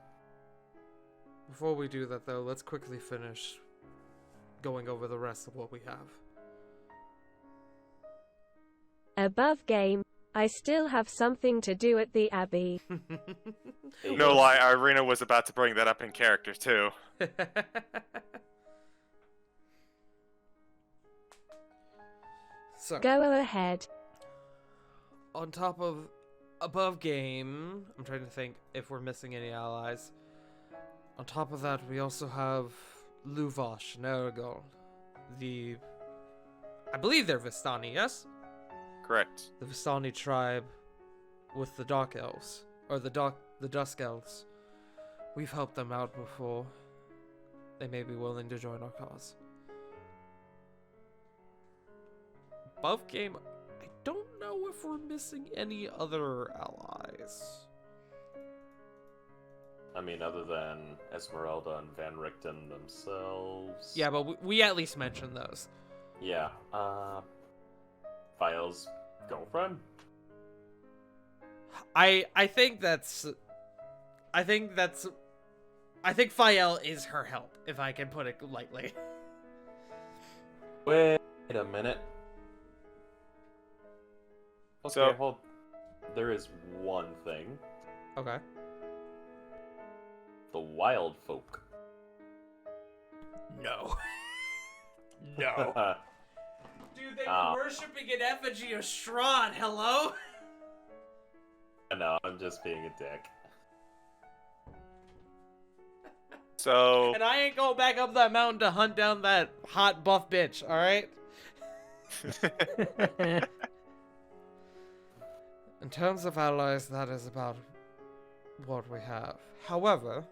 Before we do that, though, let's quickly finish going over the rest of what we have. Above game. I still have something to do at the Abbey. No lie, Irina was about to bring that up in character, too. So, Go ahead. on top of above game, I'm trying to think if we're missing any allies. On top of that, we also have Luvash and Aragon. I believe they're Vistani, yes? Correct. The Vistani tribe with the Dark Elves. Or the Dusk Elves. We've helped them out before. They may be willing to join our cause. Above game, I don't know if we're missing any other allies. I mean, other than Esmeralda and Van Richten themselves. Yeah, but we at least mentioned those. Yeah. File's girlfriend. I think Fael is her help, if I can put it lightly. Wait a minute. Okay, So- hold. There is one thing. Okay. The wild folk. No. No. Dude, they were worshipping an effigy of Strahd, hello? No, I'm just being a dick. So And I ain't going back up that mountain to hunt down that hot buff bitch, alright? In terms of allies, that is about what we have. However,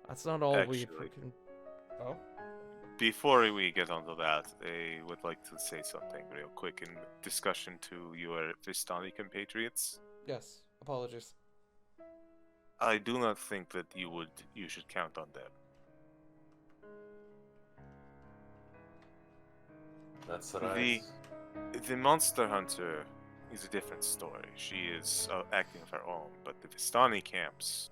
that's not all we Actually. can... Oh? before we get onto that, I would like to say something real quick in discussion to your Vistani compatriots. Yes, apologies. I do not think that you should count on them. That's right. The Monster Hunter is a different story. She is acting of her own, but the Vistani camps,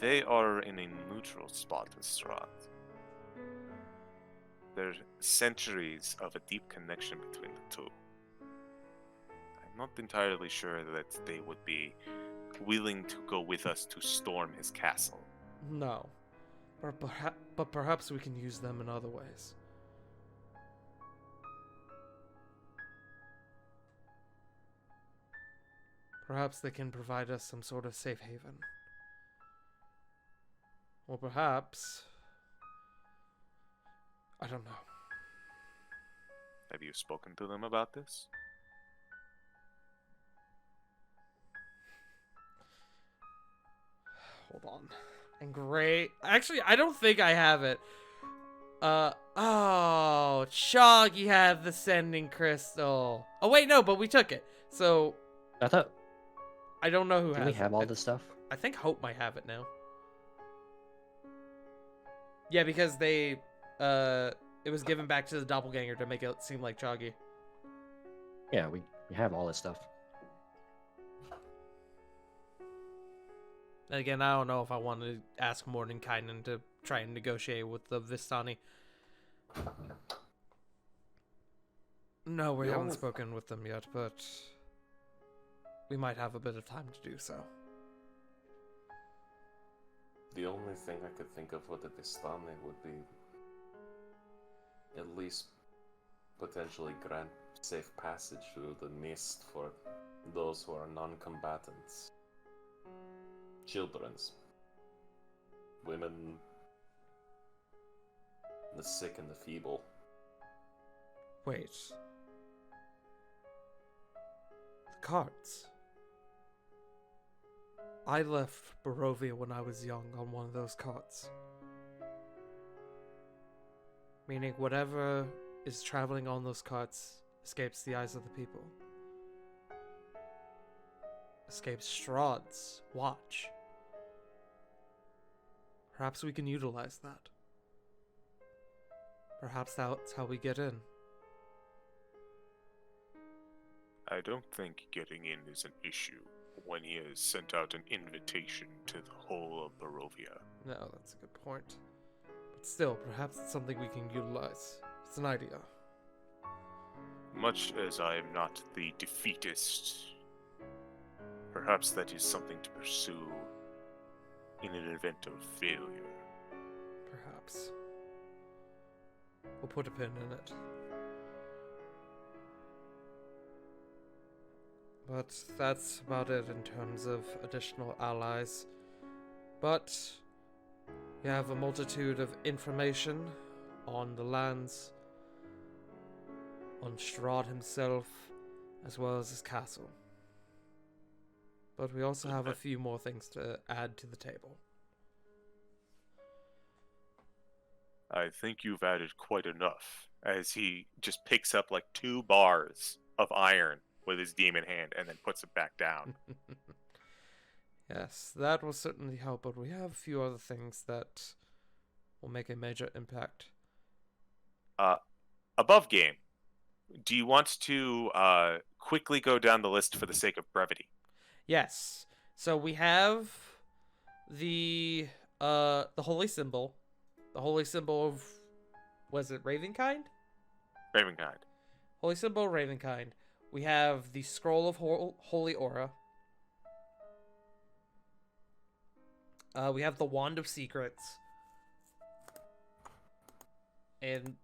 they are in a neutral spot with Strahd. There's centuries of a deep connection between the two. I'm not entirely sure that they would be willing to go with us to storm his castle. No. But perhaps we can use them in other ways. Perhaps they can provide us some sort of safe haven. Or perhaps... I don't know. Have you spoken to them about this? Hold on. And great. Actually, I don't think I have it. Oh, Choggy had the sending crystal. Oh, wait, no, but we took it. So, I thought, I don't know who did has we have it. all this stuff? I think Hope might have it now. Yeah, because it was given back to the doppelganger to make it seem like Choggy. Yeah, we have all this stuff. And again, I don't know if I want to ask Mordenkainen to try and negotiate with the Vistani. No, we The haven't only- spoken with them yet, but we might have a bit of time to do so. The only thing I could think of with the Vistani would be at least potentially grant safe passage through the mist for those who are non-combatants. Children's, women, the sick and the feeble. Wait. The carts. I left Barovia when I was young on one of those carts. Meaning whatever is traveling on those carts escapes the eyes of the people. Escapes Strahd's watch. Perhaps we can utilize that. Perhaps that's how we get in. I don't think getting in is an issue when he has sent out an invitation to the whole of Barovia. No, that's a good point. But still, perhaps it's something we can utilize. It's an idea. Much as I am not the defeatist, perhaps that is something to pursue in an event of failure. Perhaps. We'll put a pin in it. But that's about it in terms of additional allies. But we have a multitude of information on the lands, on Strahd himself, as well as his castle. But we also have a few more things to add to the table. I think you've added quite enough, as he just picks up like 2 bars of iron with his demon hand and then puts it back down. Yes, that will certainly help, but we have a few other things that will make a major impact. Above game, do you want to quickly go down the list for the sake of brevity? Yes. So we have the holy symbol. The holy symbol of, was it Ravenkind? Ravenkind. Holy symbol of Ravenkind. We have the scroll of holy aura. We have the wand of secrets. And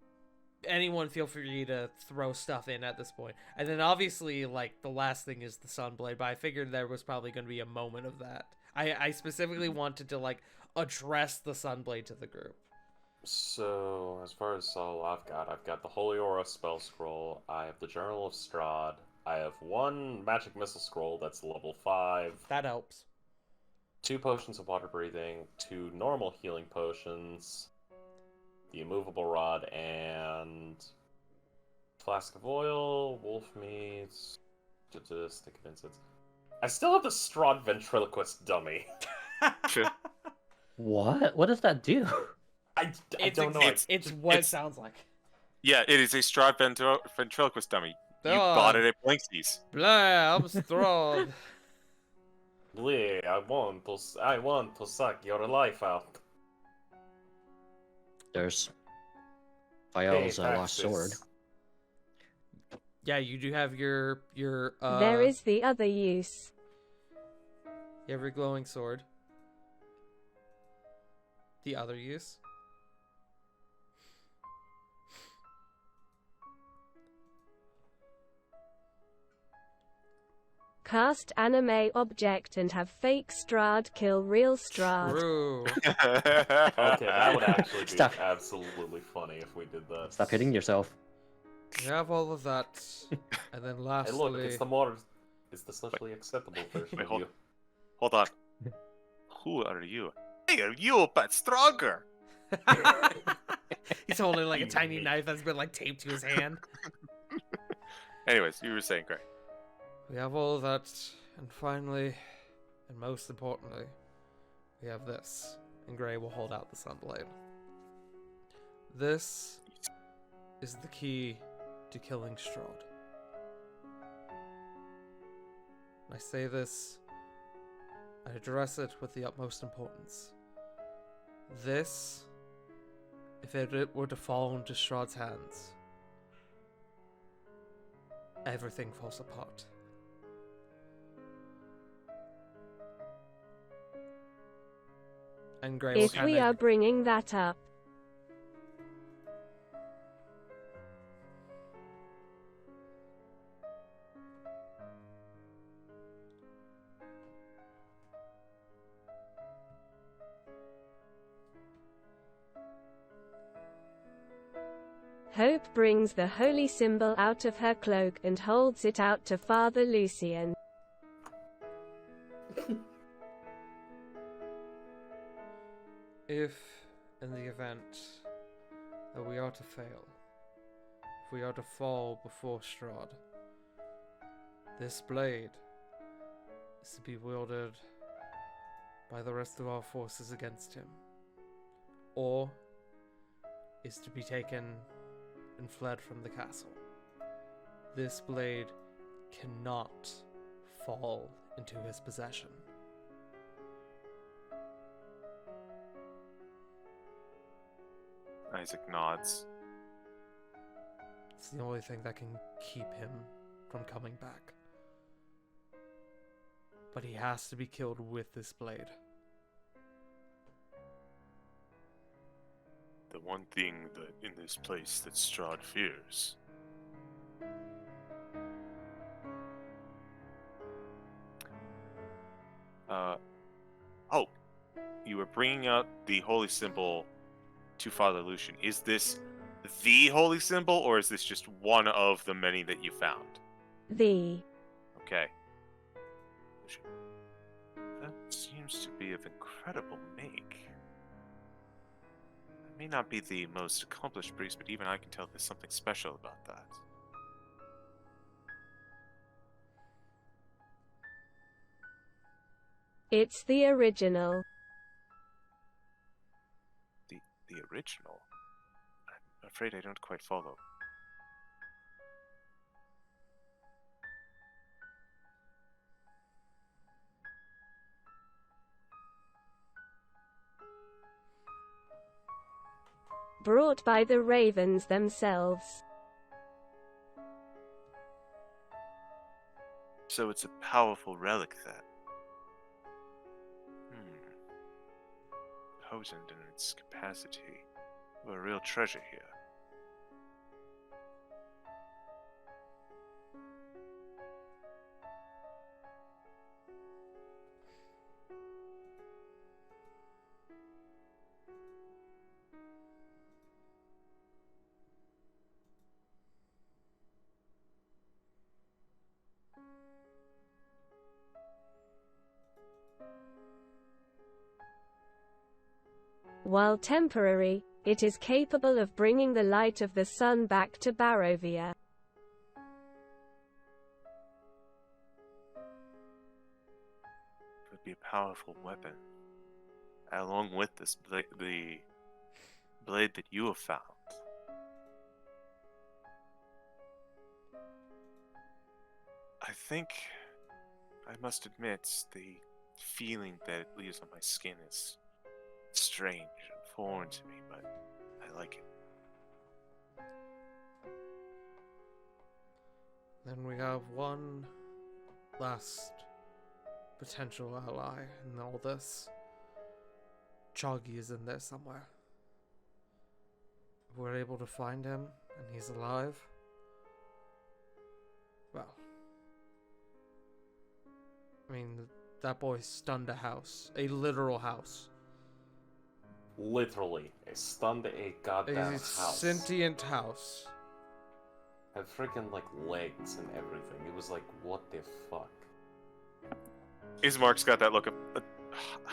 anyone feel free to throw stuff in at this point. And then obviously, like, the last thing is the Sunblade, but I figured there was probably going to be a moment of that. I specifically wanted to like address the Sunblade to the group. So, as far as all I've got the Holy Aura spell scroll, I have the Journal of Strahd, I have one magic missile scroll that's level 5, That helps. 2 potions of water breathing, 2 normal healing potions, the immovable rod, and flask of oil, wolf meats, stick of incense. I still have the Strahd ventriloquist dummy. What? What does that do? I don't know. It's what it sounds like. Yeah, it is a Strahd ventriloquist dummy. You Oh. bought it at Blinksies. Blah, I'm Strahd. Bleh, I want to suck your life out. There's Hey, Fael's lost taxes. sword. Yeah, you do have your There is the other use. you have your glowing sword. The other use. Cast anime object and have fake Strahd kill real Strahd. True. Okay, that would actually be Stop. absolutely funny if we did that. Stop hitting yourself. You have all of that, and then Hey, lastly, look, it's the socially acceptable version Wait, of you. Hold on. Who are you? Hey, are you but stronger? he's holding like a tiny knife that's been like taped to his hand. Anyways, you were saying, Greg. We have all of that, and finally, and most importantly, we have this. And Gray will hold out the Sunblade. This is the key to killing Strahd. I say this, I address it with the utmost importance. This, if it were to fall into Strahd's hands, everything falls apart. And Gray will If we are bringing that up, Hope brings the holy symbol out of her cloak and holds it out to Father Lucian. If, in the event that we are to fail, if we are to fall before Strahd, this blade is to be wielded by the rest of our forces against him, or is to be taken and fled from the castle. This blade cannot fall into his possession. Isaac nods. It's the only thing that can keep him from coming back. But he has to be killed with this blade. The one thing that in this place that Strahd fears. Oh, you were bringing out the holy symbol to Father Lucian. Is this the holy symbol, or is this just one of the many that you found? The Okay. Lucian. That seems to be of incredible make. I may not be the most accomplished priest, but even I can tell there's something special about that. It's the original. The original? I'm afraid I don't quite follow. Brought by the ravens themselves. So it's a powerful relic then. Potent in its capacity. We're a real treasure here. While temporary, it is capable of bringing the light of the sun back to Barovia. Could be a powerful weapon. Along with this the blade that you have found. I think I must admit the feeling that it leaves on my skin is strange and foreign to me, but I like it. Then we have one last potential ally in all this. Choggy is in there somewhere. If we're able to find him and he's alive, well, I mean, that boy stunned a house. A literal house. Literally, it stunned a goddamn A house. sentient house. Had freaking like legs and everything. It was like, what the fuck? Ismark's got that look of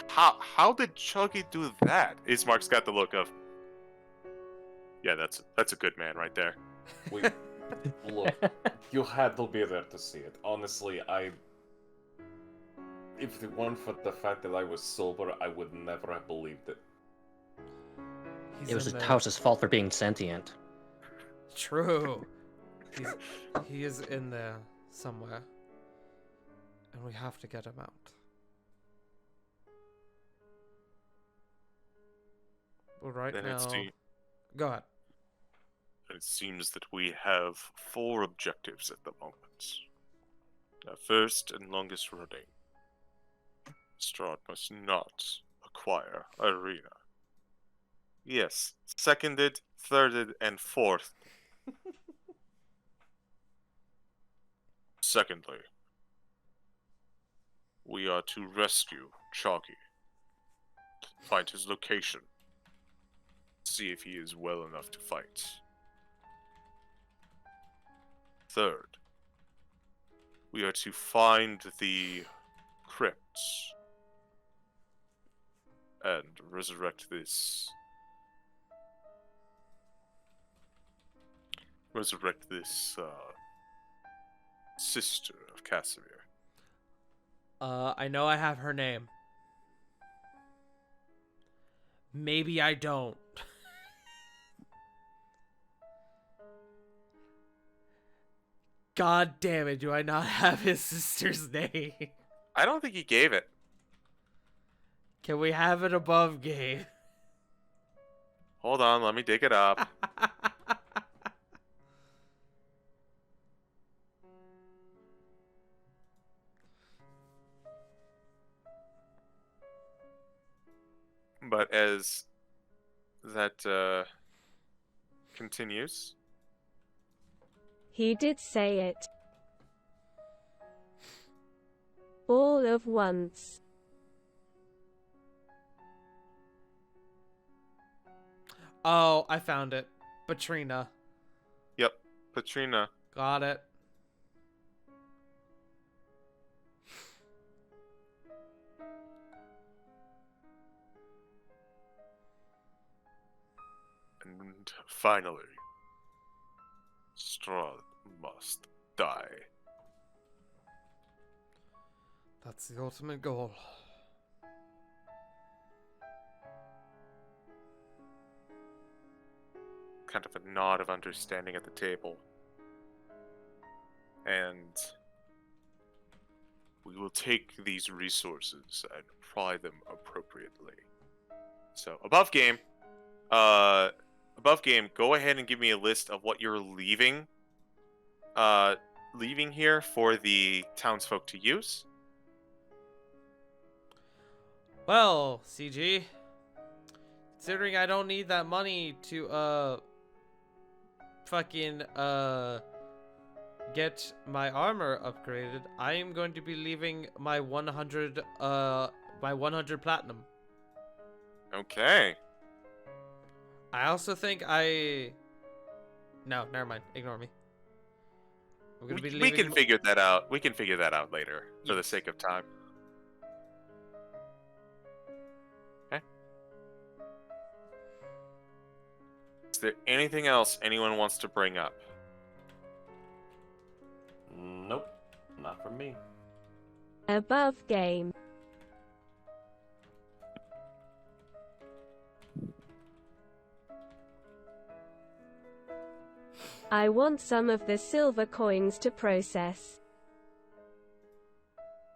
how did Chuggy do that? Ismark's got the look of, yeah, that's a good man right there. We look, you had to be there to see it. Honestly, if it weren't for the fact that I was sober, I would never have believed it. He's It was in the there. house's fault for being sentient. True. He is in there somewhere. And we have to get him out. Well, right Then now... Go ahead. It seems that we have 4 objectives at the moment. Our first and longest running. Strahd must not acquire Arena. Yes, seconded, thirded, and fourth. Secondly, we are to rescue Chalky. Find his location. See if he is well enough to fight. Third, we are to find the crypts and resurrect this sister of Casimir. I know I have her name. Maybe I don't. God damn it, do I not have his sister's name? I don't think he gave it. Can we have it above game? Hold on, let me dig it up. But as that continues, He did say it. All of once. Oh, I found it. Batrina. yep, Patrina. Got it. And finally, Strahd must die. That's the ultimate goal. Kind of a nod of understanding at the table. And we will take these resources and apply them appropriately. So, above game, go ahead and give me a list of what you're leaving here for the townsfolk to use. Well, CG, considering I don't need that money to get my armor upgraded, I am going to be leaving my 100 platinum. Okay. I also think no, never mind. Ignore me. I'm gonna be We leaving can figure that out. We can figure that out later for the Yes. sake of time. Okay. there anything else anyone wants to bring up? Nope, not from me. Above game. I want some of the silver coins to process.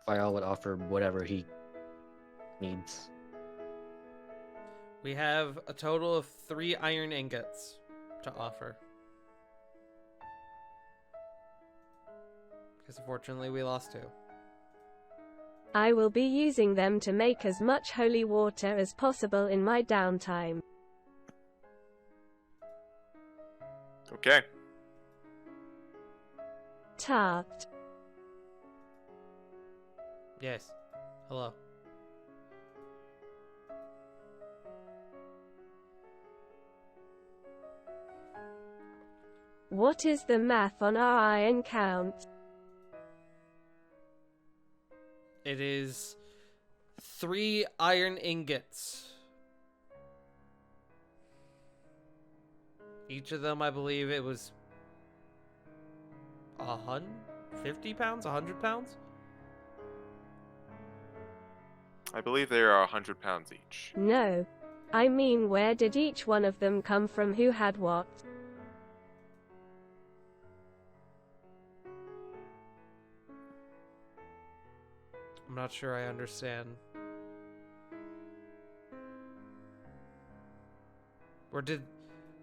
Fayal would offer whatever he needs. We have a total of 3 iron ingots to offer. Because unfortunately we lost 2. I will be using them to make as much holy water as possible in my downtime. Okay. Tart. Yes. Hello. What is the math on our iron count? It is 3 iron ingots. Each of them, I believe it was 50 pounds, 100 pounds? I believe they are 100 pounds each. No. I mean, where did each one of them come from? Who had what? I'm not sure I understand.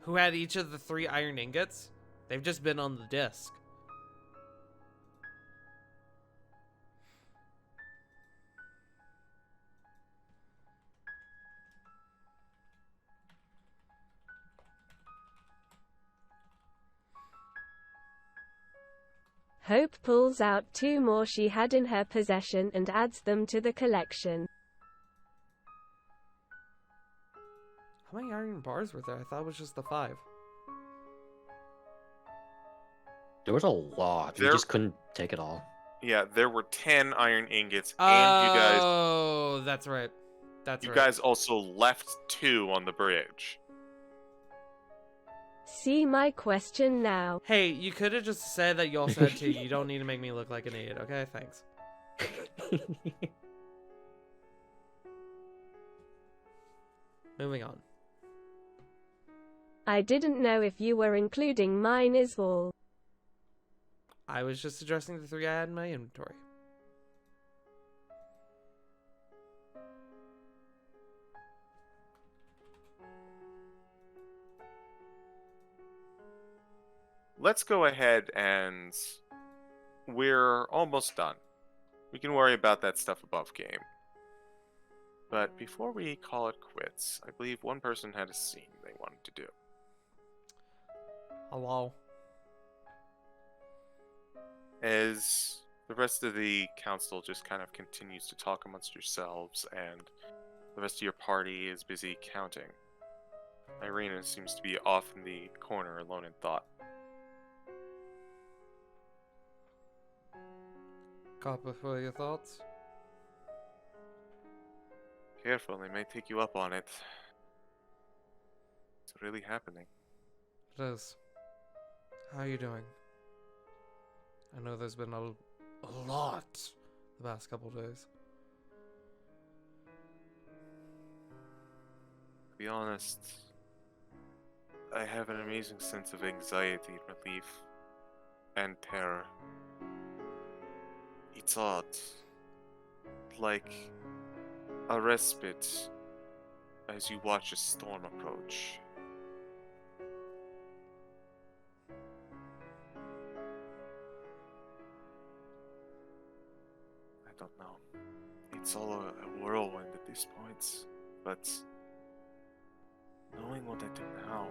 Who had each of the 3 iron ingots? They've just been on the disc. Hope pulls out 2 more she had in her possession and adds them to the collection. How many iron bars were there? I thought it was just the 5. There was a lot. We There- just couldn't take it all. Yeah, there were 10 iron ingots, and Oh, that's right. That's you right. guys also left 2 on the bridge. See my question now. Hey, you could have just said that you also had 2. You don't need to make me look like an idiot, okay? Thanks. Moving on. I didn't know if you were including mine as all. I was just addressing the 3 I had in my inventory. Let's go ahead and we're almost done. We can worry about that stuff above game. But before we call it quits, I believe one person had a scene they wanted to do. Hello. As the rest of the council just kind of continues to talk amongst yourselves, and the rest of your party is busy counting, Irina seems to be off in the corner alone in thought. Copper for your thoughts? Careful, they may take you up on it. It's really happening. It is. How are you doing? I know there's been a lot the past couple days. To be honest, I have an amazing sense of anxiety, relief, and terror. It's odd. Like a respite as you watch a storm approach. I don't know. It's all a whirlwind at this point, but knowing what I do now,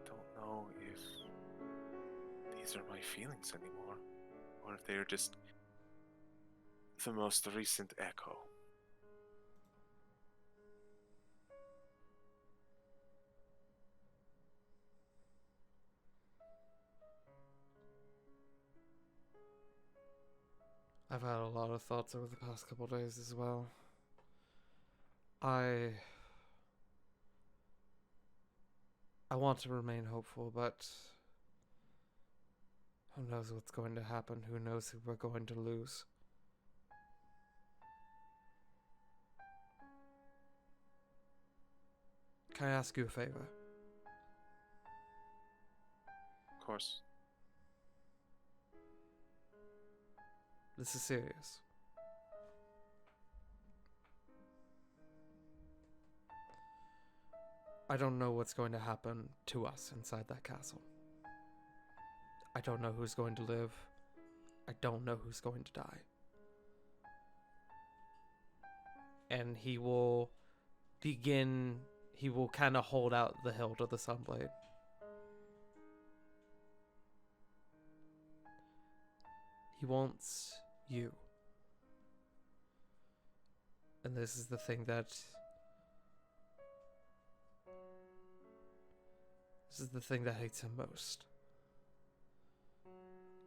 don't know if these are my feelings anymore, or if they're just the most recent echo. I've had a lot of thoughts over the past couple days as well. I I want to remain hopeful, but who knows what's going to happen? Who knows who we're going to lose? Can I ask you a favor? Of course. This is serious. I don't know what's going to happen to us inside that castle. I don't know who's going to live. I don't know who's going to die. And he will kind of hold out the hilt of the Sunblade. He wants you. And this is the thing that hates him most.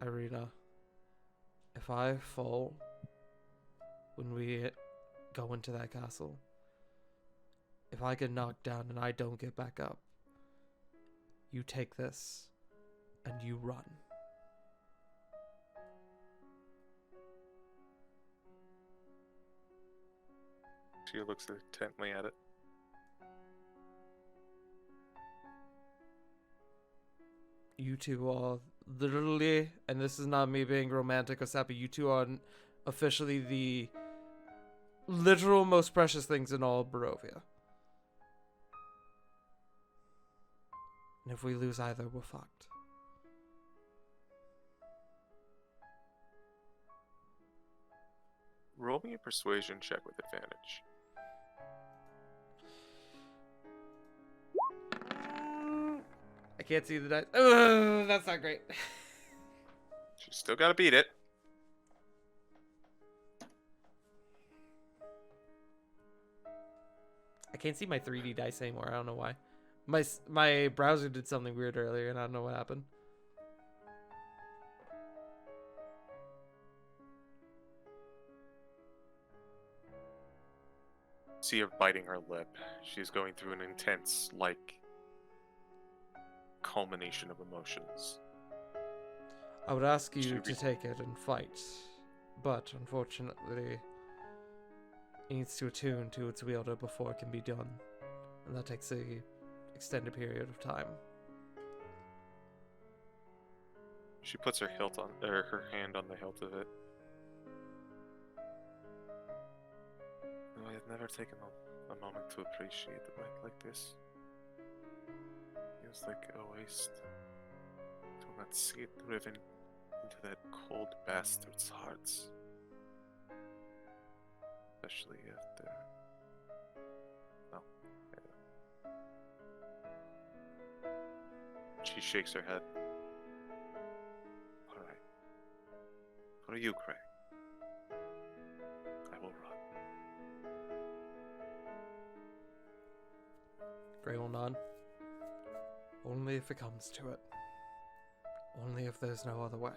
Irina, if I fall when we go into that castle, if I get knocked down and I don't get back up, you take this and you run. She looks intently at it. You two are literally, and this is not me being romantic or sappy, you two are officially the literal most precious things in all of Barovia. And if we lose either, we're fucked. Roll me a persuasion check with advantage. I can't see the dice. Ugh, that's not great. She's still gotta beat it. I can't see my 3D dice anymore. I don't know why. My browser did something weird earlier, and I don't know what happened. See her biting her lip. She's going through an intense, culmination of emotions. I would ask you Should to we- take it and fight, but unfortunately, it needs to attune to its wielder before it can be done, and that takes a extended period of time. She puts her her hand on the hilt of it. No, I have never taken a moment to appreciate a bite like this. Feels like a waste to not see it driven into that cold bastard's hearts. Especially after. No. Yeah. She shakes her head. Alright. For you, Craig. I will run. Gray will nod. Only if it comes to it. Only if there's no other way.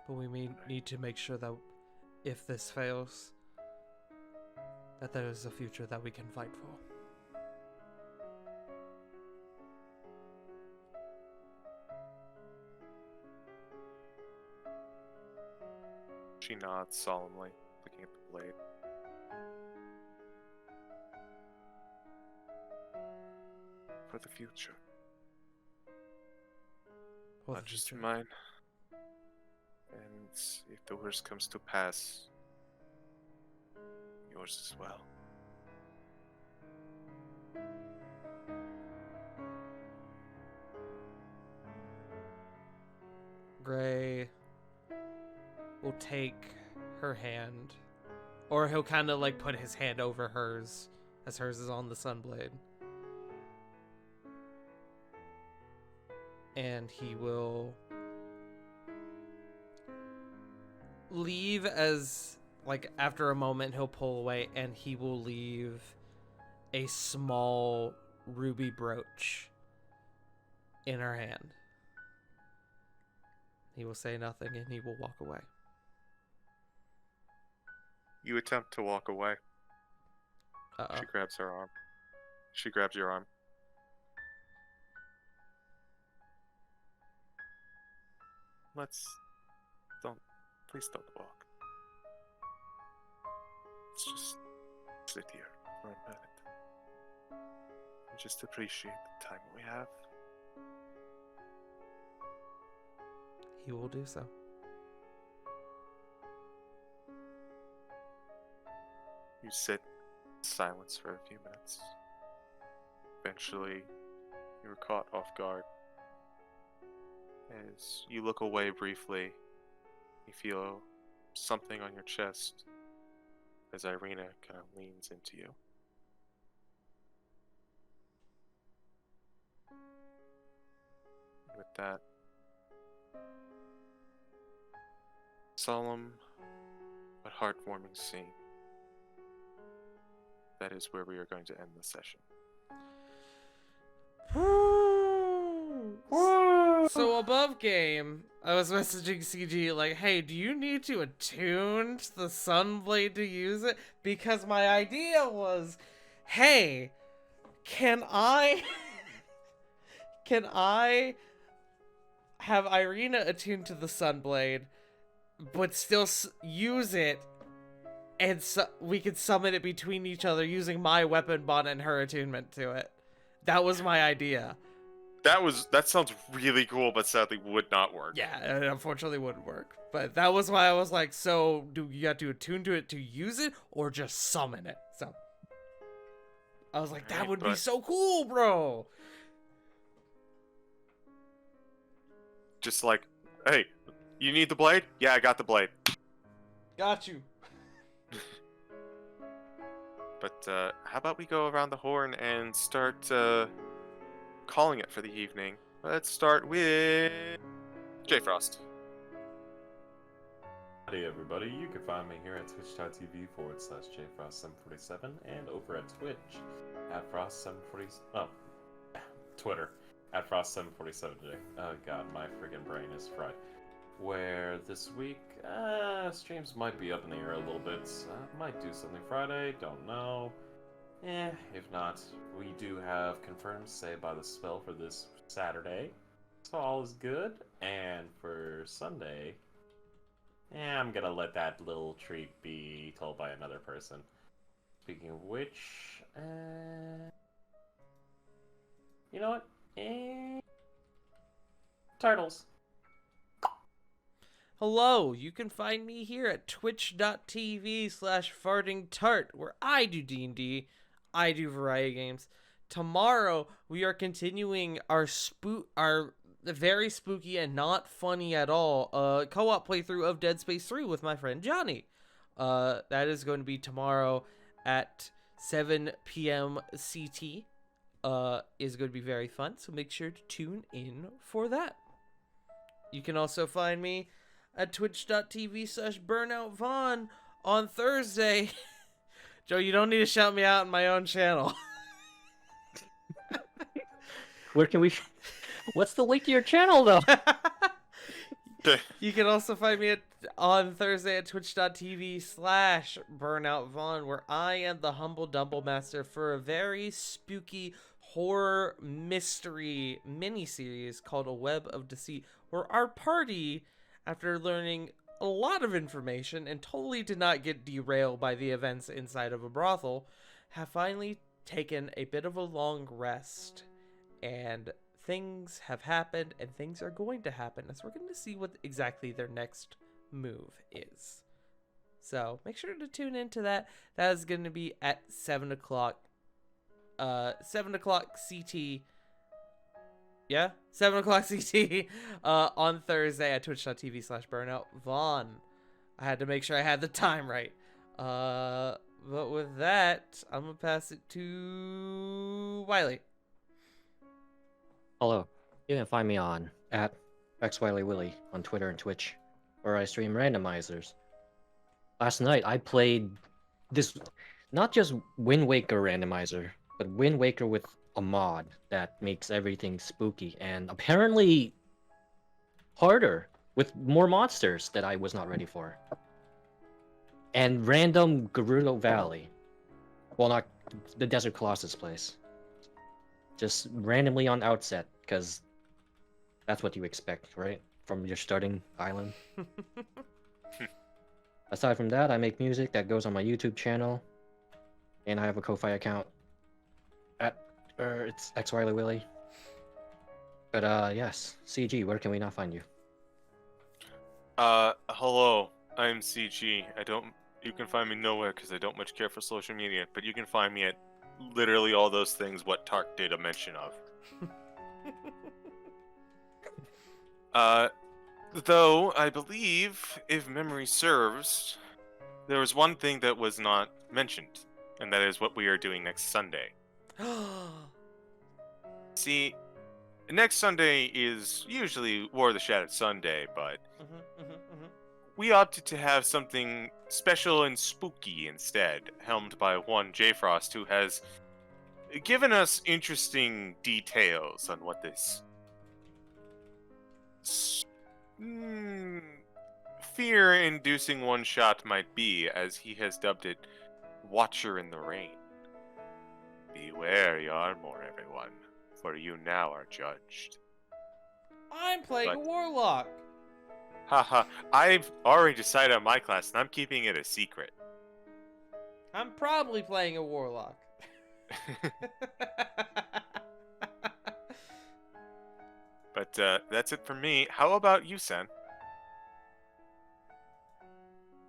But we need to make sure that if this fails, that there is a future that we can fight for. She nods solemnly, looking at the blade. For the future. For Not the just future. mine. And if the worst comes to pass, yours as well. Gray will take her hand, or he'll kind of put his hand over hers, as hers is on the Sunblade. And he will leave as, after a moment, he'll pull away and he will leave a small ruby brooch in her hand. He will say nothing and he will walk away. You attempt to walk away. Uh-oh. She grabs her arm. She grabs your arm. Please don't walk. Let's just sit here for a minute. And just appreciate the time we have. He will do so. You sit in silence for a few minutes. Eventually, you are caught off guard. As you look away briefly, you feel something on your chest as Irina kind of leans into you. With that solemn but heartwarming scene, that is where we are going to end the session. So above game, I was messaging CG like, hey, do you need to attune to the Sunblade to use it? Because my idea was, hey, can I have Irina attuned to the Sunblade, but still use it, and we could summon it between each other using my weapon bot and her attunement to it. That was my idea. That sounds really cool, but sadly would not work. Yeah, it unfortunately wouldn't work. But that was why I was like, so do you have to attune to it to use it, or just summon it? So I was like, that would be so cool, bro. Just like, hey, you need the blade? Yeah, I got the blade. Got you. But how about we go around the horn and start calling it for the evening? Let's start with J Frost. Howdy everybody, you can find me here at twitch.tv/jfrost747 and over at Twitch at Frost747. Oh, Twitter at Frost747J. Oh god, my freaking brain is fried. Where this week, streams might be up in the air a little bit. Might do something Friday, don't know. If not, we do have confirmed Say by the Spell for this Saturday. So all is good. And for Sunday, I'm gonna let that little treat be told by another person. Speaking of which, you know what? Turtles. Hello, you can find me here at twitch.tv/fartingtart, where I do D&D, I do variety games. Tomorrow, we are continuing our very spooky and not funny at all co-op playthrough of Dead Space 3 with my friend Johnny. That is going to be tomorrow at 7 p.m. CT. Is going to be very fun, so make sure to tune in for that. You can also find me at twitch.tv/BurnoutVaughn on Thursday. Joe, you don't need to shout me out on my own channel. Where can we... What's the link to your channel, though? You can also find me on Thursday at twitch.tv/BurnoutVaughn, where I am the humble Dumble Master for a very spooky horror mystery miniseries called A Web of Deceit, where our party, after learning a lot of information and totally did not get derailed by the events inside of a brothel, have finally taken a bit of a long rest. And things have happened, and things are going to happen, as we're going to see what exactly their next move is. So make sure to tune into that. That is going to be at 7 o'clock. 7 o'clock CT. Yeah, 7 o'clock CT on Thursday at twitch.tv/BurnoutVaughn. I had to make sure I had the time right. But with that, I'm going to pass it to Wiley. Hello. You can find me on at XWileyWilly on Twitter and Twitch, where I stream randomizers. Last night, I played this, not just Wind Waker randomizer, but Wind Waker with a mod that makes everything spooky and apparently harder with more monsters that I was not ready for. And random Gerudo Valley. Well, not the Desert Colossus place. Just randomly on outset, because that's what you expect, right? From your starting island. Aside from that, I make music that goes on my YouTube channel, and I have a Ko-Fi account at it's XWiley. But yes, CG, where can we not find you? Hello, I'm CG. You can find me nowhere because I don't much care for social media, but you can find me at literally all those things what Tark did a mention of. Though, I believe, if memory serves, there was one thing that was not mentioned, and that is what we are doing next Sunday. See, next Sunday is usually War of the Shattered Sunday, but we opted to have something special and spooky instead, helmed by one J Frost, who has given us interesting details on what this fear-inducing one-shot might be, as he has dubbed it Watcher in the Rain. Beware Yarmore, everyone, for you now are judged. I'm playing a warlock. Haha, I've already decided on my class, and I'm keeping it a secret. I'm probably playing a warlock. But that's it for me. How about you, Sen?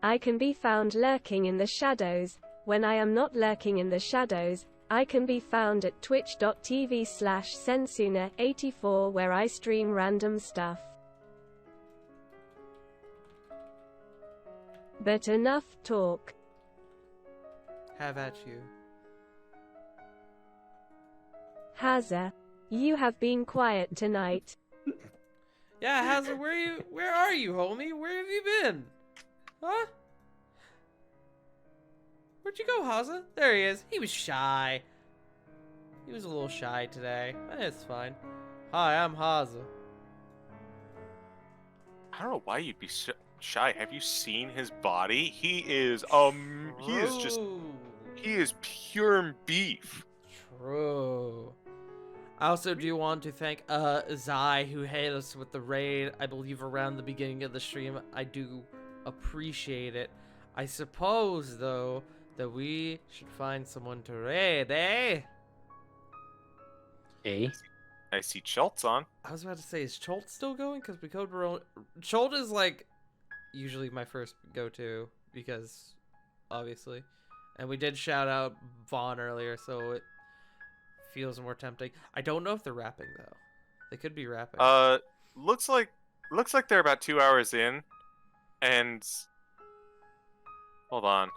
I can be found lurking in the shadows. When I am not lurking in the shadows, I can be found at twitch.tv/Sensuna84, where I stream random stuff. But enough talk. Have at you. Haza, you have been quiet tonight. Yeah, Hazard, where are you, homie? Where have you been? Huh? Where'd you go, Haza? There he is. He was shy. He was a little shy today. It's fine. Hi, I'm Haza. I don't know why you'd be shy. Have you seen his body? He is he is pure beef. True. I also do want to thank Zai, who hit us with the raid, I believe around the beginning of the stream. I do appreciate it. I suppose, though, that we should find someone to raid, eh? A? I see Schultz on. I was about to say, is Cholt still going? Because we code Cholt is, like, usually my first go-to, because, obviously. And we did shout out Vaughn earlier, so it feels more tempting. I don't know if they're rapping, though. They could be rapping. Looks like they're about 2 hours in, and hold on.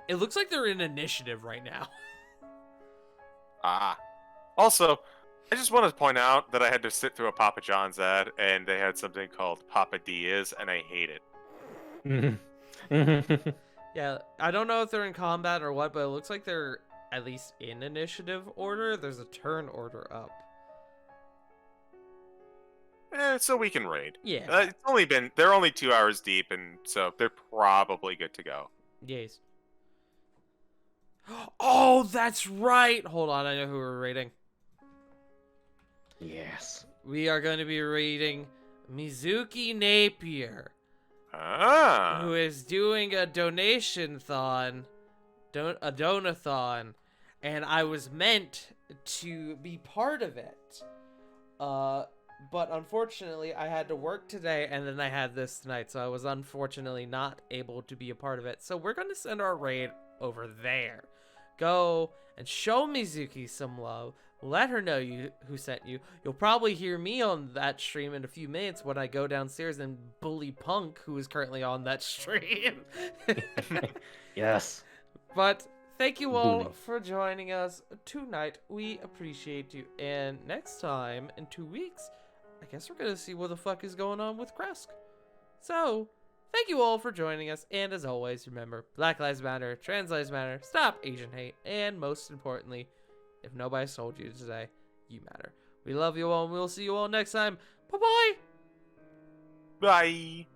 It looks like they're in initiative right now. Ah. Also, I just wanted to point out that I had to sit through a Papa John's ad, and they had something called Papa Diaz, and I hate it. Yeah, I don't know if they're in combat or what, but it looks like they're at least in initiative order. There's a turn order up. So we can raid. Yeah. They're only 2 hours deep, and so they're probably good to go. Yes. Oh, that's right. Hold on, I know who we're raiding. Yes. We are going to be raiding Mizuki Napier, Ah. who is doing a donation-thon, a donathon, and I was meant to be part of it. But unfortunately, I had to work today, and then I had this tonight, so I was unfortunately not able to be a part of it. So we're going to send our raid over there. Go and show Mizuki some love. Let her know who sent you. You'll probably hear me on that stream in a few minutes when I go downstairs and bully Punk, who is currently on that stream. Yes. But thank you all Bully. for joining us tonight. We appreciate you. And next time, in 2 weeks, I guess we're going to see what the fuck is going on with Kresk. So, thank you all for joining us. And as always, remember, Black Lives Matter, Trans Lives Matter, stop Asian hate, and most importantly, if nobody told you today, you matter. We love you all, and we'll see you all next time. Bye-bye! Bye.